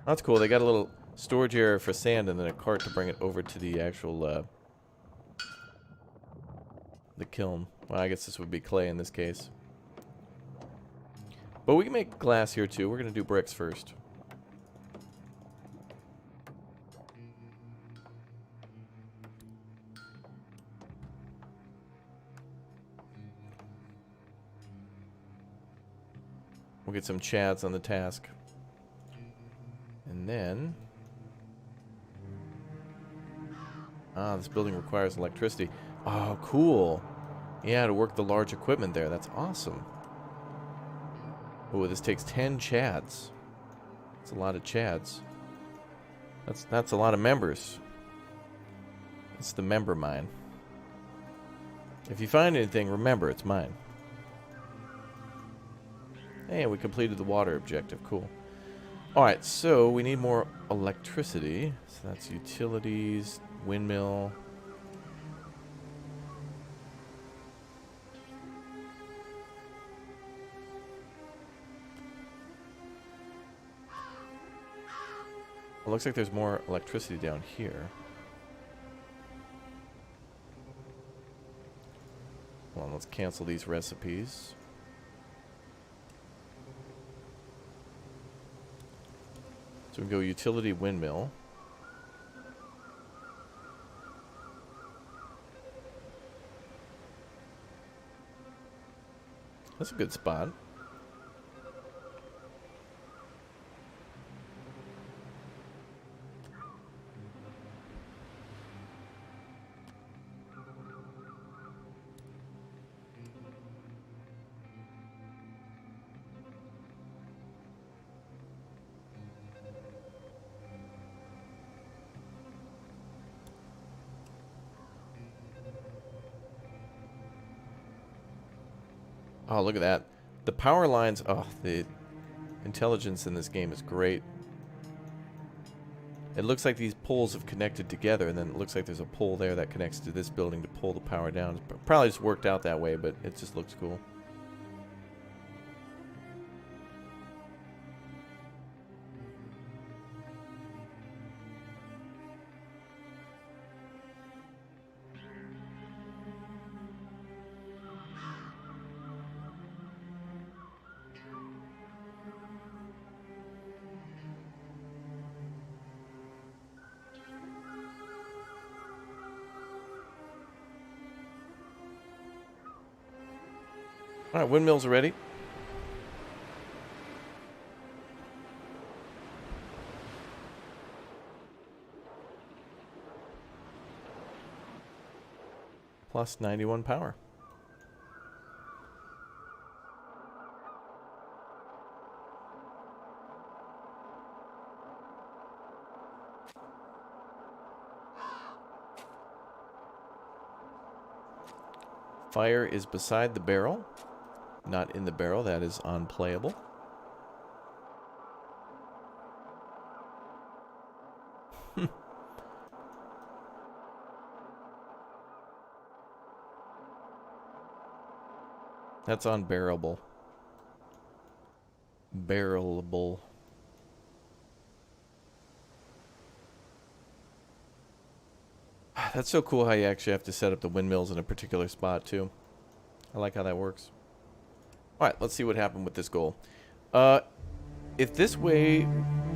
That's cool. They got a little storage area for sand and then a cart to bring it over to the actual, the kiln. Well, I guess this would be clay in this case. But we can make glass here, too. We're going to do bricks first. We'll get some chads on the task. And then... this building requires electricity. Oh, cool. Yeah, to work the large equipment there. That's awesome. Oh, this takes 10 chads. That's a lot of chads. That's a lot of members. It's the member mine. If you find anything, remember, it's mine. Hey, we completed the water objective. Cool. Alright, so we need more electricity. So that's utilities, windmill. Well, looks like there's more electricity down here. Hold on, let's cancel these recipes. So we can go utility windmill. That's a good spot. Oh, look at that. The power lines, oh, the intelligence in this game is great. It looks like these poles have connected together, and then it looks like there's a pole there that connects to this building to pull the power down. It's probably just worked out that way, but it just looks cool. Alright, windmills are ready. Plus 91 power. Fire is beside the barrel. Not in the barrel, that is unplayable. That's unbearable. Barrelable. That's so cool how you actually have to set up the windmills in a particular spot too. I like how that works. Alright, let's see what happened with this goal. If this way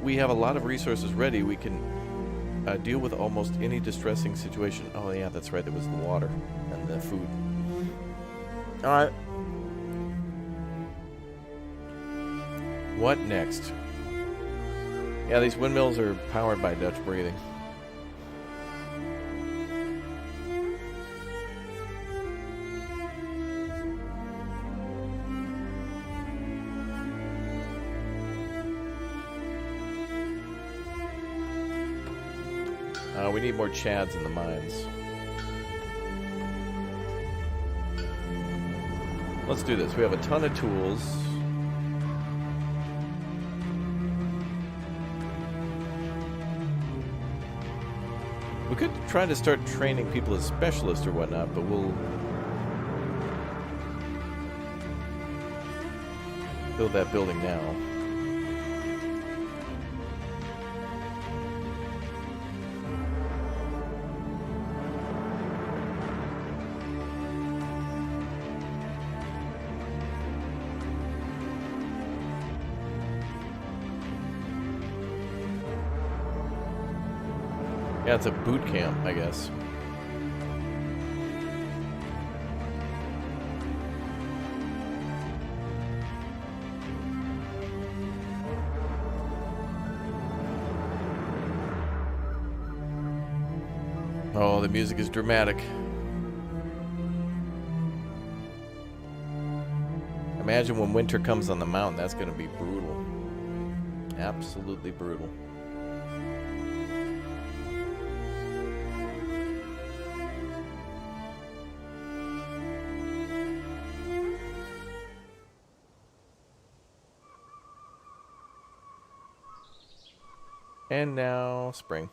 we have a lot of resources ready, we can deal with almost any distressing situation. Oh yeah, that's right, there was the water and the food. Alright. What next? Yeah, these windmills are powered by Dutch breathing. We need more Chads in the mines. Let's do this. We have a ton of tools. We could try to start training people as specialists or whatnot, but we'll build that building now. Yeah, it's a boot camp, I guess. Oh, the music is dramatic. Imagine when winter comes on the mountain, that's going to be brutal. Absolutely brutal. And now, spring.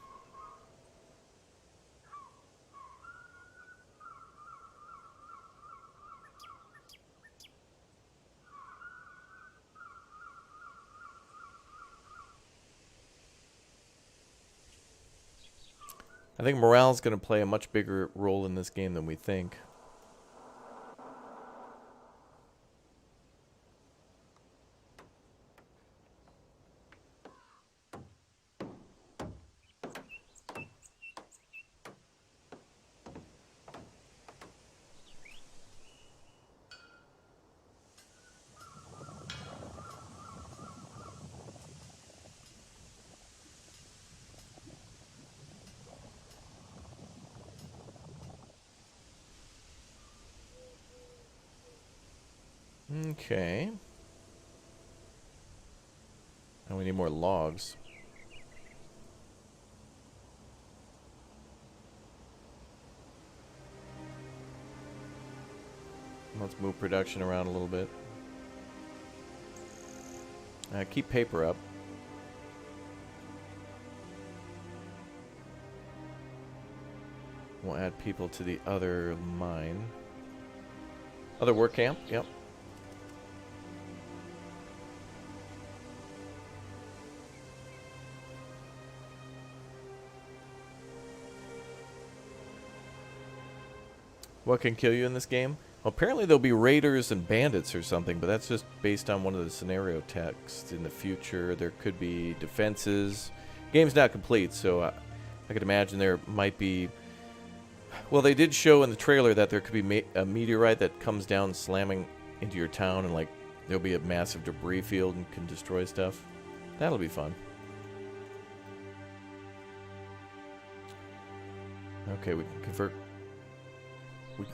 I think morale is going to play a much bigger role in this game than we think. Okay. And we need more logs. Let's move production around a little bit. Keep paper up. We'll add people to the other mine. Other work camp? Yep. What can kill you in this game? Well, apparently there'll be raiders and bandits or something, but that's just based on one of the scenario texts. In the future, there could be defenses. Game's not complete, so I could imagine there might be... Well, they did show in the trailer that there could be a meteorite that comes down slamming into your town, and like there'll be a massive debris field and can destroy stuff. That'll be fun. Okay, we can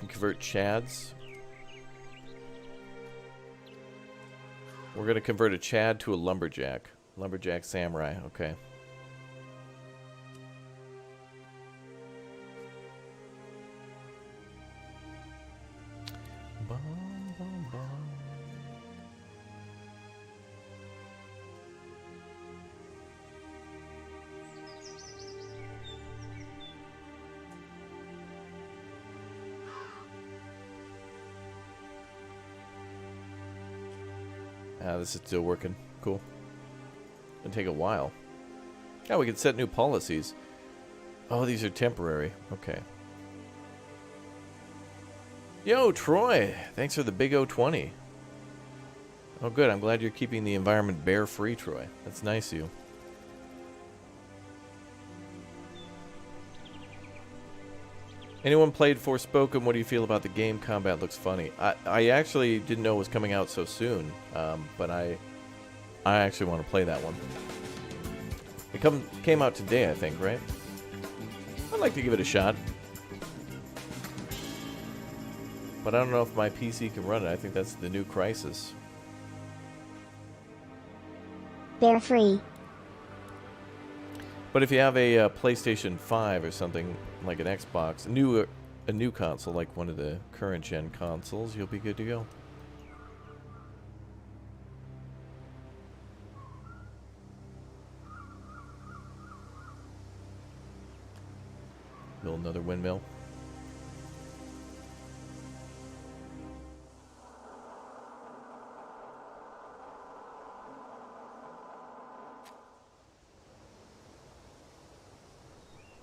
convert Chads. We're going to convert a Chad to a lumberjack. Lumberjack samurai, okay. Bum, bum, bum. This is still working. Cool. It'll take a while. Yeah, we can set new policies. Oh, these are temporary. Okay. Yo, Troy! Thanks for the big 020. Oh, good. I'm glad you're keeping the environment bear-free, Troy. That's nice of you. Anyone played Forspoken? What do you feel about the game? Combat looks funny. I actually didn't know it was coming out so soon, but I actually want to play that one. Came out today, I think, right? I'd like to give it a shot. But I don't know if my PC can run it. I think that's the new crisis. They're free. But if you have a PlayStation 5 or something, like an Xbox, a new console, like one of the current gen consoles, you'll be good to go. Build another windmill.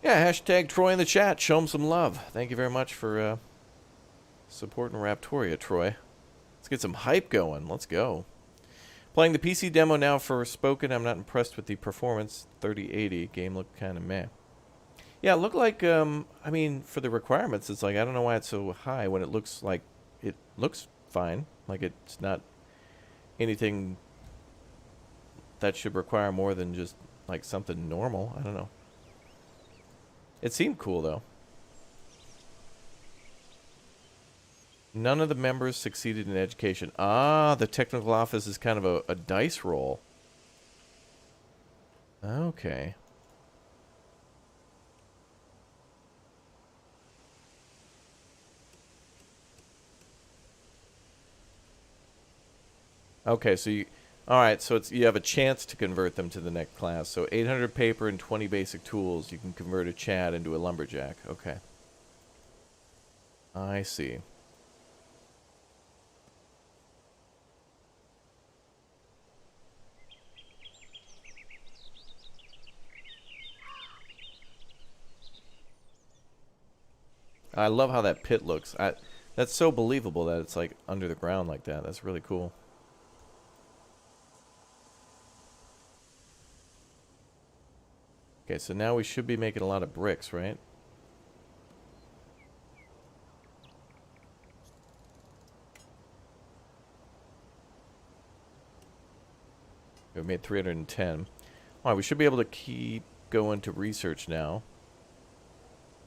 Yeah, hashtag Troy in the chat. Show him some love. Thank you very much for supporting Raptoria, Troy. Let's get some hype going. Let's go. Playing the PC demo now for Spoken. I'm not impressed with the performance. 3080. Game looked kind of meh. Yeah, it looked like, I mean, for the requirements, it's like, I don't know why it's so high when it looks like, it looks fine. Like it's not anything that should require more than just, like, something normal. I don't know. It seemed cool, though. None of the members succeeded in education. Ah, the technical office is kind of a dice roll. Okay. Okay, so you... Alright, so you have a chance to convert them to the next class. So 800 paper and 20 basic tools. You can convert a Chad into a lumberjack. Okay. I see. I love how that pit looks. That's so believable that it's like under the ground like that. That's really cool. Okay, so now we should be making a lot of bricks, right? We've made 310. Alright, we should be able to keep going to research now.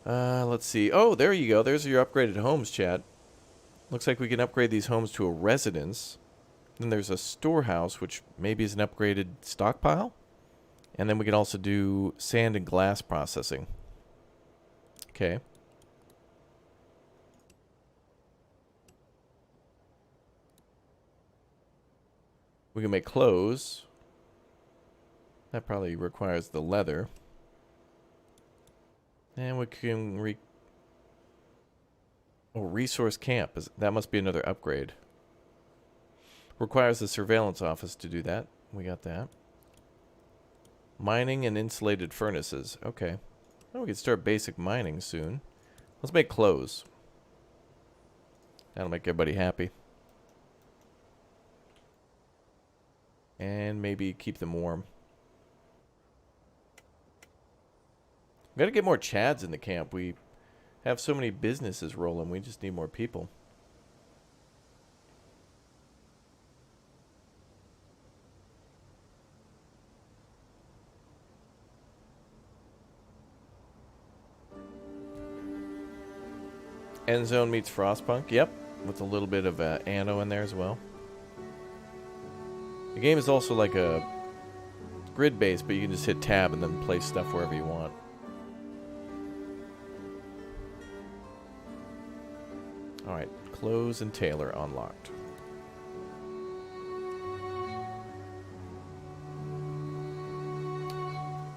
Let's see. Oh, there you go. There's your upgraded homes, chat. Looks like we can upgrade these homes to a residence. Then there's a storehouse, which maybe is an upgraded stockpile. And then we can also do sand and glass processing. Okay. We can make clothes. That probably requires the leather. And we can resource camp. That must be another upgrade. Requires the surveillance office to do that. We got that. Mining and insulated furnaces. Okay. Well, we can start basic mining soon. Let's make clothes. That'll make everybody happy. And maybe keep them warm. We gotta get more Chads in the camp. We have so many businesses rolling. We just need more people. End Zone meets Frostpunk. Yep. With a little bit of Anno in there as well. The game is also like a grid-based, but you can just hit tab and then place stuff wherever you want. Alright, clothes and tailor unlocked.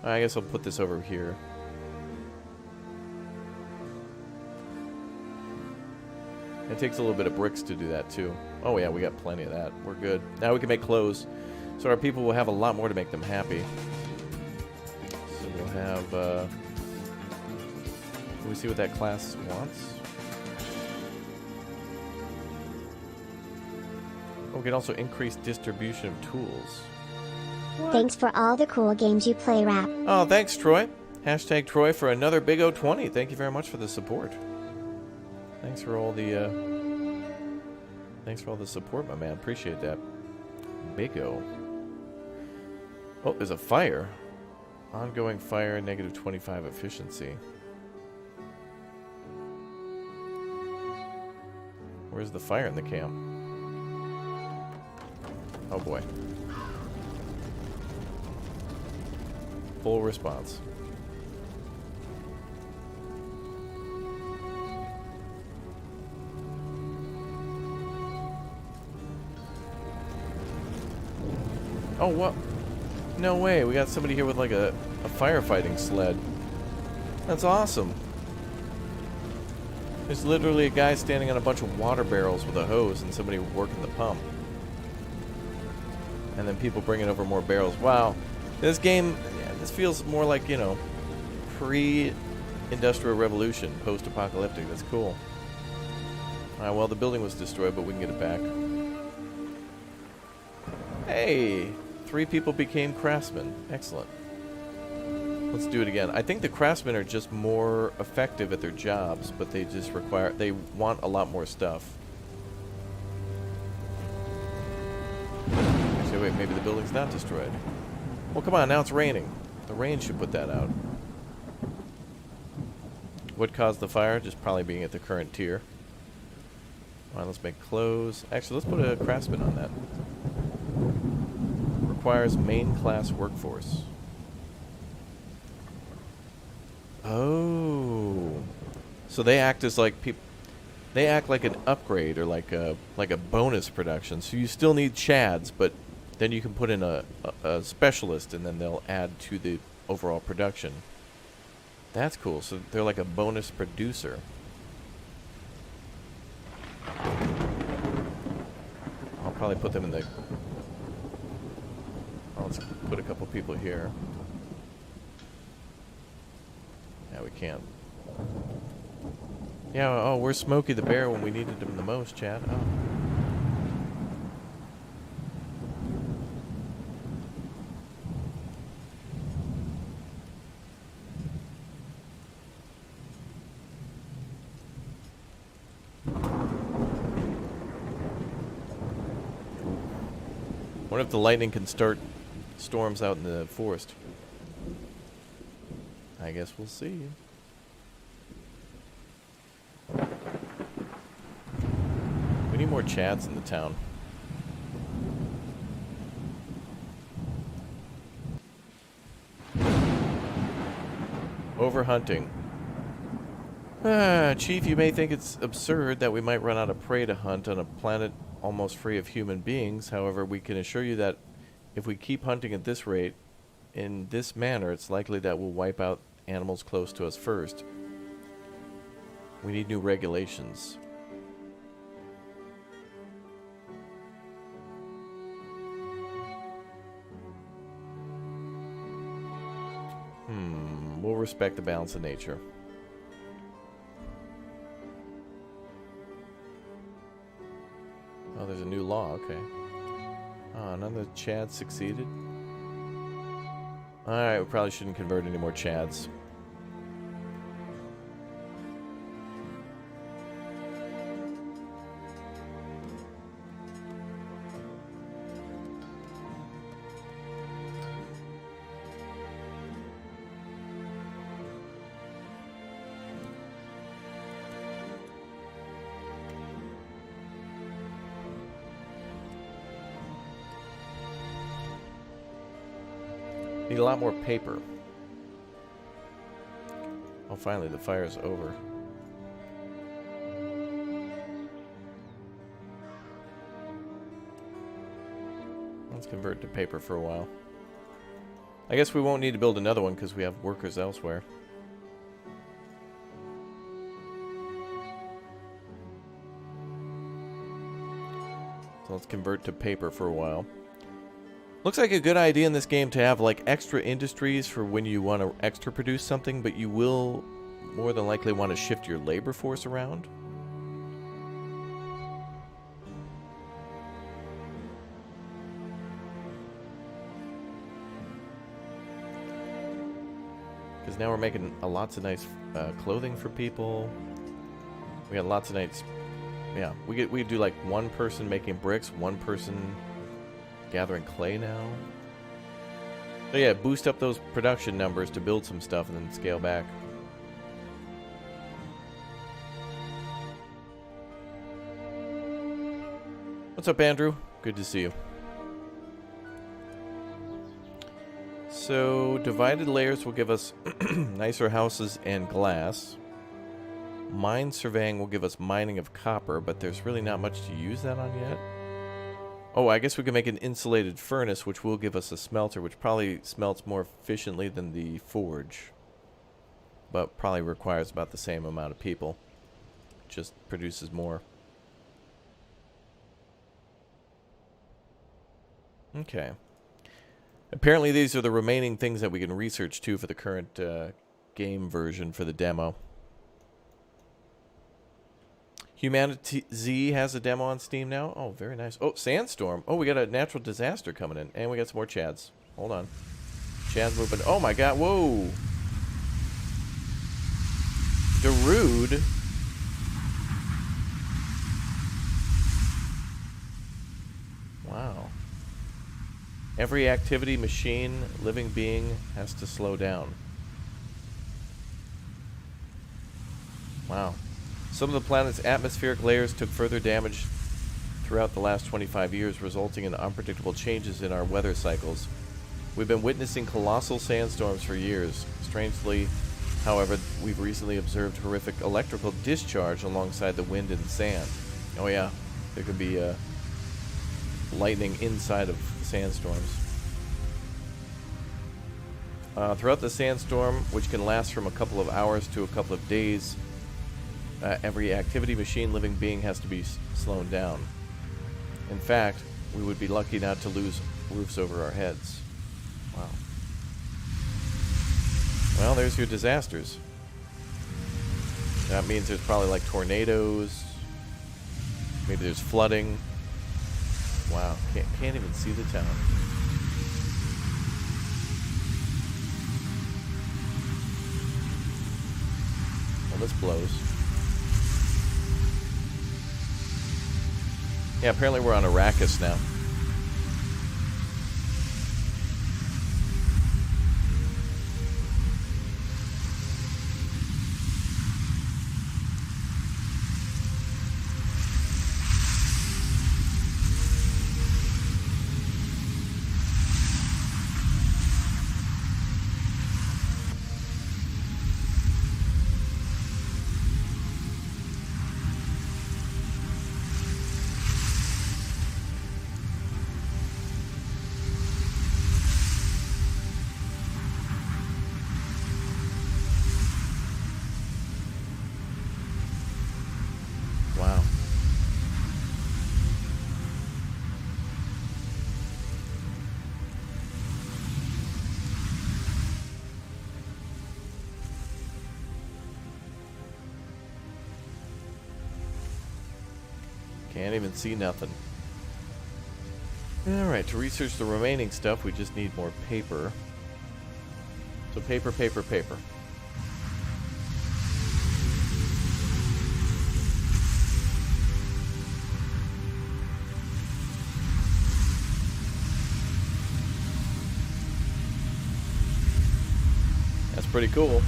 I guess I'll put this over here. It takes a little bit of bricks to do that too. Oh yeah, we got plenty of that. We're good. Now we can make clothes. So our people will have a lot more to make them happy. So we'll have, can we see what that class wants? We can also increase distribution of tools. Thanks for all the cool games you play, Rap. Oh, thanks, Troy. Hashtag Troy for another Big O20. Thank you very much for the support. Thanks for all the support, my man. Appreciate that. Big O. Oh, there's a fire. Ongoing fire, negative 25 efficiency. Where's the fire in the camp? Oh boy. Full response. Oh, what? No way. We got somebody here with like a firefighting sled. That's awesome. There's literally a guy standing on a bunch of water barrels with a hose and somebody working the pump. And then people bringing over more barrels. Wow. This game, yeah, this feels more like, you know, pre-industrial revolution, post-apocalyptic. That's cool. Alright, well, the building was destroyed, but we can get it back. Hey! 3 people became craftsmen. Excellent. Let's do it again. I think the craftsmen are just more effective at their jobs, but they just require... They want a lot more stuff. Actually, wait, maybe the building's not destroyed. Well, come on, now it's raining. The rain should put that out. What caused the fire? Just probably being at the current tier. Alright, let's make clothes. Actually, let's put a craftsman on that. Requires main class workforce. Oh. So they act as like people... They act like an upgrade or like a bonus production. So you still need chads, but then you can put in a specialist and then they'll add to the overall production. That's cool. So they're like a bonus producer. I'll probably put them in the... Oh, let's put a couple people here. Yeah, we can't. Yeah, oh, where's Smokey the Bear when we needed him the most, Chad? Oh. Wonder if the lightning can start storms out in the forest. I guess we'll see. We need more chads in the town. Overhunting. Chief, you may think it's absurd that we might run out of prey to hunt on a planet almost free of human beings. However, we can assure you that if we keep hunting at this rate, in this manner, it's likely that we'll wipe out animals close to us first. We need new regulations. We'll respect the balance of nature. Oh, there's a new law, okay. Oh, none of the chads succeeded? Alright, we probably shouldn't convert any more chads. Need a lot more paper. Oh, finally, the fire's over. Let's convert to paper for a while. I guess we won't need to build another one because we have workers elsewhere. So let's convert to paper for a while. Looks like a good idea in this game to have like extra industries for when you want to extra produce something, but you will more than likely want to shift your labor force around. Because now we're making lots of nice clothing for people. We got lots of nice... Yeah, we do like one person making bricks, one person gathering clay now. So yeah, boost up those production numbers to build some stuff and then scale back. What's up, Andrew? Good to see you. So, divided layers will give us nicer houses and glass. Mine surveying will give us mining of copper, but there's really not much to use that on yet. Oh, I guess we can make an insulated furnace, which will give us a smelter, which probably smelts more efficiently than the forge. But probably requires about the same amount of people. Just produces more. Okay. Apparently these are the remaining things that we can research too for the current game version for the demo. Humanity Z has a demo on Steam now. Oh, very nice. Oh, Sandstorm. Oh, we got a natural disaster coming in. And we got some more Chads. Hold on. Chad's moving. Oh my god. Whoa. Darude. Wow. Every activity, machine, living being has to slow down. Wow. Some of the planet's atmospheric layers took further damage throughout the last 25 years, resulting in unpredictable changes in our weather cycles. We've been witnessing colossal sandstorms for years. Strangely, however, we've recently observed horrific electrical discharge alongside the wind and sand. Oh yeah, there could be lightning inside of sandstorms. Throughout the sandstorm, which can last from a couple of hours to a couple of days, every activity, machine, living being has to be slowed down. In fact, we would be lucky not to lose roofs over our heads. Wow. Well, there's your disasters. That means there's probably like tornadoes. Maybe there's flooding. Wow, can't even see the town. Well, this blows. Yeah, apparently we're on Arrakis now. Wow. Can't even see nothing. Alright, to research the remaining stuff, we just need more paper. So paper, paper, paper. That's pretty cool.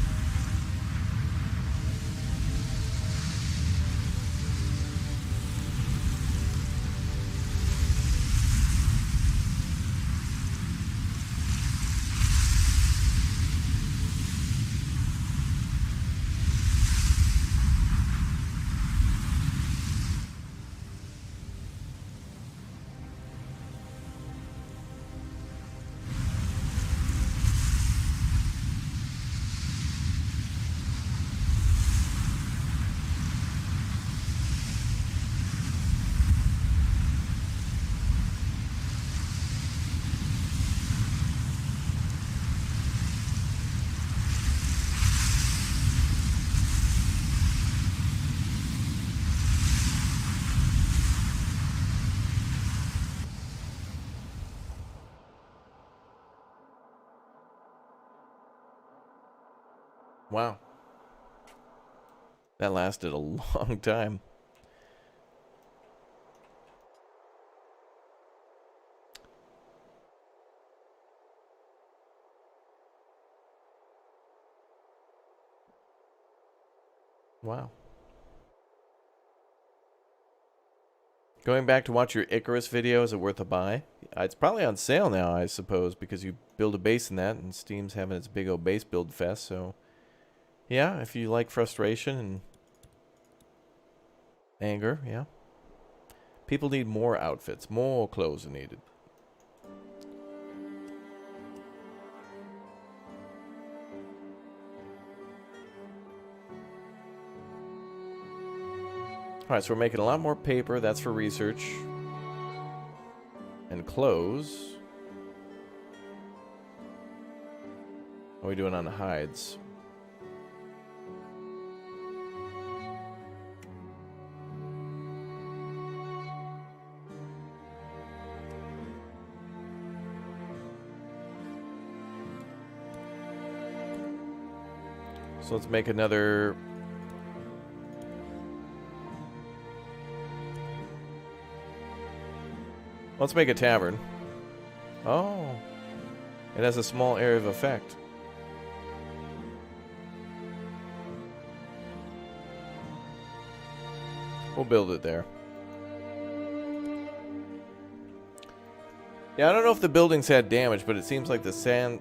Wow. That lasted a long time. Wow. Going back to watch your Icarus video, is it worth a buy? It's probably on sale now, I suppose, because you build a base in that, and Steam's having its big old base build fest, so... Yeah, if you like frustration and... anger, yeah. People need more outfits. More clothes are needed. Alright, so we're making a lot more paper. That's for research. And clothes. What are we doing on the hides? So let's make another... Let's make a tavern. Oh. It has a small area of effect. We'll build it there. Yeah, I don't know if the buildings had damage, but it seems like the sand...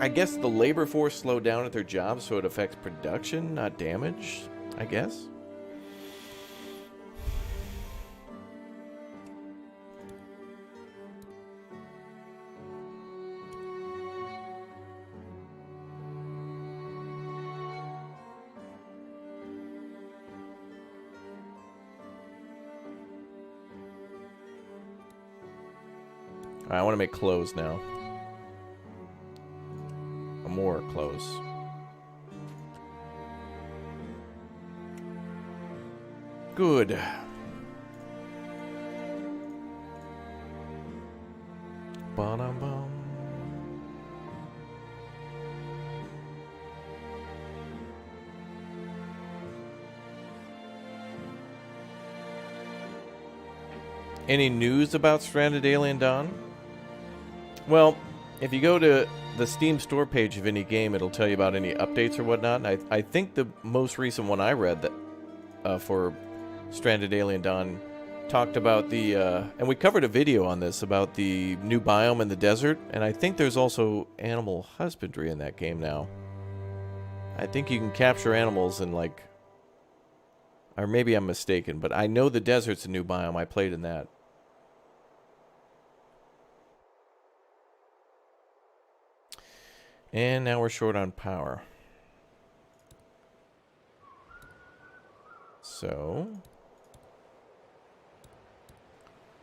I guess the labor force slowed down at their jobs, so it affects production, not damage, I guess. I want to make clothes now. More clothes. Good. Ba-dum-bum. Any news about Stranded Alien Dawn? Well, if you go to the Steam store page of any game, it'll tell you about any updates or whatnot. And I think the most recent one I read that for Stranded Alien Dawn talked about the... and we covered a video on this about the new biome in the desert. And I think there's also animal husbandry in that game now. I think you can capture animals and like... Or maybe I'm mistaken, but I know the desert's a new biome. I played in that. And now we're short on power. So,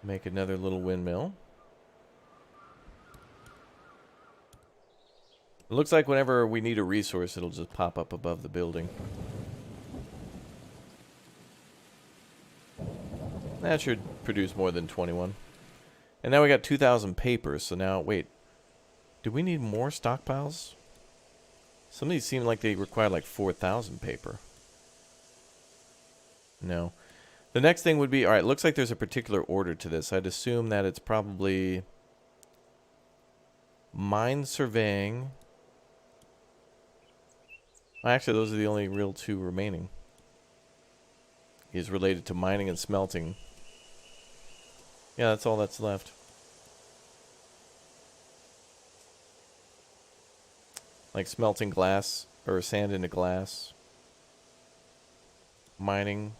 make another little windmill. It looks like whenever we need a resource, it'll just pop up above the building. That should produce more than 21. And now we got 2,000 papers, so now, wait. Do we need more stockpiles? Some of these seem like they require like 4,000 paper. No. The next thing would be... Alright, looks like there's a particular order to this. I'd assume that it's probably... mine surveying. Actually, those are the only real two remaining. Is related to mining and smelting. Yeah, that's all that's left. Like smelting glass, or sand into glass. Mining.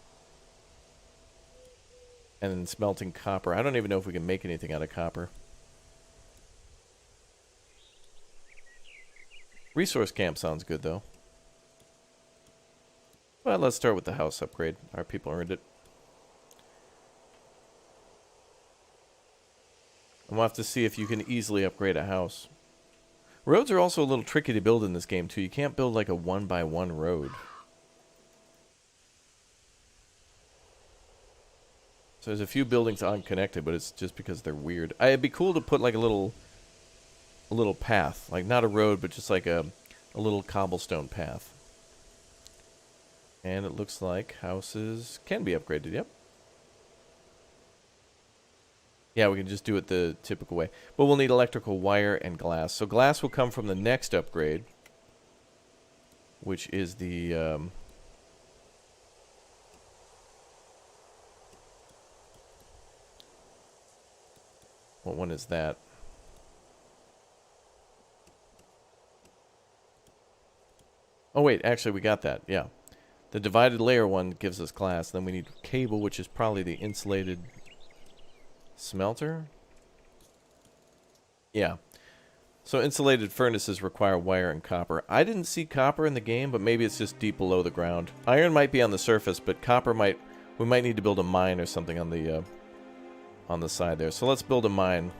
And then smelting copper. I don't even know if we can make anything out of copper. Resource camp sounds good, though. Well, let's start with the house upgrade. Our people earned it. And we'll have to see if you can easily upgrade a house. Roads are also a little tricky to build in this game, too. You can't build like a 1x1 road. So there's a few buildings unconnected, but it's just because they're weird. It'd be cool to put like a little path. Like not a road, but just like a little cobblestone path. And it looks like houses can be upgraded, yep. Yeah, we can just do it the typical way. But we'll need electrical wire and glass. So glass will come from the next upgrade, which is the What one is that? Oh, wait. Actually, we got that. Yeah. The divided layer one gives us glass. Then we need cable, which is probably the insulated smelter. Yeah. So insulated furnaces require wire and copper. I didn't see copper in the game, but maybe it's just deep below the ground. Iron might be on the surface, but copper might... We might need to build a mine or something on the side there. So let's build a mine.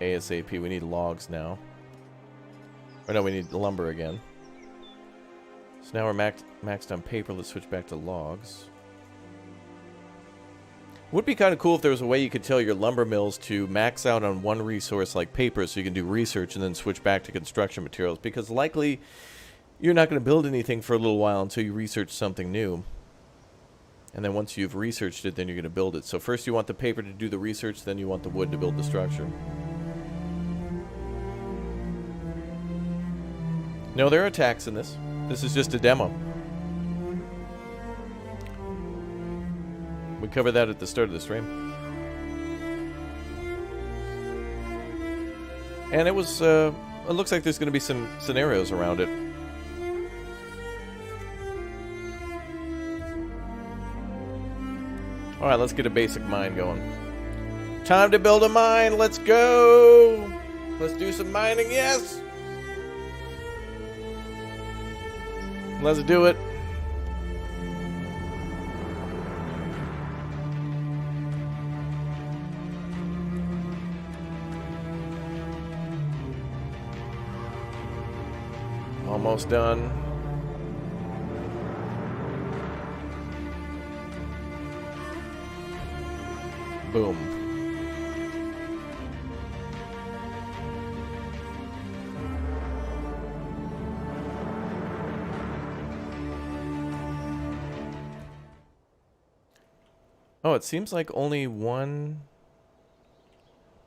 ASAP. We need logs now. Or no, we need lumber again. So now we're maxed on paper. Let's switch back to logs. Would be kind of cool if there was a way you could tell your lumber mills to max out on one resource like paper so you can do research and then switch back to construction materials, because likely you're not going to build anything for a little while until you research something new. And then once you've researched it, then you're going to build it. So first you want the paper to do the research, then you want the wood to build the structure. No, there are attacks in this. This is just a demo. We covered that at the start of the stream. And it was, it looks like there's going to be some scenarios around it. Alright, let's get a basic mine going. Time to build a mine! Let's go! Let's do some mining, yes! Let's do it. Almost done. Boom. Oh, it seems like only one...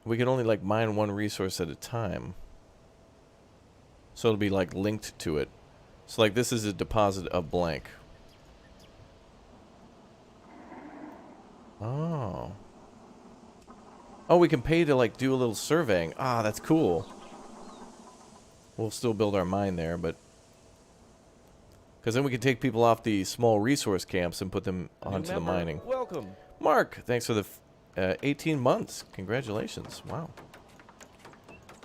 We can only, like, mine one resource at a time. So it'll be, like, linked to it. So, like, this is a deposit of blank. Oh. Oh, we can pay to, like, do a little surveying. Ah, that's cool. We'll still build our mine there, but... Because then we can take people off the small resource camps and put them onto the mining. Welcome. Mark, thanks for the 18 months. Congratulations. Wow.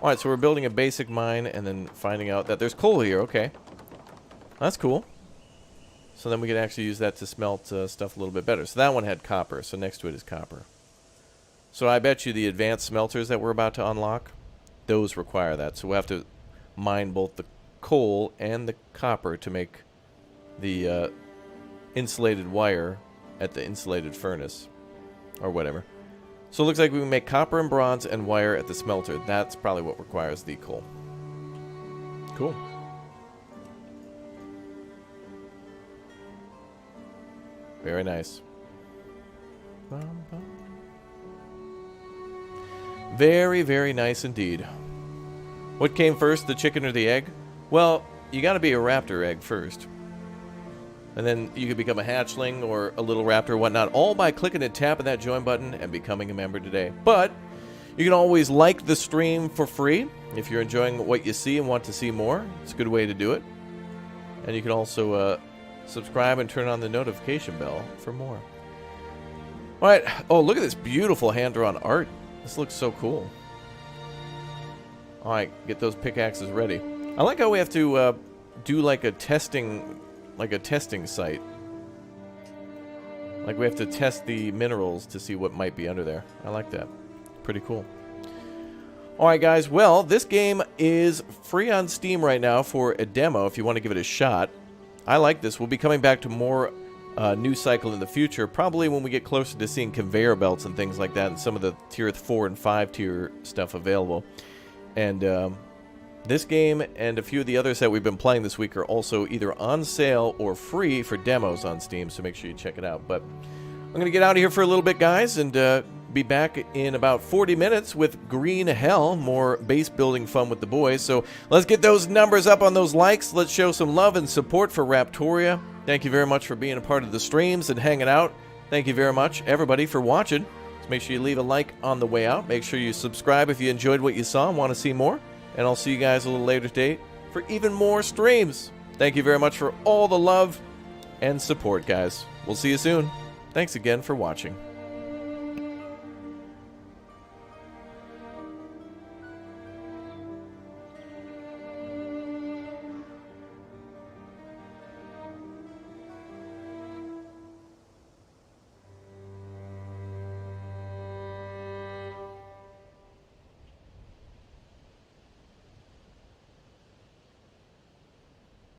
Alright, so we're building a basic mine and then finding out that there's coal here. Okay. That's cool. So then we can actually use that to smelt stuff a little bit better. So that one had copper, so next to it is copper. So I bet you the advanced smelters that we're about to unlock, those require that. So we'll have to mine both the coal and the copper to make the insulated wire at the insulated furnace. Or whatever. So it looks like we can make copper and bronze and wire at the smelter. That's probably what requires the coal. Cool. Very nice. Very, very nice indeed. What came first, the chicken or the egg? Well, you gotta be a raptor egg first. And then you could become a hatchling or a little raptor or whatnot, all by clicking and tapping that join button and becoming a member today. But you can always like the stream for free if you're enjoying what you see and want to see more. It's a good way to do it. And you can also subscribe and turn on the notification bell for more. Alright, oh, look at this beautiful hand-drawn art. This looks so cool. Alright, get those pickaxes ready. I like how we have to do like a testing site. Like we have to test the minerals to see what might be under there. I like that. Pretty cool. Alright guys, well, this game is free on Steam right now for a demo if you want to give it a shot. I like this. We'll be coming back to more New Cycle in the future, probably when we get closer to seeing conveyor belts and things like that and some of the tier 4 and 5 tier stuff available. And this game and a few of the others that we've been playing this week are also either on sale or free for demos on Steam, so make sure you check it out. But I'm going to get out of here for a little bit, guys, and be back in about 40 minutes with Green Hell, more base building fun with the boys. So let's get those numbers up on those likes. Let's show some love and support for Raptoria. Thank you very much for being a part of the streams and hanging out. Thank you very much, everybody, for watching. It's Make sure you leave a like on the way out. Make sure you subscribe if you enjoyed what you saw and want to see more. And I'll see you guys a little later today for even more streams. Thank you very much for all the love and support, guys. We'll see you soon. Thanks again for watching.